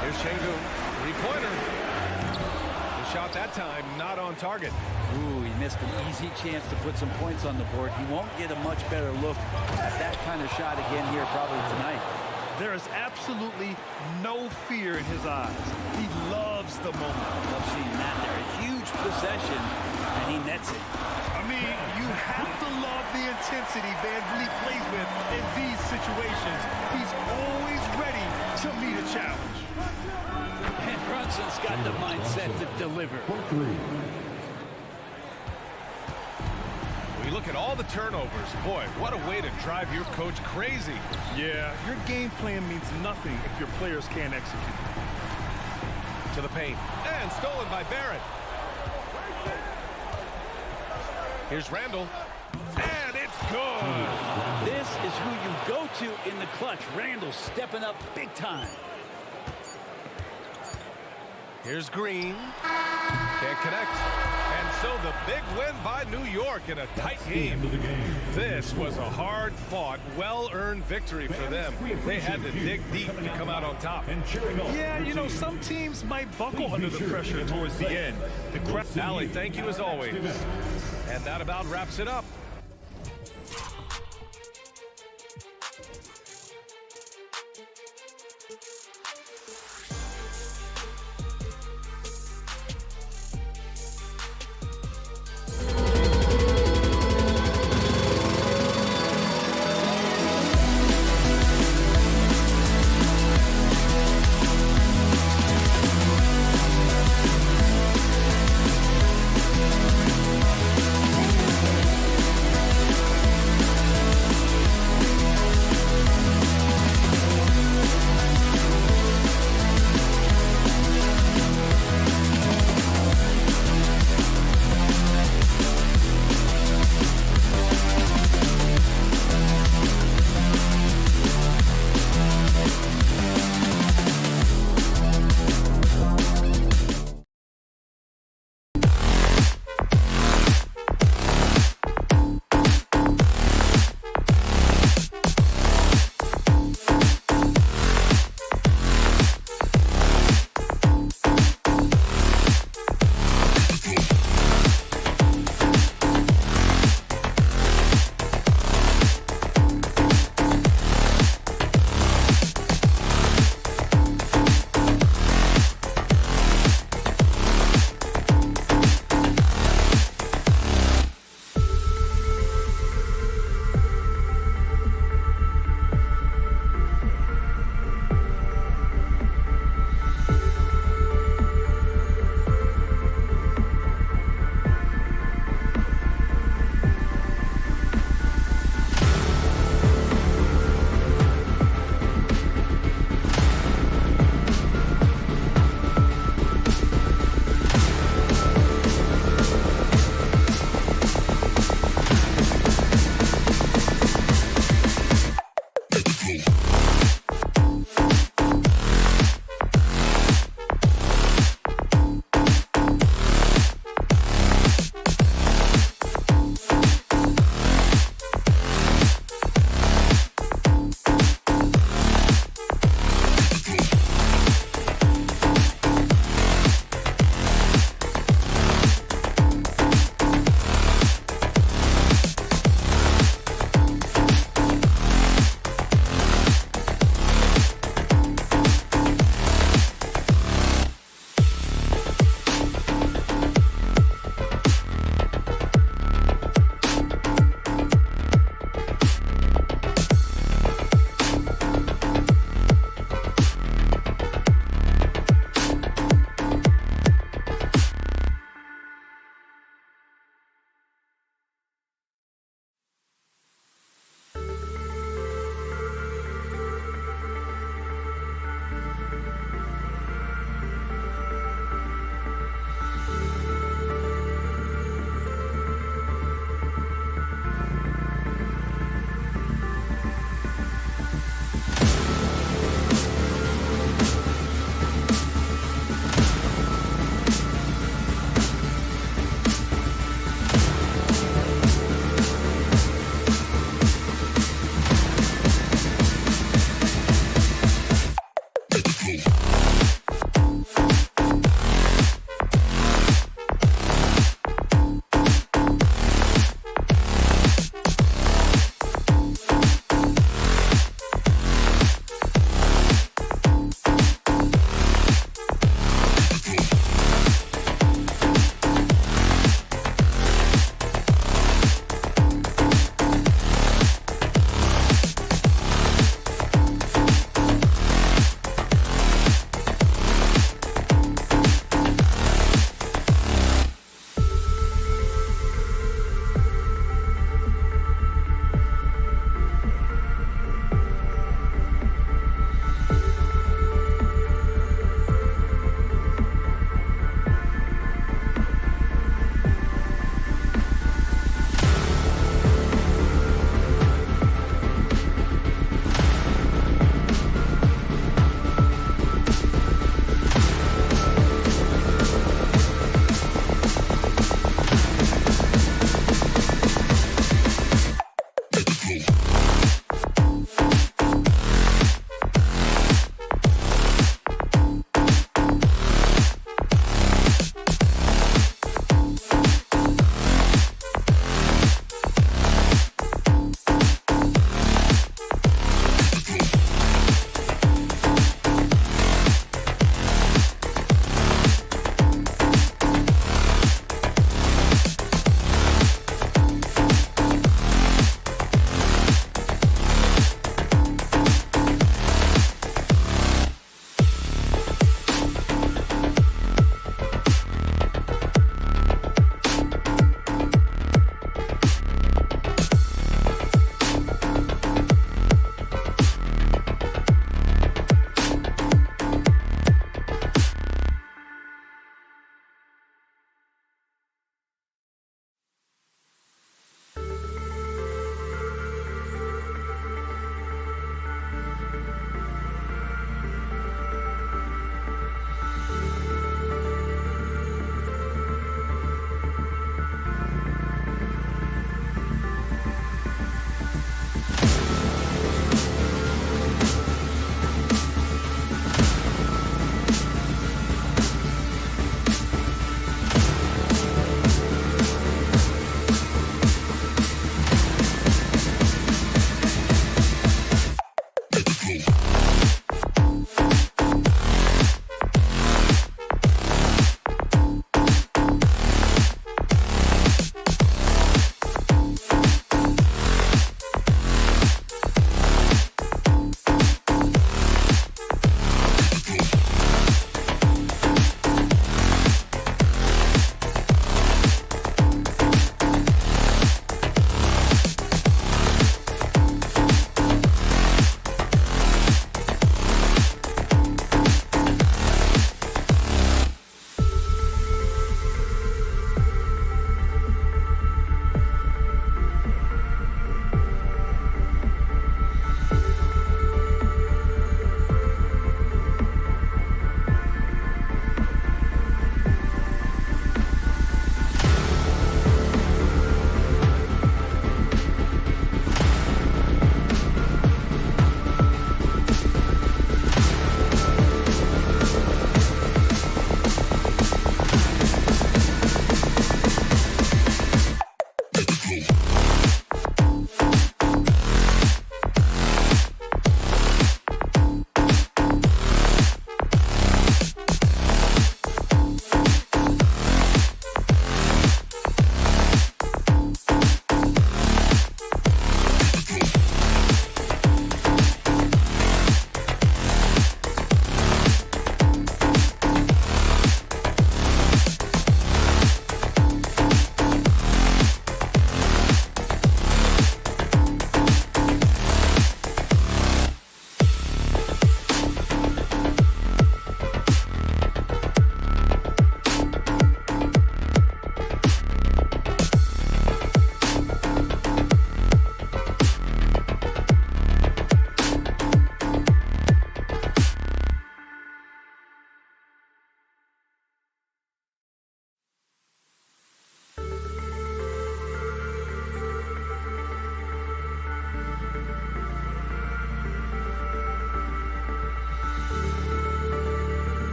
Here's Şengün, three-pointer. The shot that time not on target. Ooh, he missed an easy chance to put some points on the board. He won't get a much better look at that kind of shot again here probably tonight. There is absolutely no fear in his eyes. He loves the moment. Love seeing that there. A huge possession, and he nets it. I mean, you have to love the intensity Van Vliet plays with in these situations. He's always ready to meet a challenge. And Brunson's got the mindset to deliver. We look at all the turnovers. Boy, what a way to drive your coach crazy. Yeah, your game plan means nothing if your players can't execute. To the paint. And stolen by Barrett. Here's Randall. And it's good. This is who you go to in the clutch. Randall stepping up big time. Here's Green. Can't connect. And so the big win by New York in a tight game. This was a hard-fought, well-earned victory for them. They had to dig deep to come out on top. Yeah, you know, some teams might buckle under the pressure towards the end. Allie, thank you as always. And that about wraps it up.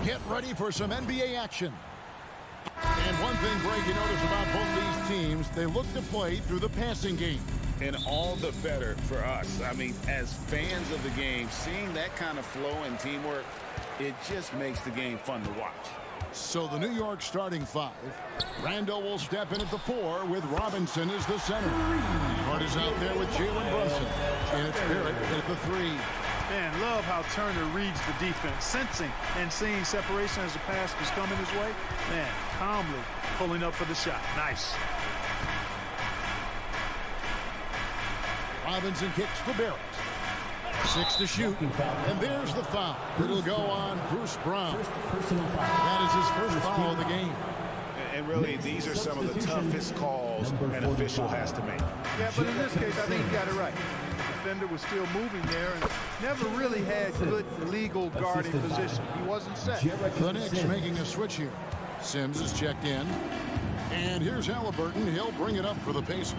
Get ready for some NBA action. And one thing, Greg, you notice about both these teams, they look to play through the passing game. And all the better for us. I mean, as fans of the game, seeing that kind of flow and teamwork, it just makes the game fun to watch. So the New York starting five. Randall will step in at the 4 with Robinson as the center. Hart is out there with Jalen Brunson. And it's Barrett at the 3. Man, love how Turner reads the defense, sensing and seeing separation as the pass was coming his way. Man, calmly pulling up for the shot. Nice. Robinson kicks to Barrett. 6 to shoot. And there's the foul. It'll go on Bruce Brown. That is his first foul of the game. And really, these are some of the toughest calls an official has to make. Yeah, but in this case, I think he got it right. The defender was still moving there and never really had good legal guarding position. He wasn't set. The Knicks making a switch here. Sims is checked in. And here's Halliburton. He'll bring it up for the Pacers.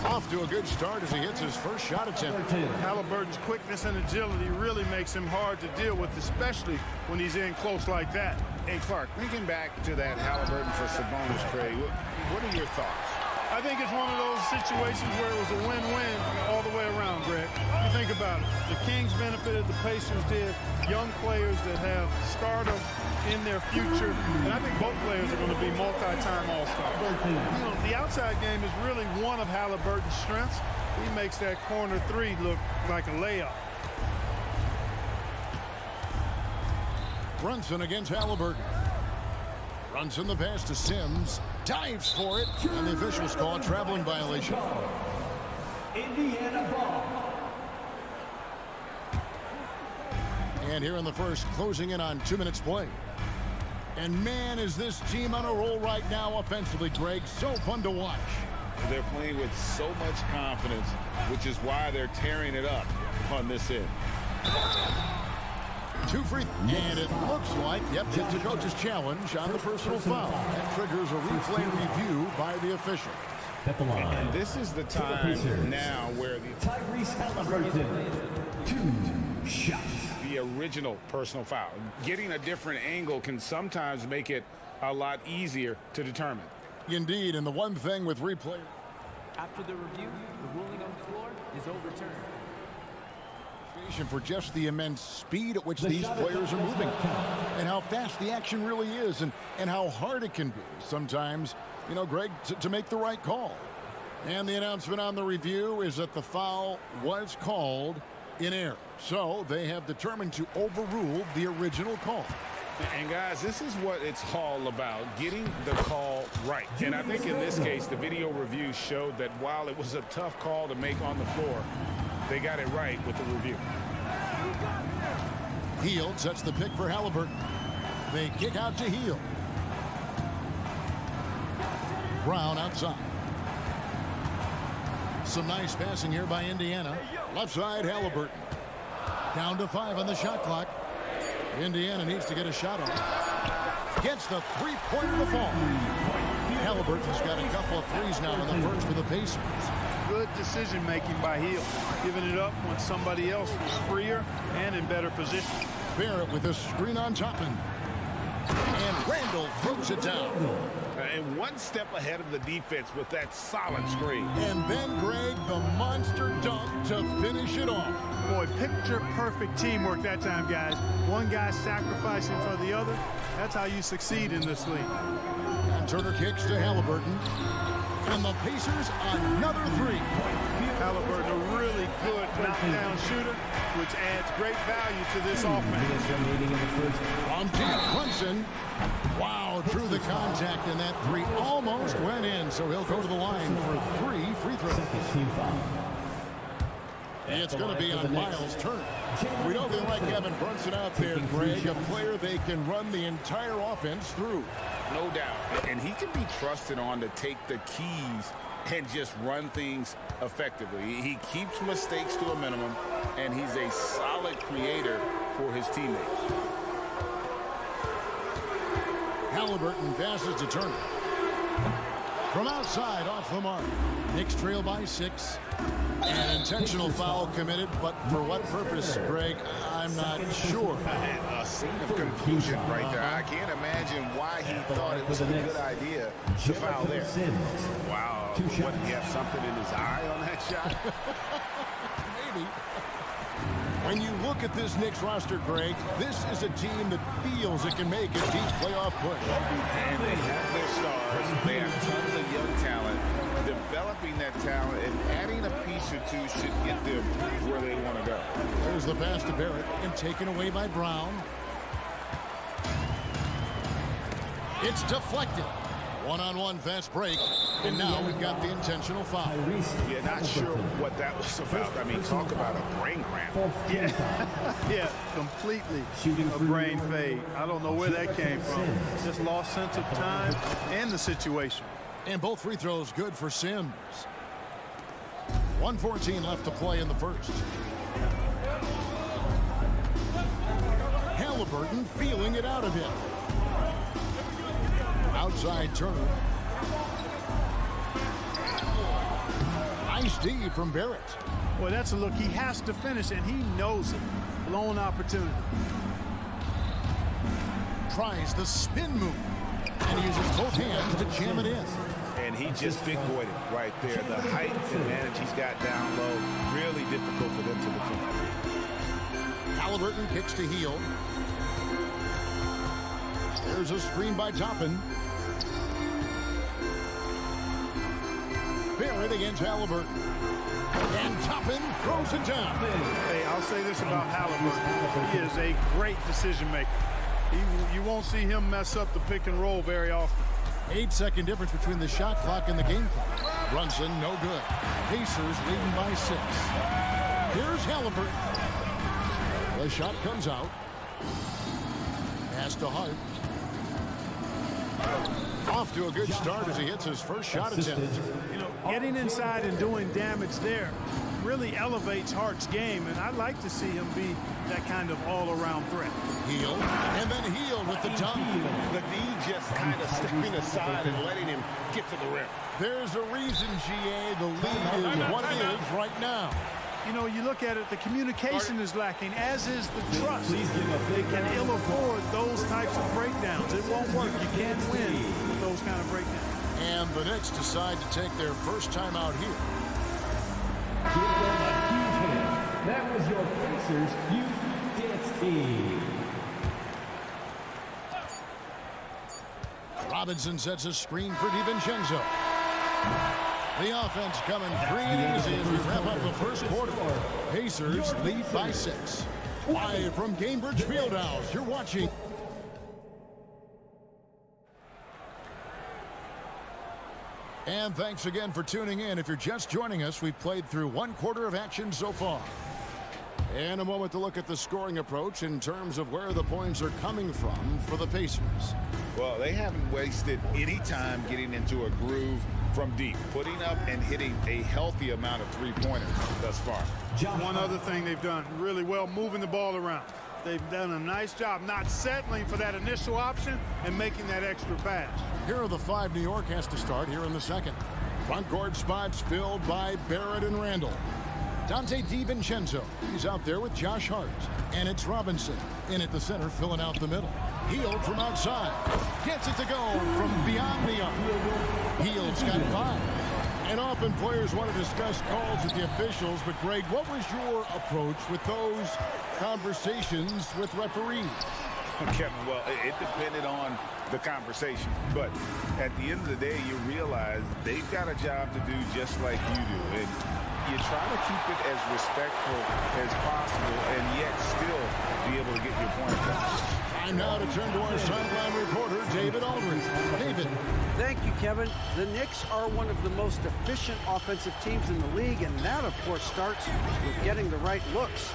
Off to a good start as he hits his first shot attempt. Halliburton's quickness and agility really makes him hard to deal with, especially when he's in close like that. Hey, Clark, thinking back to that Halliburton for Sabonis trade, what are your thoughts? I think it's one of those situations where it was a win-win all the way around, Greg. You think about it. The Kings benefited, the Pacers did. Young players that have stardom in their future. And I think both players are going to be multi-time All-Stars. You know, the outside game is really one of Halliburton's strengths. He makes that corner three look like a layup. Brunson against Halliburton. Brunson the pass to Sims. Dives for it. And the officials call a traveling violation. Indiana ball. And here in the first, closing in on 2 minutes play. And man, is this team on a roll right now offensively, Greg. So fun to watch. They're playing with so much confidence, which is why they're tearing it up on this end. 2 free. And it looks like, yep, it's a coach's challenge on the personal foul. That triggers a replay review by the official. And this is the time now where Tyrese Halliburton, 2 shots. the original personal foul. Getting a different angle can sometimes make it a lot easier to determine. Indeed, and the one thing with replay. After the review, the ruling on the floor is overturned. For just the immense speed at which these players are moving and how fast the action really is and how hard it can be sometimes, you know, Greg, to make the right call. And the announcement on the review is that the foul was called in error. So they have determined to overrule the original call. And guys, this is what it's all about, getting the call right. And I think in this case, the video review showed that while it was a tough call to make on the floor, they got it right with the review. Hield sets the pick for Halliburton. They kick out to Hield. Brown outside. Some nice passing here by Indiana. Left side, Halliburton. Down to 5 on the shot clock. Indiana needs to get a shot off. Gets the three-pointer to fall. Halliburton's got a couple of threes now in the first for the Pacers. Good decision-making by Hield, giving it up when somebody else was freer and in better position. Barrett with a screen on Toppin. And Randall throws it down. And one step ahead of the defense with that solid screen. And then, Greg, the monster dunk to finish it off. Boy, picture-perfect teamwork that time, guys. One guy sacrificing for the other. That's how you succeed in this league. And Turner kicks to Halliburton. And the Pacers, another three. Halliburton, a really good knockdown shooter, which adds great value to this offense. From Jake Brunson. Wow, drew the contact, and that three almost went in, so he'll go to the line for 3 free throws. It's going to be on Miles Turner. We know they like having Brunson out there, Greg, a player they can run the entire offense through. No doubt. And he can be trusted on to take the keys and just run things effectively. He keeps mistakes to a minimum, and he's a solid creator for his teammates. Halliburton passes to Turner. From outside, off the mark. Knicks trail by 6. An intentional foul committed, but for what purpose, Greg? I'm not sure. A scene of confusion right there. I can't imagine why he thought it was a good idea to foul there. Wow. What, he have something in his eye on that shot? Maybe. When you look at this Knicks roster, Greg, this is a team that feels it can make a deep playoff push. And they have their stars. They have tons of young talent. Developing that talent and adding a piece or two should get them where they want to go. There's the pass to Barrett and taken away by Brown. It's deflected. One-on-one fast break. And now we've got the intentional foul. Yeah, not sure what that was about. I mean, talk about a brain cramp. Yeah, completely a brain fade. I don't know where that came from. Just lost sense of time and the situation. And both free throws good for Sims. 1:14 left to play in the first. Halliburton feeling it out a bit. Outside Turner. Nice D from Barrett. Well, that's a look. He has to finish, and he knows it. Blown opportunity. Tries the spin move. And uses both hands to jam it in. And he just big boyed it right there. The height advantage he's got down low, really difficult for them to defend. Halliburton kicks to Hield. There's a screen by Toppin. Barrett Barrett against Halliburton. And Toppin throws it down. Hey, I'll say this about Halliburton. He is a great decision maker. You won't see him mess up the pick and roll very often. 8-second difference between the shot clock and the game clock. Brunson, no good. Pacers leading by 6. Here's Halliburton. The shot comes out. Pass to Hart. Off to a good start as he hits his first shot attempt. You know, getting inside and doing damage there really elevates Hart's game, and I'd like to see him be that kind of all-around threat. Hield, and then Hield with the dunk. The D just kind of stepping aside and letting him get to the rim. There's a reason, GA, the lead is what it is right now. You know, you look at it, the communication is lacking, as is the trust. They can ill afford those types of breakdowns. It won't work. You can't win with those kind of breakdowns. And the Knicks decide to take their first time out here. Give them a huge hand. That was your Pacers Youth Dance Team. Robinson sets a screen for DiVincenzo. The offense coming free and easy as we wrap up the first quarter. Pacers lead by 6. Live from Gainbridge Fieldhouse, you're watching. And thanks again for tuning in. If you're just joining us, we've played through 1 quarter of action so far. And a moment to look at the scoring approach in terms of where the points are coming from for the Pacers. Well, they haven't wasted any time getting into a groove from deep, putting up and hitting a healthy amount of three-pointers thus far. One other thing they've done really well, moving the ball around. They've done a nice job not settling for that initial option and making that extra pass. Here are the 5 New York has to start here in the second. Front court spots filled by Barrett and Randall. Dante DiVincenzo, he's out there with Josh Hart. And it's Robinson in at the center, filling out the middle. Hield from outside. Gets it to go from beyond the arc. Hield's got 5. And often players want to discuss calls with the officials, but Greg, what was your approach with those conversations with referees? Kevin, well, it depended on the conversation. But at the end of the day, you realize they've got a job to do just like you do. And you try to keep it as respectful as possible and yet still be able to get your point across. Time now to turn to our sideline reporter, David Aldridge. David. Thank you, Kevin. The Knicks are one of the most efficient offensive teams in the league, and that, of course, starts with getting the right looks.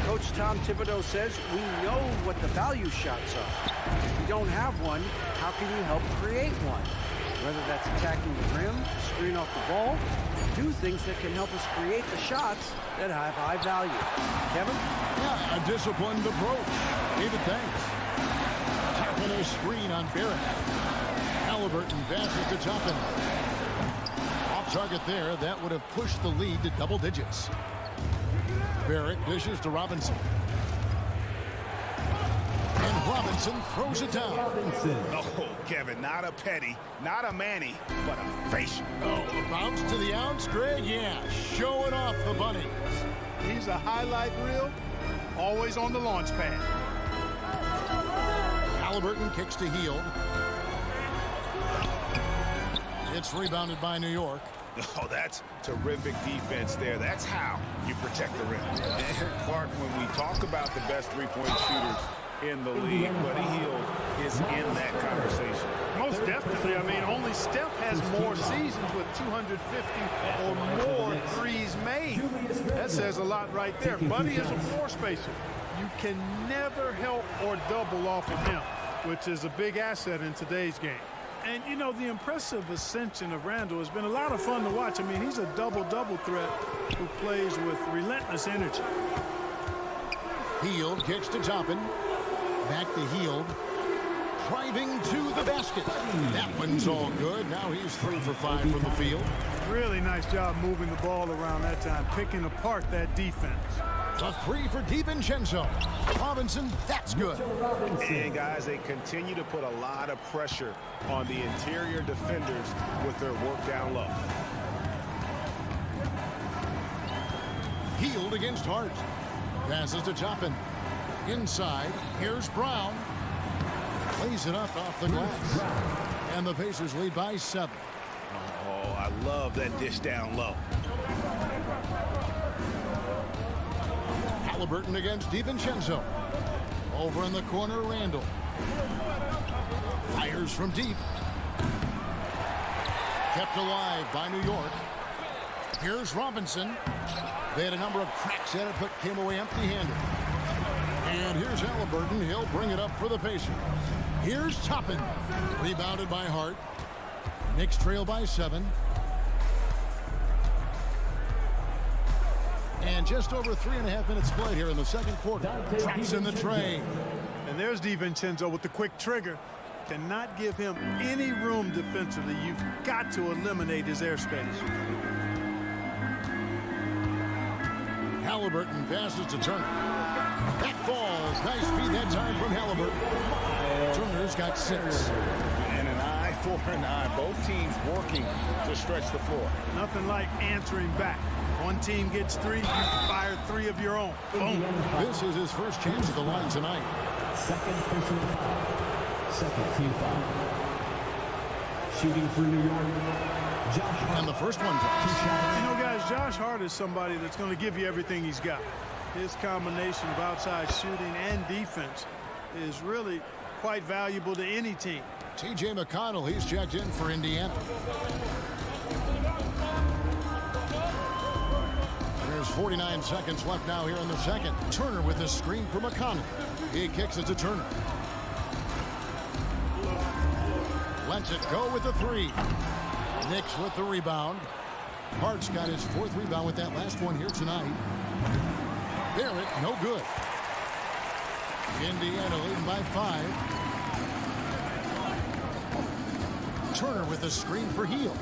Coach Tom Thibodeau says we know what the value shots are. If you don't have one, how can you help create one? Whether that's attacking the rim, screen off the ball, do things that can help us create the shots that have high value. Kevin? Yeah, a disciplined approach. David, thanks. Tapping a screen on Barrett. Halliburton passes to Toppin. Off target there. That would have pushed the lead to double digits. Barrett dishes to Robinson. And Robinson throws it down. Oh, Kevin, not a petty, not a Manny, but a facial. Oh, a bounce to the ounce, Greg? Yeah, showing off the bunny. He's a highlight reel, always on the launch pad. Halliburton kicks to Hield. It's rebounded by New York. Oh, that's terrific defense there. That's how you protect the rim. And Clark, when we talk about the best three-point shooters in the league, Buddy Hield is in that conversation. Most definitely. I mean, only Steph has more seasons with 250 or more threes made. That says a lot right there. Buddy is a floor spacer. You can never help or double off of him, which is a big asset in today's game. And, you know, the impressive ascension of Randall has been a lot of fun to watch. I mean, he's a double-double threat who plays with relentless energy. Hield kicks to Toppin. Back to Hield. Driving to the basket. That one's all good. Now he's 3 for 5 from the field. Really nice job moving the ball around that time, picking apart that defense. A 3 for DiVincenzo. Robinson, that's good. And guys, they continue to put a lot of pressure on the interior defenders with their work down low. Hield against Hart. Passes to Toppin. Inside, here's Brown. Plays it up off the glass. And the Pacers lead by 7. Oh, Oh, I love that dish down low. Halliburton against DiVincenzo. Over in the corner, Randall. Fires from deep. Kept alive by New York. Here's Robinson. They had a number of cracks at it, but came away empty-handed. And here's Halliburton. He'll bring it up for the Pacers. Here's Toppin. Rebounded by Hart. Knicks trail by 7. And just over 3.5 minutes played here in the second quarter. Traps in the tray. And there's DiVincenzo with the quick trigger. Cannot give him any room defensively. You've got to eliminate his airspace. Halliburton passes to Turner. That falls. Nice feed that time from Halliburton. Turner's got 6. And an eye for an eye. Both teams working to stretch the floor. Nothing like answering back. One team gets 3, you fire 3 of your own. Boom. This is his first chance at the line tonight. Second personal foul. Second team foul. Shooting for New York, Josh Hart. And the first one drops. You know, guys, Josh Hart is somebody that's going to give you everything he's got. His combination of outside shooting and defense is really quite valuable to any team. T.J. McConnell, he's checked in for Indiana. There's 49 seconds left now here in the second. Turner with a screen for McConnell. He kicks it to Turner. Lets it go with the 3. Knicks with the rebound. Hart's got his 4th rebound with that last one here tonight. Barrett, no good. Indiana leading by 5. Turner with a screen for Heel.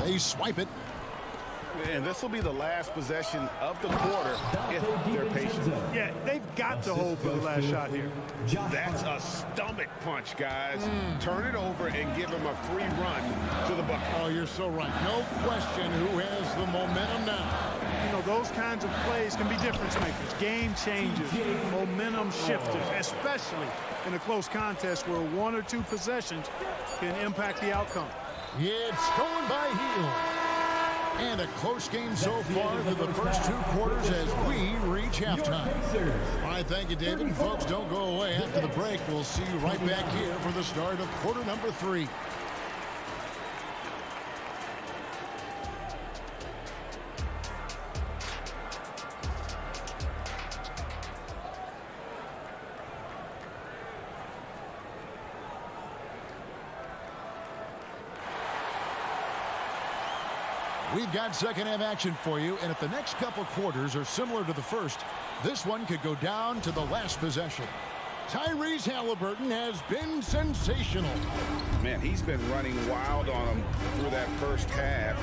They swipe it. And this will be the last possession of the quarter if they're patient. Yeah, they've got to hold for the last shot here. That's a stomach punch, guys. Turn it over and give him a free run to the bucket. Oh, you're so right. No question who has the momentum now. You know, those kinds of plays can be difference makers, game changers, momentum shifters, especially in a close contest where 1 or 2 possessions can impact the outcome. It's going by Heel. And a close game so far through the first 2 quarters as we reach halftime. All right, thank you, David. Folks, don't go away. After the break, we'll see you right back here for the start of quarter number 3. We've got second half action for you, and if the next couple quarters are similar to the first, this one could go down to the last possession. Tyrese Halliburton has been sensational. Man, he's been running wild on him through that first half.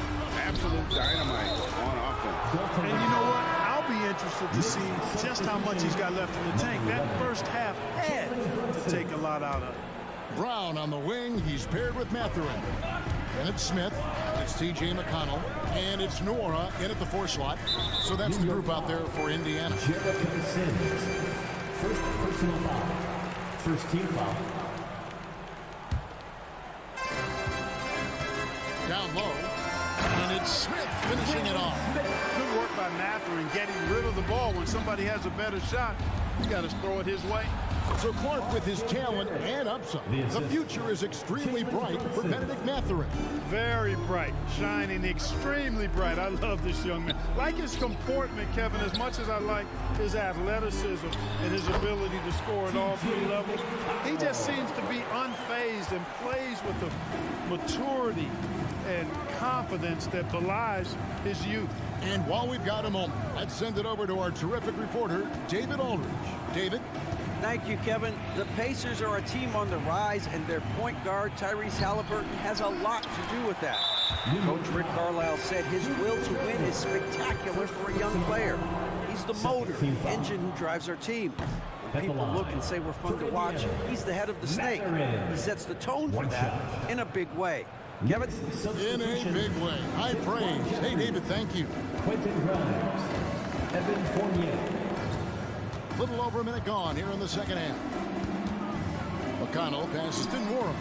Absolute dynamite on offense. And you know what? I'll be interested to see just how much he's got left in the tank. That first half had to take a lot out of it. Brown on the wing. He's paired with Mathurin. And it's Smith. It's T.J. McConnell. And it's Nora in at the 4 slot. So that's the group out there for Indiana. First personal foul. First team foul. Down low. And it's Smith finishing it off. Good work by Mathurin getting rid of the ball. When somebody has a better shot, you got to throw it his way. So Clark with his talent and upside. The future is extremely bright for Benedict Mathurin. Very bright, shining extremely bright. I love this young man. Like his comportment, Kevin, as much as I like his athleticism and his ability to score at all 3 levels, he just seems to be unfazed and plays with the maturity and confidence that belies his youth. And while we've got a moment, let's send it over to our terrific reporter, David Aldridge. David? Thank you, Kevin. The Pacers are a team on the rise, and their point guard, Tyrese Halliburton, has a lot to do with that. Coach Rick Carlisle said his will to win is spectacular for a young player. He's the motor, the engine who drives our team. When people look and say we're fun to watch, he's the head of the snake. He sets the tone for that in a big way. Kevin? In a big way. High praise. Hey, David, thank you. Quentin Grimes. Evan Fournier. Little over a minute gone here in the second half. McConnell passes to Nora.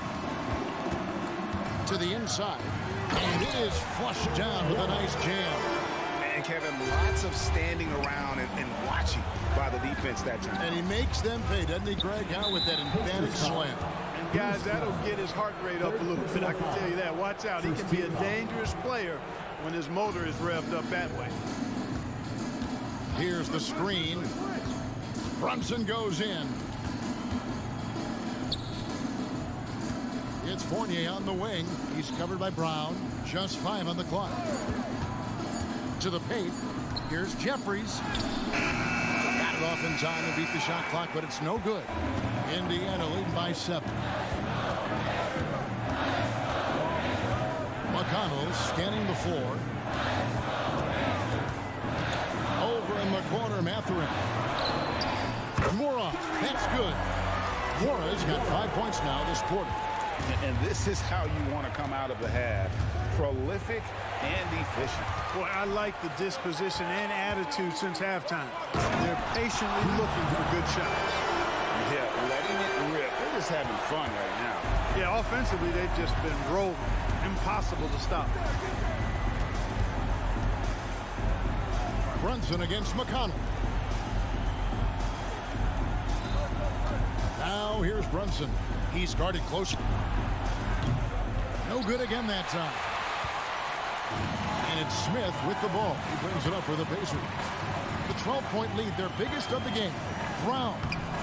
To the inside. And it is flushed down with a nice jam. And Kevin, lots of standing around and watching by the defense that time. And he makes them pay, doesn't he, Greg? Out with that emphatic slam. And guys, that'll get his heart rate up a little bit. I can tell you that. Watch out. He can be a dangerous player when his motor is revved up that way. Here's the screen. Brunson goes in. It's Fournier on the wing. He's covered by Brown. Just 5 on the clock. To the paint. Here's Jeffries. Got it off in time to beat the shot clock, but it's no good. Indiana leading by 7. McConnell scanning the floor. Over in the corner, Mathurin. Mora, that's good. Mora's got 5 points now this quarter. And this is how you want to come out of the half. Prolific and efficient. Boy, I like the disposition and attitude since halftime. They're patiently looking for good shots. Yeah, letting it rip. They're just having fun right now. Yeah, offensively, they've just been rolling. Impossible to stop. Brunson against McConnell. Now here's Brunson. He's guarded closely. No good again that time. And it's Smith with the ball. He brings it up for the Pacers. The 12-point lead, their biggest of the game. Brown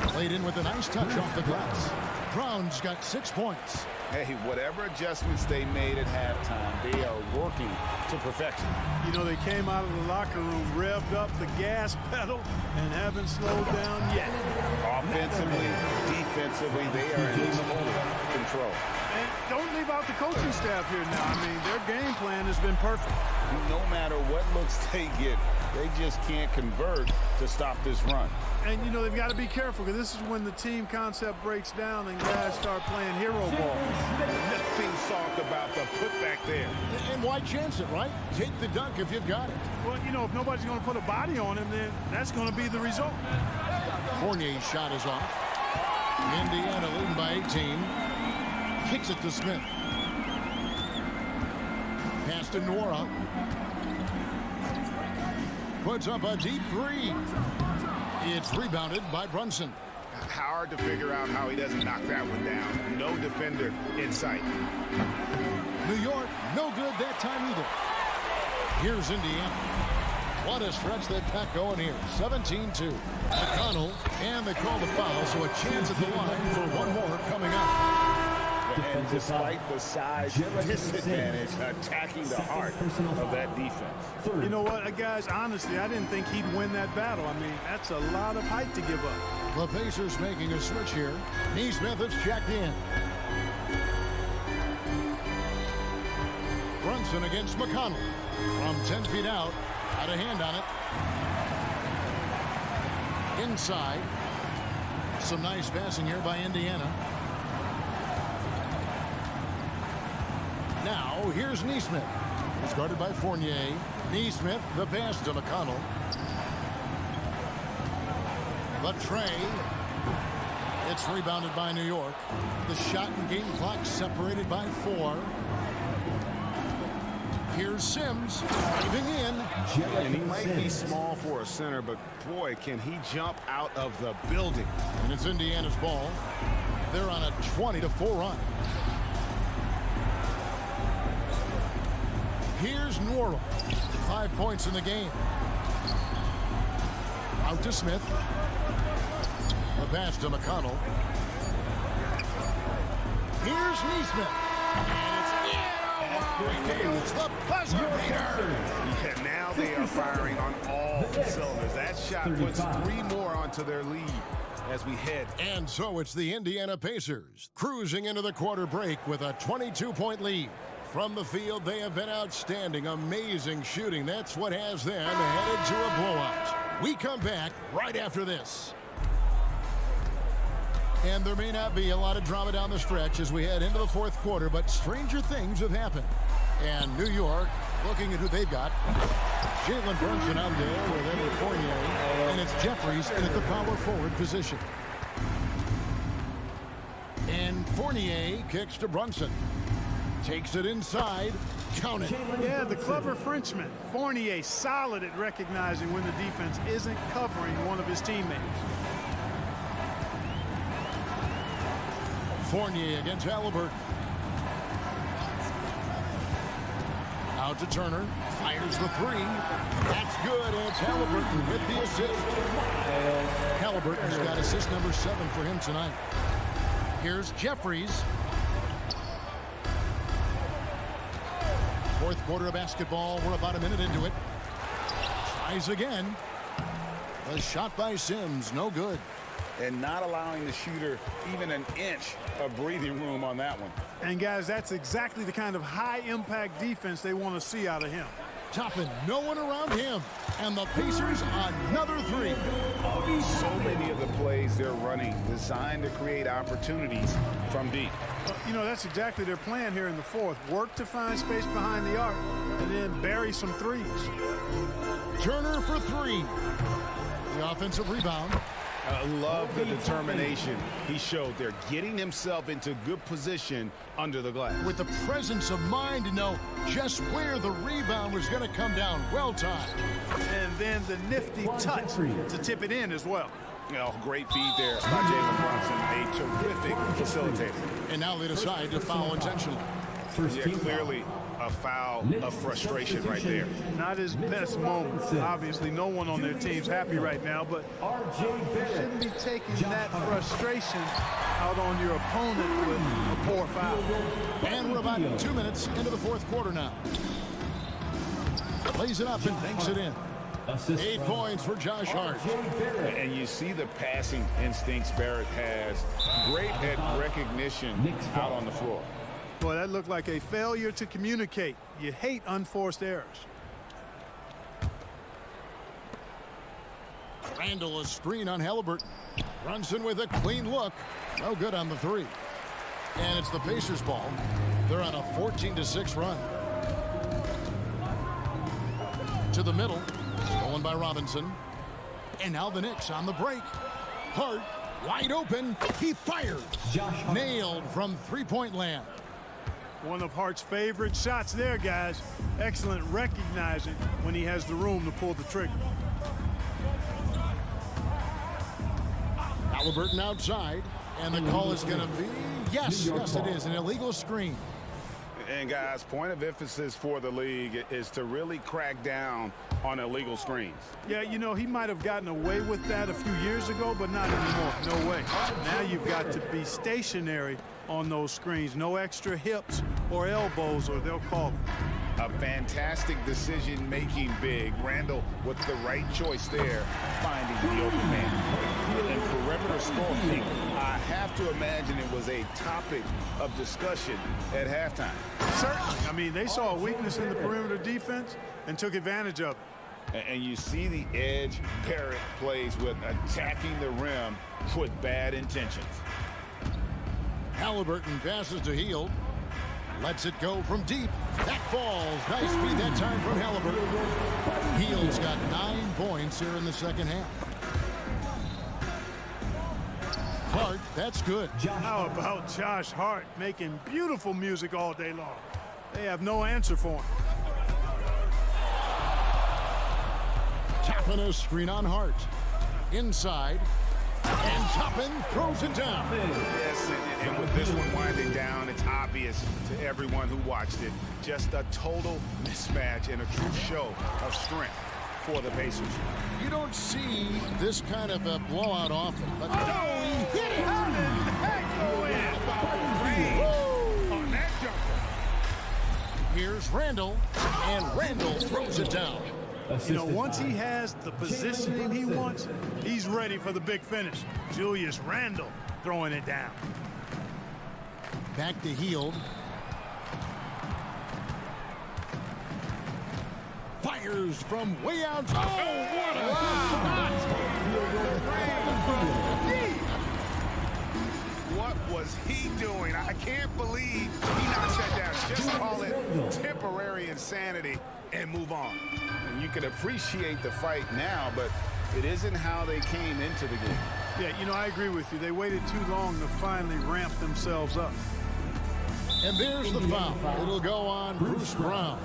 played in with a nice touch off the glass. Brown's got 6 points. Hey, whatever adjustments they made at halftime, they are working to perfection. You know, they came out of the locker room, revved up the gas pedal, and haven't slowed down yet. Offensively, defensively, they are in total control. And don't leave out the coaching staff here now. I mean, their game plan has been perfect. No matter what looks they get, they just can't convert to stop this run. And, you know, they've got to be careful because this is when the team concept breaks down and guys start playing hero ball. Nothing soft about the putback there. And why chance it, right? Take the dunk if you've got it. Well, you know, if nobody's going to put a body on him, then that's going to be the result. Fournier's shot is off. Indiana leading by 18. Kicks it to Smith. Pass to Nora. Puts up a deep 3. It's rebounded by Brunson. Hard to figure out how he doesn't knock that one down. No defender in sight. New York, no good that time either. Here's Indiana. What a stretch they've got going here. 17-2. McConnell, and they call the foul, so a chance at the line for one more coming up. And despite the size disadvantage, attacking the heart of that defense. You know what, guys, honestly, I didn't think he'd win that battle. I mean, that's a lot of height to give up. The Pacers making a switch here. Neesmith is checked in. Brunson against McConnell. From 10 feet out. Had a hand on it. Inside. Some nice passing here by Indiana. Now, here's Neesmith. He's guarded by Fournier. Neesmith, the pass to McConnell. The tray. It's rebounded by New York. The shot and game clock separated by 4. Here's Sims diving in. And he might be small for a center, but boy, can he jump out of the building. And it's Indiana's ball. They're on a 20-4 run. Here's Nora. 5 points in the game. Out to Smith. The pass to McConnell. Here's Neesmith. And it's the buzzer beater. Yeah, now they are firing on all cylinders. That shot puts 3 more onto their lead as we head. And so it's the Indiana Pacers cruising into the quarter break with a 22-point lead. From the field, they have been outstanding. Amazing shooting. That's what has them headed to a blowout. We come back right after this. And there may not be a lot of drama down the stretch as we head into the fourth quarter, but stranger things have happened. And New York, looking at who they've got. Jalen Brunson out there with Eddie Fournier. And it's Jeffries in at the power forward position. And Fournier kicks to Brunson. Takes it inside. Count it. Yeah, the clever Frenchman. Fournier solid at recognizing when the defense isn't covering one of his teammates. Fournier against Halliburton. Out to Turner. Fires the three. That's good. And it's Halliburton with the assist. Halliburton's got assist number 7 for him tonight. Here's Jeffries. Fourth quarter of basketball. We're about a minute into it. Tries again. A shot by Sims. No good. And not allowing the shooter even an inch of breathing room on that one. And guys, that's exactly the kind of high-impact defense they want to see out of him. Toppin, no one around him. And the Pacers, another three. So many of the plays they're running designed to create opportunities from deep. You know, that's exactly their plan here in the fourth. Work to find space behind the arc and then bury some threes. Turner for three. The offensive rebound. I love the determination he showed there, getting himself into good position under the glass. With the presence of mind to know just where the rebound was going to come down. Well timed. And then the nifty touch to tip it in as well. You know, great feed there by Jalen Brunson, a terrific facilitator. And now they decide to foul intentionally. Yeah, clearly a foul of frustration right there. Not his best moment. Obviously, no one on their team's happy right now, but you shouldn't be taking that frustration out on your opponent with a poor foul. And we're about 2 minutes into the fourth quarter now. Plays it up and banks it in. 8 points for Josh Hart. And you see the passing instincts Barrett has. Great at recognition out on the floor. Boy, that looked like a failure to communicate. You hate unforced errors. Randall, a screen on Halliburton. Brunson with a clean look. No good on the three. And it's the Pacers' ball. They're on a 14-6 run. To the middle. Stolen by Robinson. And now the Knicks on the break. Hart wide open. He fires. Nailed from three-point land. One of Hart's favorite shots there, guys. Excellent recognizing when he has the room to pull the trigger. Halliburton outside, and the call is going to be, yes, it is, an illegal screen. And guys, point of emphasis for the league is to really crack down on illegal screens. Yeah, you know, he might have gotten away with that a few years ago, but not anymore. No way. Now you've got to be stationary on those screens. No extra hips or elbows, or they'll call it. A fantastic decision-making big. Randall with the right choice there, finding the open man. And perimeter scoring, I have to imagine it was a topic of discussion at halftime. Certainly. I mean, they saw a weakness in the perimeter defense and took advantage of it. And you see the edge Barrett plays with, attacking the rim with bad intentions. Halliburton passes to Hield. Lets it go from deep. That falls. Nice feed that time from Halliburton. Hield's got 9 points here in the second half. Hart, that's good. How about Josh Hart making beautiful music all day long? They have no answer for him. Toppin a screen on Hart. Inside. And Toppin throws it down. Yes, and with this one winding down, it's obvious to everyone who watched it. Just a total mismatch and a true show of strength for the Pacers. You don't see this kind of a blowout often. But he hit it! How did that go in? On that jumper. Here's Randall, and Randall throws it down. You know, once he has the positioning he wants, he's ready for the big finish. Julius Randle throwing it down. Back to Hield. Fires from way out. Oh, what a shot! What was he doing? I can't believe he knocked that down. Just call it temporary insanity and move on. And you can appreciate the fight now, but it isn't how they came into the game. Yeah, you know, I agree with you. They waited too long to finally ramp themselves up. And there's the foul. It'll go on Bruce Brown.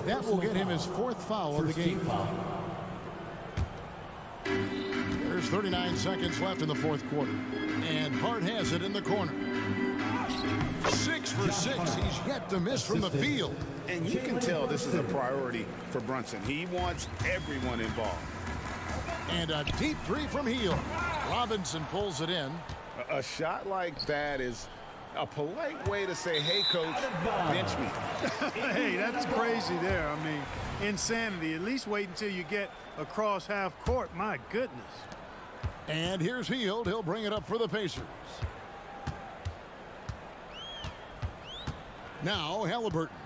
That will get him his 4th foul of the game. There's 39 seconds left in the 4th quarter. And Hart has it in the corner. 6 for 6. He's yet to miss from the field. And you can tell this is a priority for Brunson. He wants everyone involved. And a deep 3 from Hield. Robinson pulls it in. A shot like that is a polite way to say, hey, coach, bench me. Hey, that's crazy there. I mean, insanity. At least wait until you get across half court. My goodness. And here's Hield. He'll bring it up for the Pacers. Now Halliburton.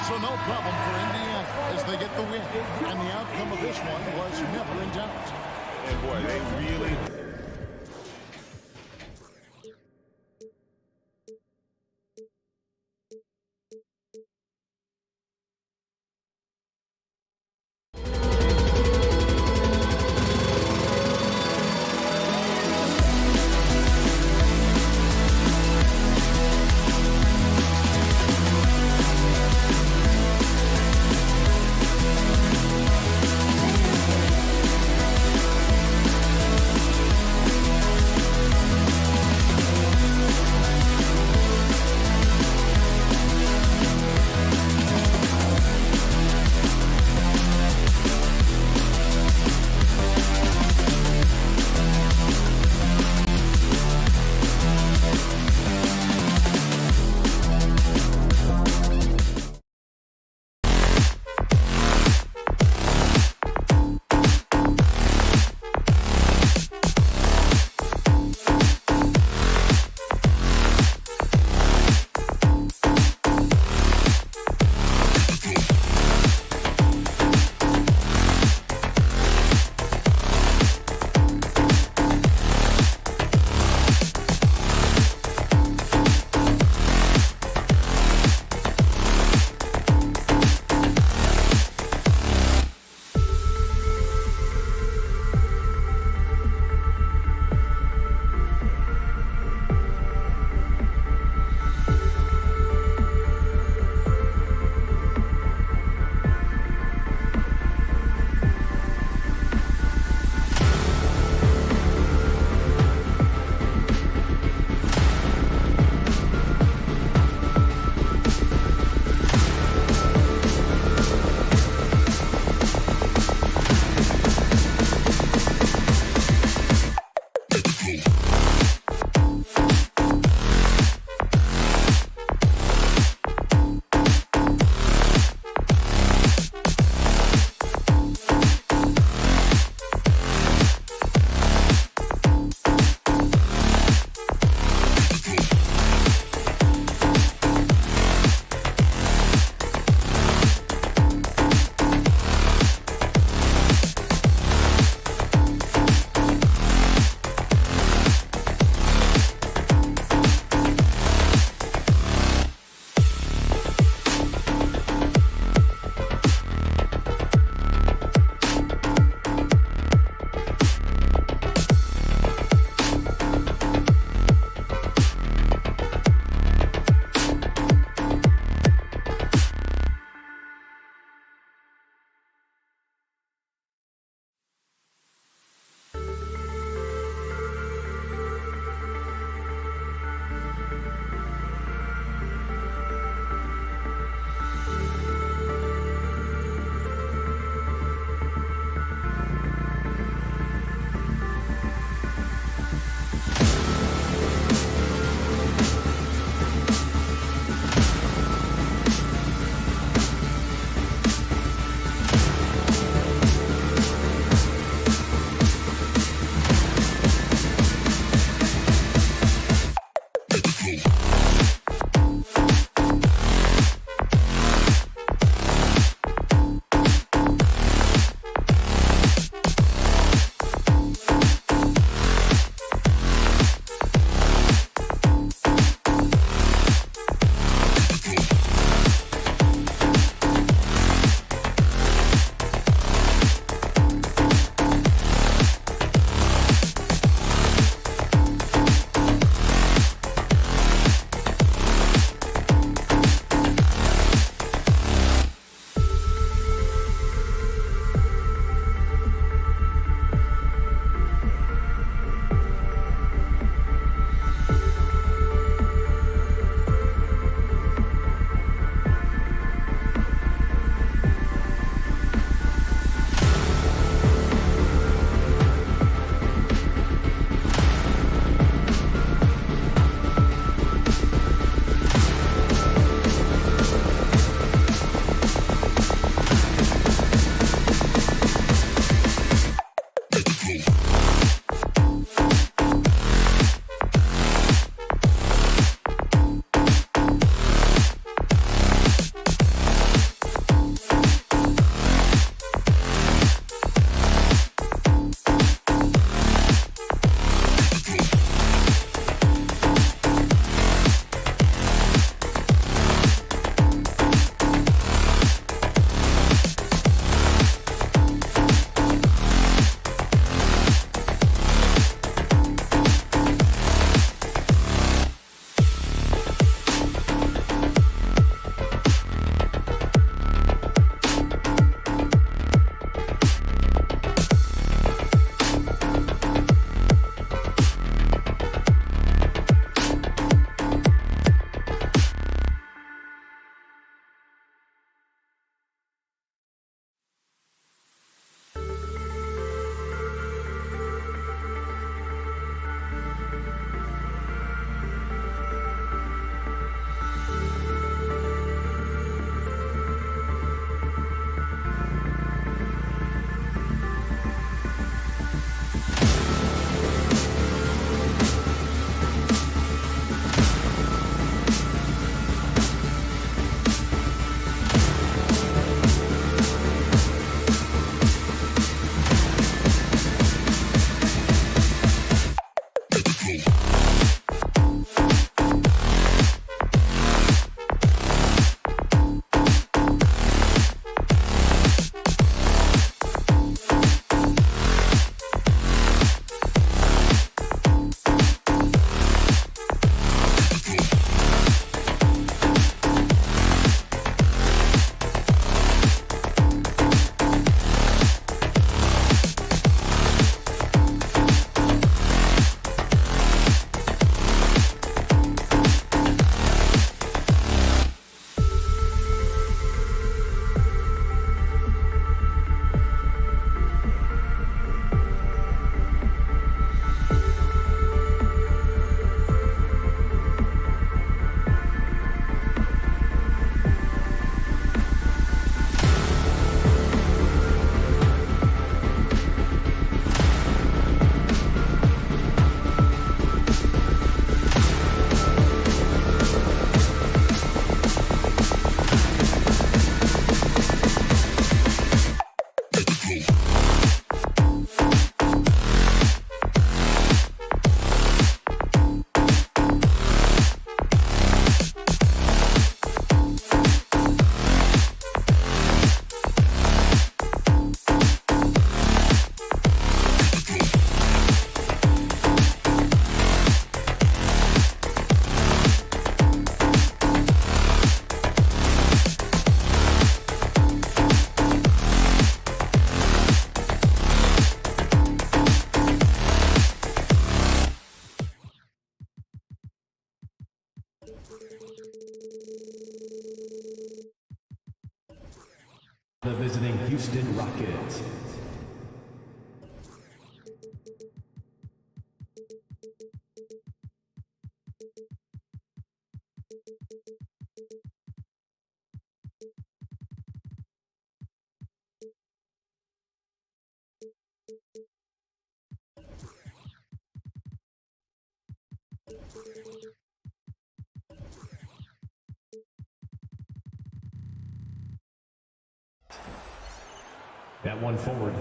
So no problem for Indiana as they get the win. And the outcome of this one was never in doubt. And boy, they really... Houston Rockets. That one forward.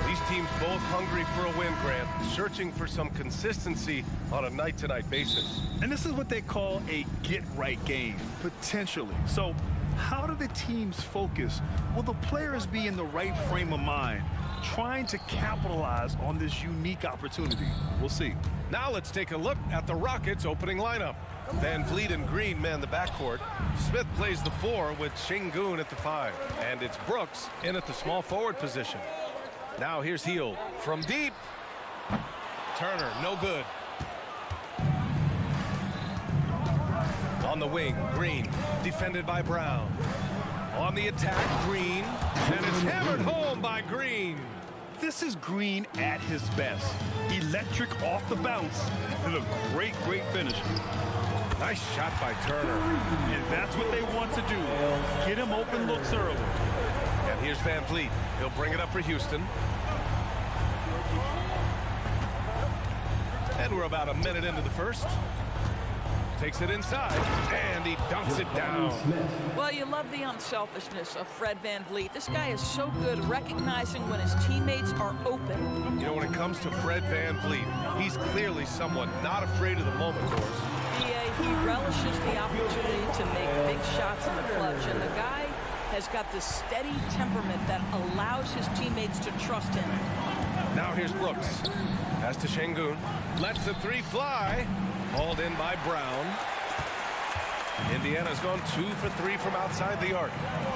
These teams both hungry for a win, Grant, searching for some consistency on a night-to-night basis. And this is what they call a get-right game, potentially. So how do the teams focus? Will the players be in the right frame of mind, trying to capitalize on this unique opportunity? We'll see. Now let's take a look at the Rockets' opening lineup. Van Vliet and Green man the backcourt. Smith plays the 4 with Şengün at the 5. And it's Brooks in at the small forward position. Now here's Hield from deep. Turner, no good. On the wing, Green, defended by Brown. On the attack, Green, and it's hammered home by Green. This is Green at his best. Electric off the bounce and a great finish. Nice shot by Turner. And that's what they want to do. Get him open looks early. And here's Van Vliet. He'll bring it up for Houston. And we're about a minute into the first. Takes it inside, and he dunks it down. Well, you love the unselfishness of Fred Van Vliet. This guy is so good recognizing when his teammates are open. You know, when it comes to Fred Van Vliet, he's clearly someone not afraid of the moment, Doris. He relishes the opportunity to make big shots in the clutch, and the guy has got this steady temperament that allows his teammates to trust him. Now here's Brooks. Pass to Şengün. Lets the 3 fly. Hauled in by Brown. Indiana's gone 2 for 3 from outside the arc.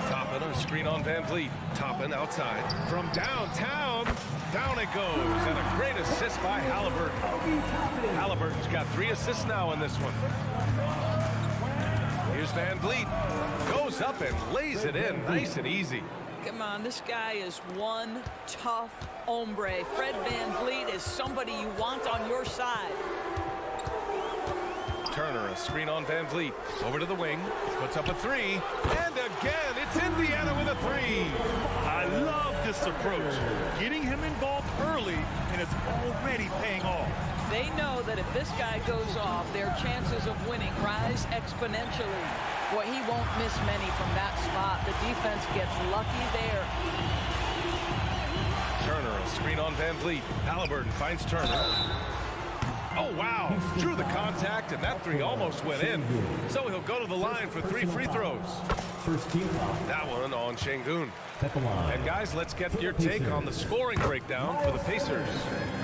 Toppin, a screen on Van Vliet. Toppin outside. From downtown, down it goes. And a great assist by Halliburton. Halliburton's got 3 assists now in this one. Here's Van Vliet. Goes up and lays it in nice and easy. Come on, this guy is one tough hombre. Fred Van Vliet is somebody you want on your side. Turner, a screen on Van Vliet. Over to the wing, puts up a 3, and again, it's Indiana with a 3. I love this approach. Getting him involved early, and it's already paying off. They know that if this guy goes off, their chances of winning rise exponentially. Boy, he won't miss many from that spot. The defense gets lucky there. Turner, a screen on Van Vliet. Halliburton finds Turner. Oh, wow. Drew the contact, and that 3 almost went in. So he'll go to the line for 3 free throws. First team foul. That one on Şengün. At the line. And guys, let's get your take on the scoring breakdown for the Pacers.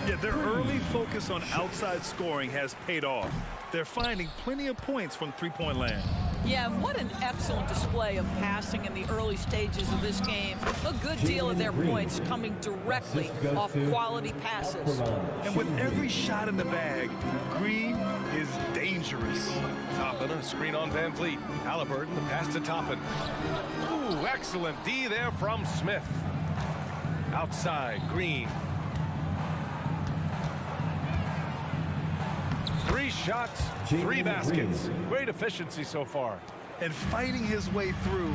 Yeah, their early focus on outside scoring has paid off. They're finding plenty of points from three-point land. Yeah, what an excellent display of passing in the early stages of this game. A good deal of their points coming directly off quality passes. And with every shot in the bag, Green is dangerous. Toppin, a screen on Van Vliet. Halliburton, the pass to Toppin. Ooh, excellent D there from Smith. Outside, Green. 3 shots, 3 baskets. Great efficiency so far. And fighting his way through.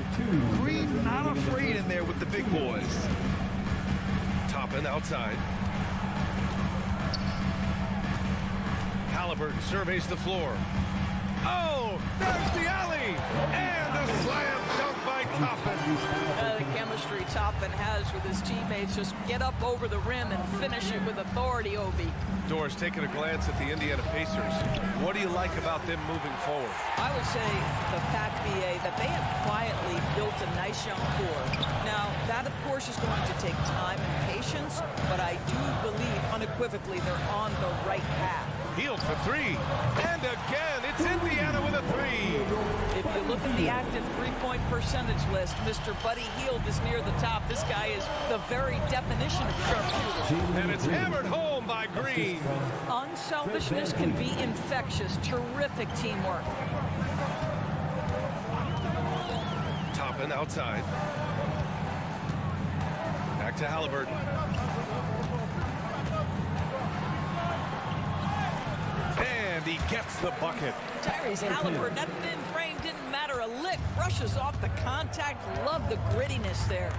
Green not afraid in there with the big boys. Toppin outside. Halliburton surveys the floor. Oh, there's the alley! And a slam dunk by Toppin. The chemistry Toppin has with his teammates. Just get up over the rim and finish it with authority, Obi. Doris, taking a glance at the Indiana Pacers, what do you like about them moving forward? I would say the fact, BA, that they have quietly built a nice young core. Now, that, of course, is going to take time and patience, but I do believe unequivocally they're on the right path. Hield for 3, and again, it's Indiana with a 3. If you look at the active three-point percentage list, Mr. Buddy Hield is near the top. This guy is the very definition of sharpshooter. And it's hammered home by Green. Unselfishness can be infectious. Terrific teamwork. Toppin outside. back to Halliburton. And he gets the bucket. Tyrese Halliburton, that thin frame didn't matter a lick. Brushes off the contact. Love the grittiness there.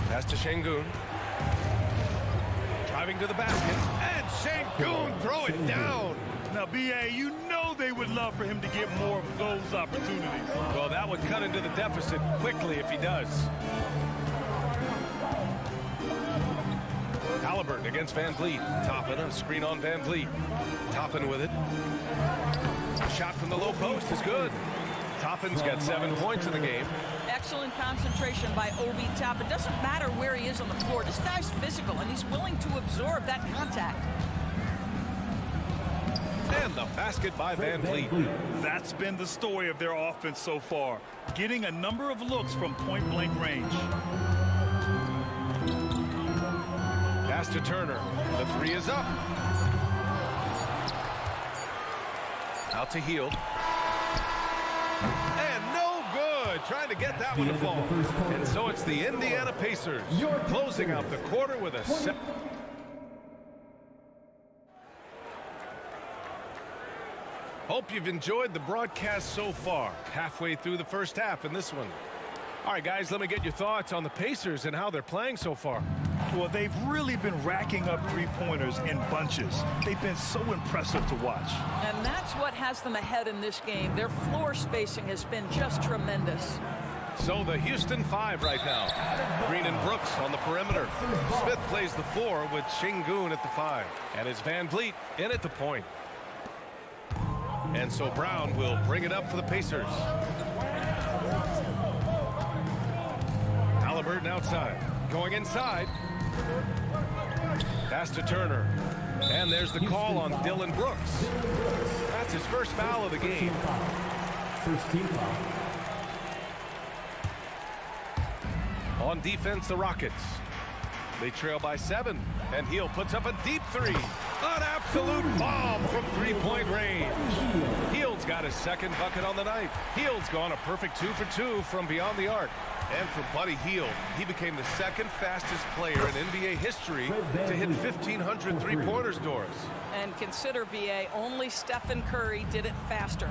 Pass to Şengün. Driving to the basket. And Şengün throw it down. Now, B.A., you know they would love for him to get more of those opportunities. Well, that would cut into the deficit quickly if he does. Halliburton against Van Vliet. Toppin, a screen on Van Vliet. Toppin with it. Shot from the low post is good. Toppin's got 7 points in the game. Excellent concentration by Obi Toppin. Doesn't matter where he is on the floor. This guy's physical, and he's willing to absorb that contact. And the basket by Van Vliet. That's been the story of their offense so far, getting a number of looks from point-blank range. Pass to Turner. The three is up. Out to Hield. And no good. Trying to get that one to fall. And so it's the Indiana Pacers closing out the quarter with a Hope you've enjoyed the broadcast so far. Halfway through the first half in this one. All right, guys, let me get your thoughts on the Pacers and how they're playing so far. Well, they've really been racking up three-pointers in bunches. They've been so impressive to watch. And that's what has them ahead in this game. Their floor spacing has been just tremendous. So the Houston 5 right now. Green and Brooks on the perimeter. Smith plays the 4 with Şengün at the 5. And it's Van Vliet in at the point. And so Brown will bring it up for the Pacers. Halliburton outside. Going inside. Pass to Turner. And there's the call on Dillon Brooks. That's his first foul of the game. First team foul. On defense, the Rockets. They trail by 7. And Hield puts up a deep 3. An absolute bomb from three-point range. Hield's got his second bucket on the night. Hield's gone a perfect 2 for 2 from beyond the arc. And for Buddy Hield, he became the second fastest player in NBA history to hit 1,500 three-pointers, Doris. And consider, BA, only Stephen Curry did it faster.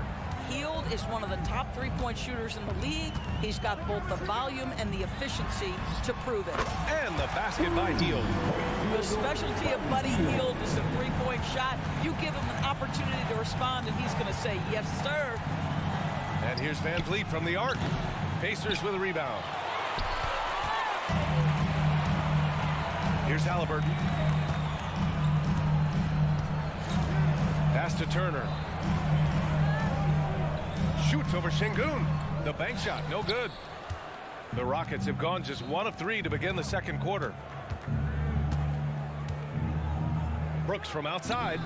Hield is one of the top three-point shooters in the league. He's got both the volume and the efficiency to prove it. And the basket by Hield. The specialty of Buddy Hield is the three-point shot. You give him an opportunity to respond, and he's going to say, yes, sir. And here's Van Vliet from the arc. Pacers with a rebound. Here's Halliburton. Pass to Turner. Shoots over Şengün. The bank shot, no good. The Rockets have gone just 1 of 3 to begin the second quarter. Brooks from outside.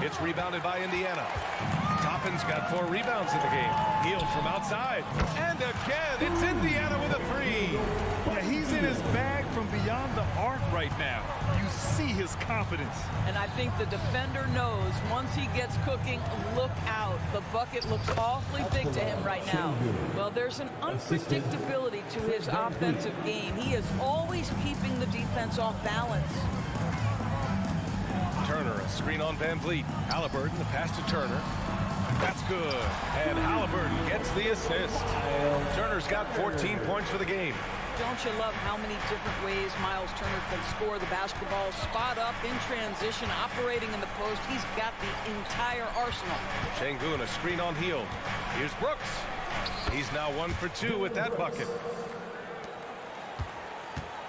It's rebounded by Indiana. Toppin's got 4 rebounds in the game. Hield from outside. And again, it's Indiana with a 3. Yeah, he's in his bag from beyond the arc right now. You see his confidence. And I think the defender knows once he gets cooking, look out. The bucket looks awfully big to him right now. Well, there's an unpredictability to his offensive game. He is always keeping the defense off balance. Turner, a screen on Van Vliet. Halliburton, the pass to Turner. That's good. And Halliburton gets the assist. Turner's got 14 points for the game. Don't you love how many different ways Miles Turner can score the basketball? Spot up, in transition, operating in the post. He's got the entire arsenal. Şengün, a screen on Hield. Here's Brooks. He's now 1 for 2 with that bucket.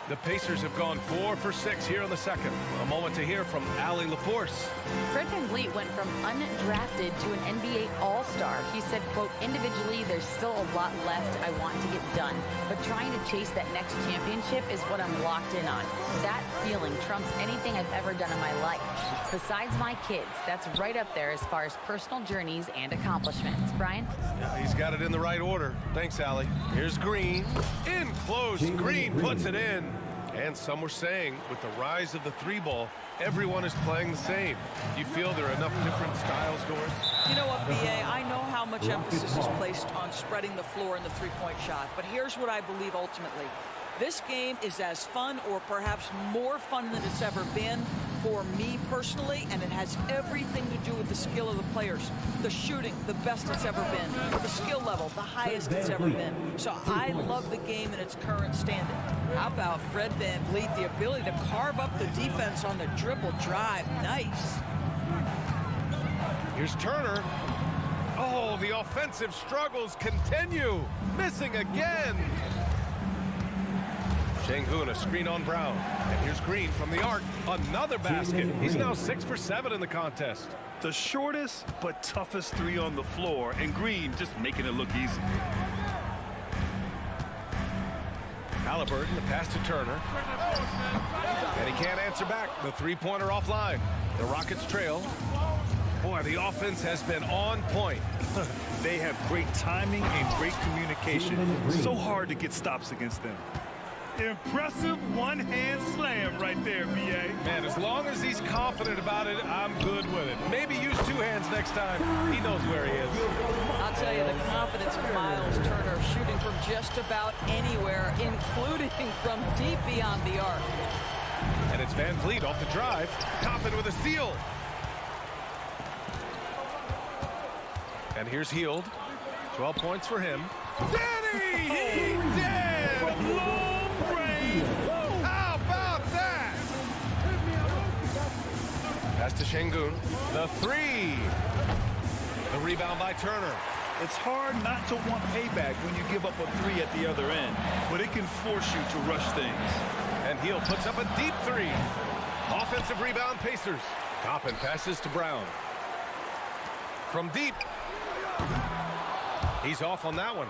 The Pacers have gone 4 for 6 here in the second. A moment to hear from Allie LaForce. Fred VanVleet went from undrafted to an NBA All-Star. He said, quote, individually, there's still a lot left I want to get done, but trying to chase that next championship is what I'm locked in on. That feeling trumps anything I've ever done in my life. Besides my kids, that's right up there as far as personal journeys and accomplishments. Brian? Yeah, he's got it in the right order. Thanks, Allie. Here's Green. In close. Green puts it in. And some were saying with the rise of the three ball, everyone is playing the same. You feel there are enough different styles, Doris? You know what, B.A., I know how much emphasis is placed on spreading the floor in the three-point shot, but here's what I believe ultimately. This game is as fun or perhaps more fun than it's ever been for me personally, and it has everything to do with the skill of the players. The shooting, the best it's ever been. The skill level, the highest it's ever been. So I love the game in its current standing. How about Fred VanVleet, the ability to carve up the defense on the dribble drive? Nice. Here's Turner. Oh, the offensive struggles continue. Missing again. Şengün, a screen on Brown. And here's Green from the arc. Another basket. He's now 6 for 7 in the contest. The shortest but toughest three on the floor, and Green just making it look easy. Halliburton, the pass to Turner. And he can't answer back. The three-pointer offline. The Rockets trail. Boy, the offense has been on point. They have great timing and great communication. So hard to get stops against them. Impressive one-hand slam right there, B.A. Man, as long as he's confident about it, I'm good with it. Maybe use two hands next time. He knows where he is. I'll tell you, the confidence of Miles Turner shooting from just about anywhere, including from deep beyond the arc. And it's VanVleet off the drive. Toppin with a steal. And here's Hield. 12 points for him. Danny! He did! Long range! How about that? Pass to Şengün. The three. The rebound by Turner. It's hard not to want payback when you give up a three at the other end, but it can force you to rush things. And Hield puts up a deep three. Offensive rebound, Pacers. Toppin passes to Brown. From deep. He's off on that one.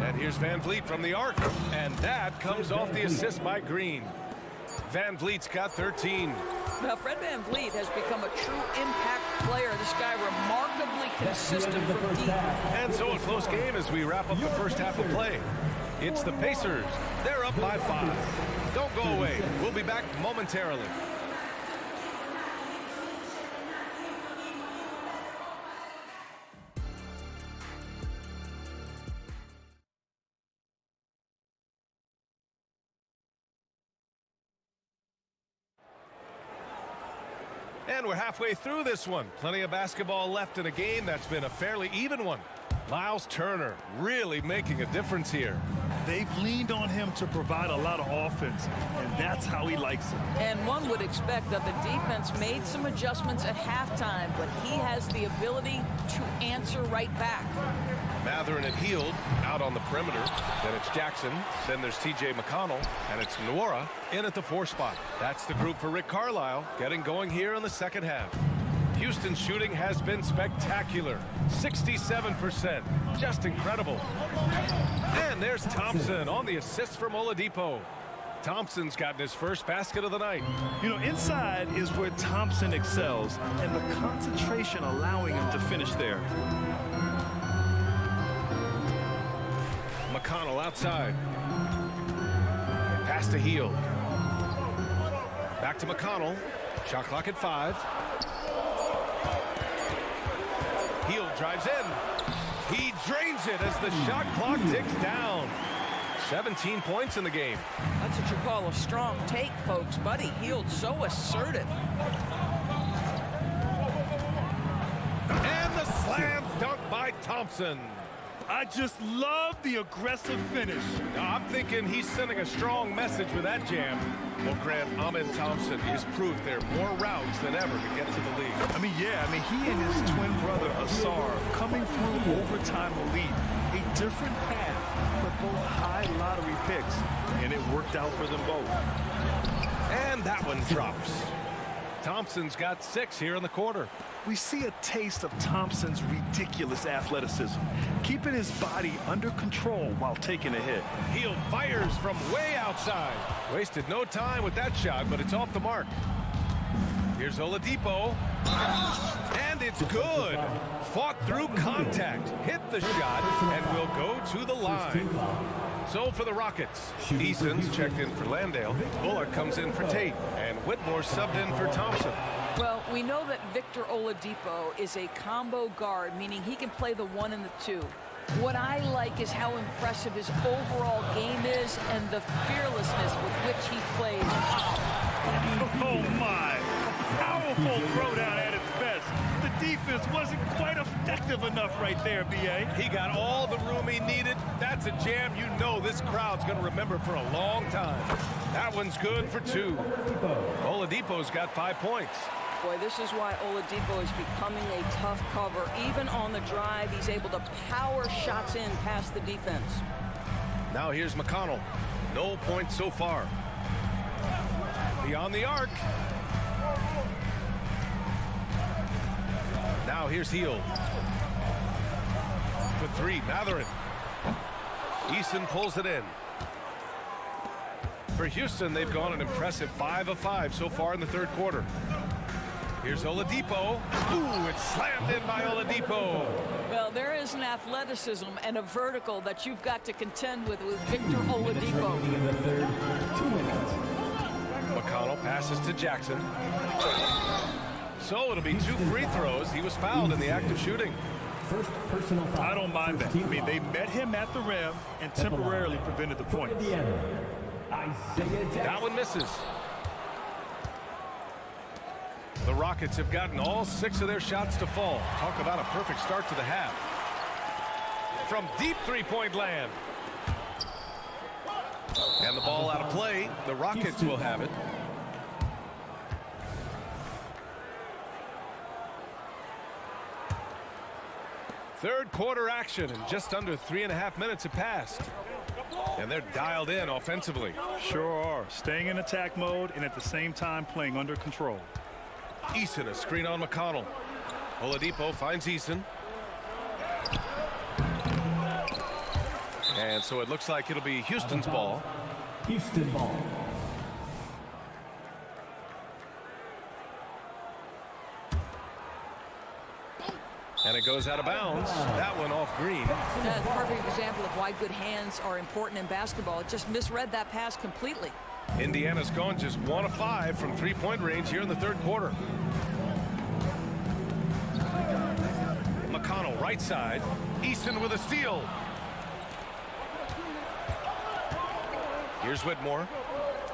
And here's VanVleet from the arc. And that comes off the assist by Green. VanVleet's got 13. Now, Fred VanVleet has become a true impact player. This guy remarkably consistent from deep. And so a close game as we wrap up the first half of play. It's the Pacers. They're up by 5. Don't go away. We'll be back momentarily. And we're halfway through this one. Plenty of basketball left in a game that's been a fairly even one. Miles Turner really making a difference here. They've leaned on him to provide a lot of offense, and that's how he likes it. And one would expect that the defense made some adjustments at halftime, but he has the ability to answer right back. Mathurin and Hield out on the perimeter. Then it's Jackson. Then there's T.J. McConnell. And it's Nwora in at the 4 spot. That's the group for Rick Carlisle getting going here in the second half. Houston's shooting has been spectacular. 67%. Just incredible. And there's Thompson on the assist from Oladipo. Thompson's gotten his first basket of the night. You know, inside is where Thompson excels, and the concentration allowing him to finish there. McConnell outside. Pass to Hield. Back to McConnell. Shot clock at 5. Hield drives in. He drains it as the shot clock ticks down. 17 points in the game. That's what you call a strong take, folks. Buddy Hield so assertive. And the slam dunk by Thompson. I just love the aggressive finish. Now, I'm thinking he's sending a strong message with that jam. Well, Grant, Ahmed Thompson has proved there are more routes than ever to get to the league. He and his twin brother, Asar, coming through overtime elite. A different path, but both high lottery picks, and it worked out for them both. And that one drops. Thompson's got 6 here in the quarter. We see a taste of Thompson's ridiculous athleticism, keeping his body under control while taking a hit. Hield fires from way outside. Wasted no time with that shot, but it's off the mark. Here's Oladipo. And it's good. Fought through contact, hit the shot, and will go to the line. So for the Rockets, Eason's checked in for Landale. Bullock comes in for Tate. And Whitmore subbed in for Thompson. Well, we know that Victor Oladipo is a combo guard, meaning he can play the 1 and the 2. What I like is how impressive his overall game is and the fearlessness with which he plays. Oh, my. Powerful throwdown at its best. The defense wasn't quite effective enough right there, B.A. He got all the room he needed. That's a jam you know this crowd's going to remember for a long time. That one's good for 2. Oladipo's got 5 points. Boy, this is why Oladipo is becoming a tough cover. Even on the drive, he's able to power shots in past the defense. Now here's McConnell. No points so far. Beyond the arc. Now here's Heel. For 3, Mathurin. Eason pulls it in. For Houston, they've gone an impressive 5 of 5 so far in the third quarter. Here's Oladipo. Ooh, it's slammed in by Oladipo. Well, there is an athleticism and a vertical that you've got to contend with Victor Oladipo. McConnell passes to Jackson. So it'll be 2 free throws. He was fouled in the act of shooting. First personal foul. I don't mind that. I mean, they met him at the rim and temporarily prevented the points. That one misses. The Rockets have gotten all 6 of their shots to fall. Talk about a perfect start to the half. From deep three-point land. And the ball out of play. The Rockets will have it. Third quarter action, and just under 3.5 minutes have passed. And they're dialed in offensively. Sure are. Staying in attack mode and at the same time playing under control. Eason, a screen on McConnell. Oladipo finds Eason. And so it looks like it'll be Houston's ball. Houston ball. And it goes out of bounds. That one off Green. That's a perfect example of why good hands are important in basketball. It just misread that pass completely. Indiana's gone just 1 of 5 from three-point range here in the third quarter. McConnell right side. Easton with a steal. Here's Whitmore.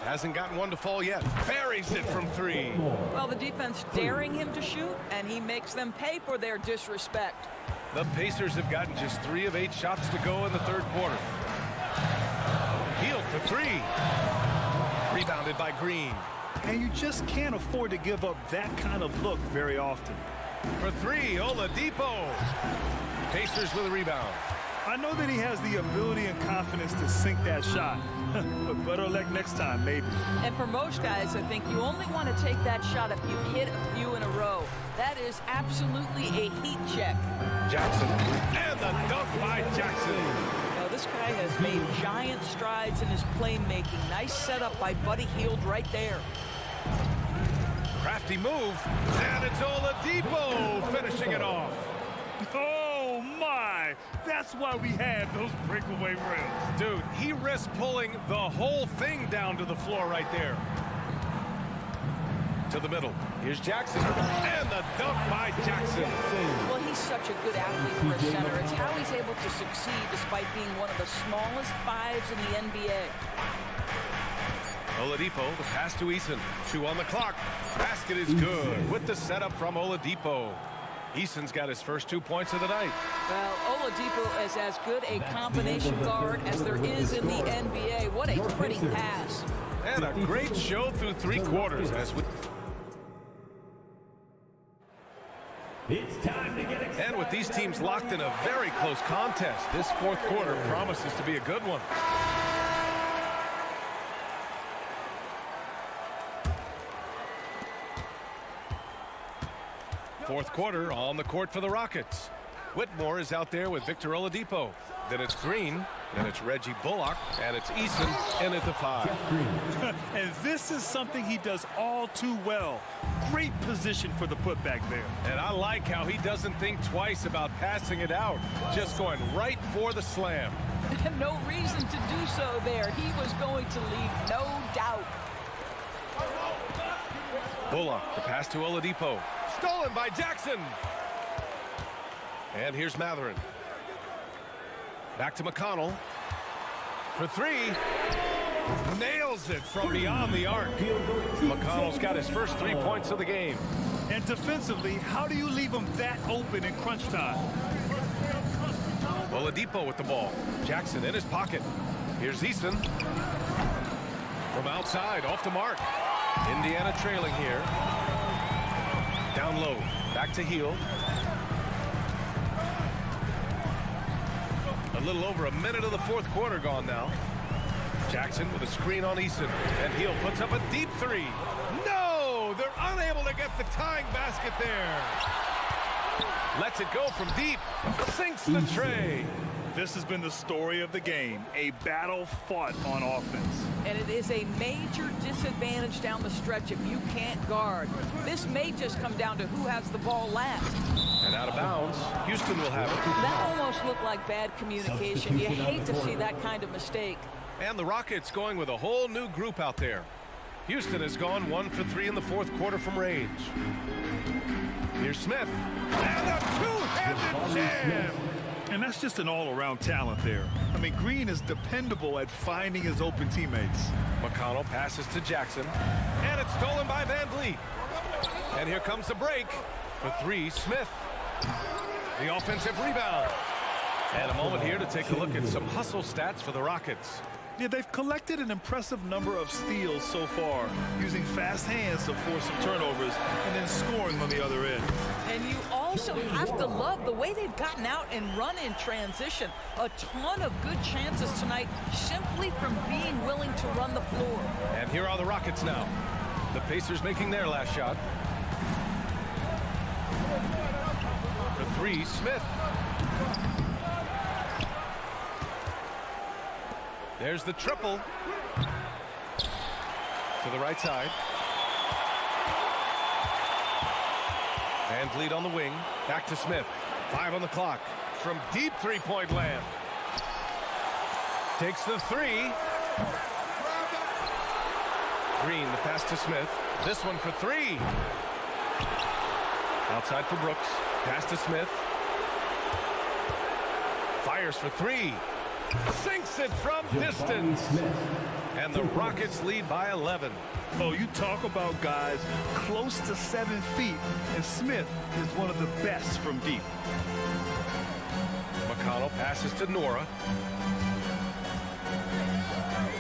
Hasn't gotten one to fall yet. Buries it from 3. Well, the defense daring him to shoot, and he makes them pay for their disrespect. The Pacers have gotten just 3 of 8 shots to go in the third quarter. Heel for 3. Rebounded by Green. And you just can't afford to give up that kind of look very often. For 3, Oladipo. Pacers with a rebound. I know that he has the ability and confidence to sink that shot. But better luck next time, maybe. And for most guys, I think you only want to take that shot if you've hit a few in a row. That is absolutely a heat check. Jackson. And the dunk by Jackson. Now, this guy has made giant strides in his playmaking. Nice setup by Buddy Hield right there. Crafty move. And it's Oladipo finishing it off. Oh, my. That's why we had those breakaway rims. Dude, he risked pulling the whole thing down to the floor right there. To the middle. Here's Jackson. And the dunk by Jackson. Well, he's such a good athlete for a center. It's how he's able to succeed despite being one of the smallest 5s in the NBA. Oladipo, the pass to Eason. 2 on the clock. Basket is good with the setup from Oladipo. Eason's got his first 2 points of the night. Well, Oladipo is as good a combination guard as there is in the NBA. What a pretty pass. And a great show through 3 quarters. It's time to get excited. And with these teams locked in a very close contest, this fourth quarter promises to be a good one. Fourth quarter on the court for the Rockets. Whitmore is out there with Victor Oladipo. Then it's Green And it's Reggie Bullock, and it's Eason in at the 5. And this is something he does all too well. Great position for the putback there. And I like how he doesn't think twice about passing it out, just going right for the slam. No reason to do so there. He was going to leave no doubt. Bullock, the pass to Oladipo. Stolen by Jackson. And here's Matherin. Back to McConnell. For 3. Nails it from beyond the arc. McConnell's got his first 3 points of the game. And defensively, how do you leave him that open in crunch time? Oladipo with the ball. Jackson in his pocket. Here's Eason. From outside, off the mark. Indiana trailing here. Down low. Back to Hield. A little over a minute of the fourth quarter gone now. Jackson with a screen on Eason. And Hield puts up a deep 3. No! They're unable to get the tying basket there. Lets it go from deep. Sinks the tray. This has been the story of the game. A battle fought on offense. And it is a major disadvantage down the stretch if you can't guard. This may just come down to who has the ball last. And out of bounds. Houston will have it. That almost looked like bad communication. You hate to see that kind of mistake. And the Rockets going with a whole new group out there. Houston has gone 1 for 3 in the fourth quarter from range. Here's Smith. And a two-handed jam. And that's just an all-around talent there. I mean, Green is dependable at finding his open teammates. McConnell passes to Jackson. And it's stolen by Van Vliet. And here comes the break. For 3, Smith. The offensive rebound. And a moment here to take a look at some hustle stats for the Rockets. Yeah, they've collected an impressive number of steals so far, using fast hands to force some turnovers and then scoring on the other end. And you also have to love the way they've gotten out and run in transition. A ton of good chances tonight simply from being willing to run the floor. And here are the Rockets now. The Pacers making their last shot. For 3, Smith. There's the triple. To the right side. Van Vliet on the wing. Back to Smith. 5 on the clock. From deep three-point land. Takes the 3. Green, the pass to Smith. This one for 3. Outside for Brooks. Pass to Smith. Fires for 3. Sinks it from distance. And the Rockets lead by 11. Oh, you talk about guys close to 7 feet, and Smith is one of the best from deep. McConnell passes to Nora.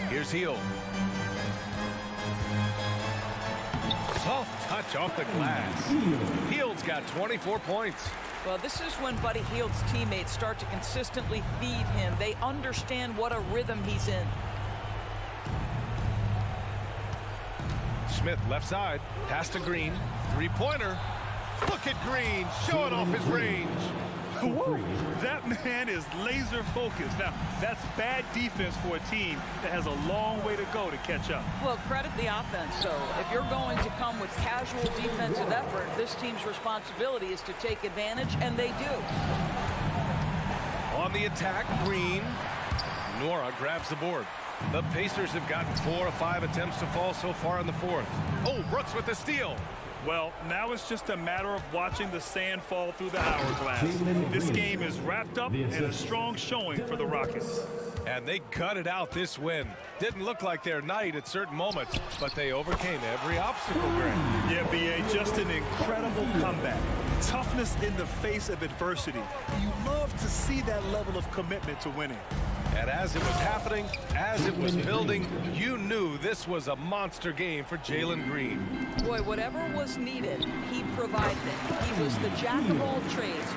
Here's Hield. Soft touch off the glass. Hield's got 24 points. Well, this is when Buddy Hield's teammates start to consistently feed him. They understand what a rhythm he's in. Smith left side. Pass to Green. Three-pointer. Look at Green showing off his range. Whoa, that man is laser focused. Now, that's bad defense for a team that has a long way to go to catch up. Well, credit the offense. So if you're going to come with casual defensive effort, this team's responsibility is to take advantage, and they do. On the attack, Green. Nora grabs the board. The Pacers have gotten 4 of 5 attempts to fall so far in the fourth. Oh, Brooks with the steal. Well, now it's just a matter of watching the sand fall through the hourglass. This game is wrapped up and a strong showing for the Rockets. And they gutted out this win. Didn't look like their night at certain moments, but they overcame every obstacle, Greg. Yeah, B.A., just an incredible comeback. Toughness in the face of adversity. You love to see that level of commitment to winning. And as it was happening, as it was building, you knew this was a monster game for Jalen Green. Boy, whatever was needed, he provided it. He was the jack of all trades.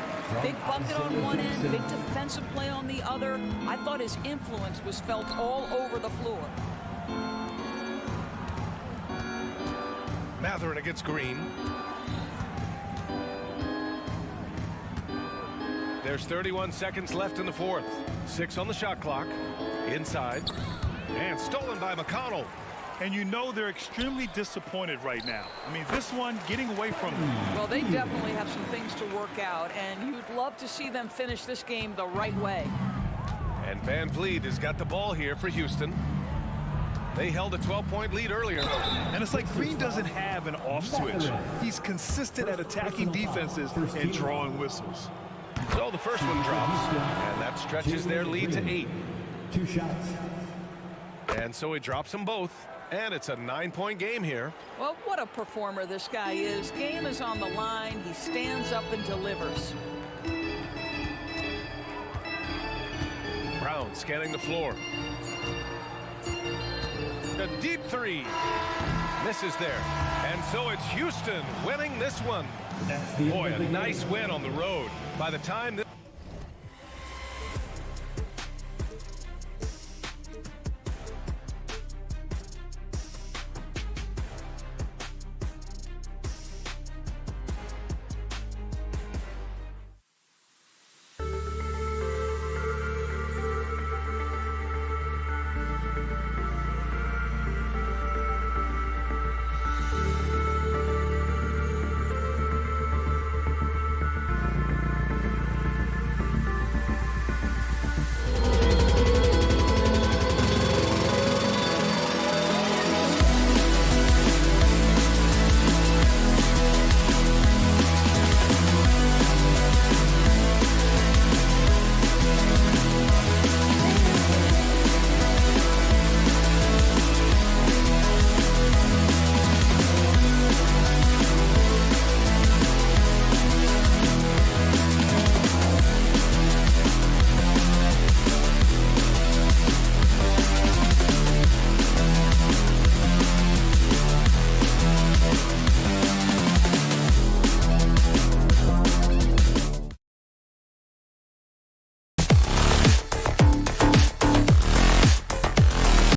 Big bucket on one end, big defensive play on the other. I thought his influence was felt all over the floor. Matherin against Green. There's 31 seconds left in the fourth. 6 on the shot clock. Inside. And stolen by McConnell. And you know they're extremely disappointed right now. I mean, this one getting away from them. Well, they definitely have some things to work out, and you'd love to see them finish this game the right way. And Van Vliet has got the ball here for Houston. They held a 12-point lead earlier. And it's like Green doesn't have an off switch. He's consistent at attacking defenses and drawing whistles. So the first one drops, and that stretches their lead to 8. 2 shots. And so he drops them both, and it's a 9-point game here. Well, what a performer this guy is. Game is on the line. He stands up and delivers. Brown scanning the floor. A deep 3. Misses there. And so it's Houston winning this one. Boy, a nice win on the road. By the time this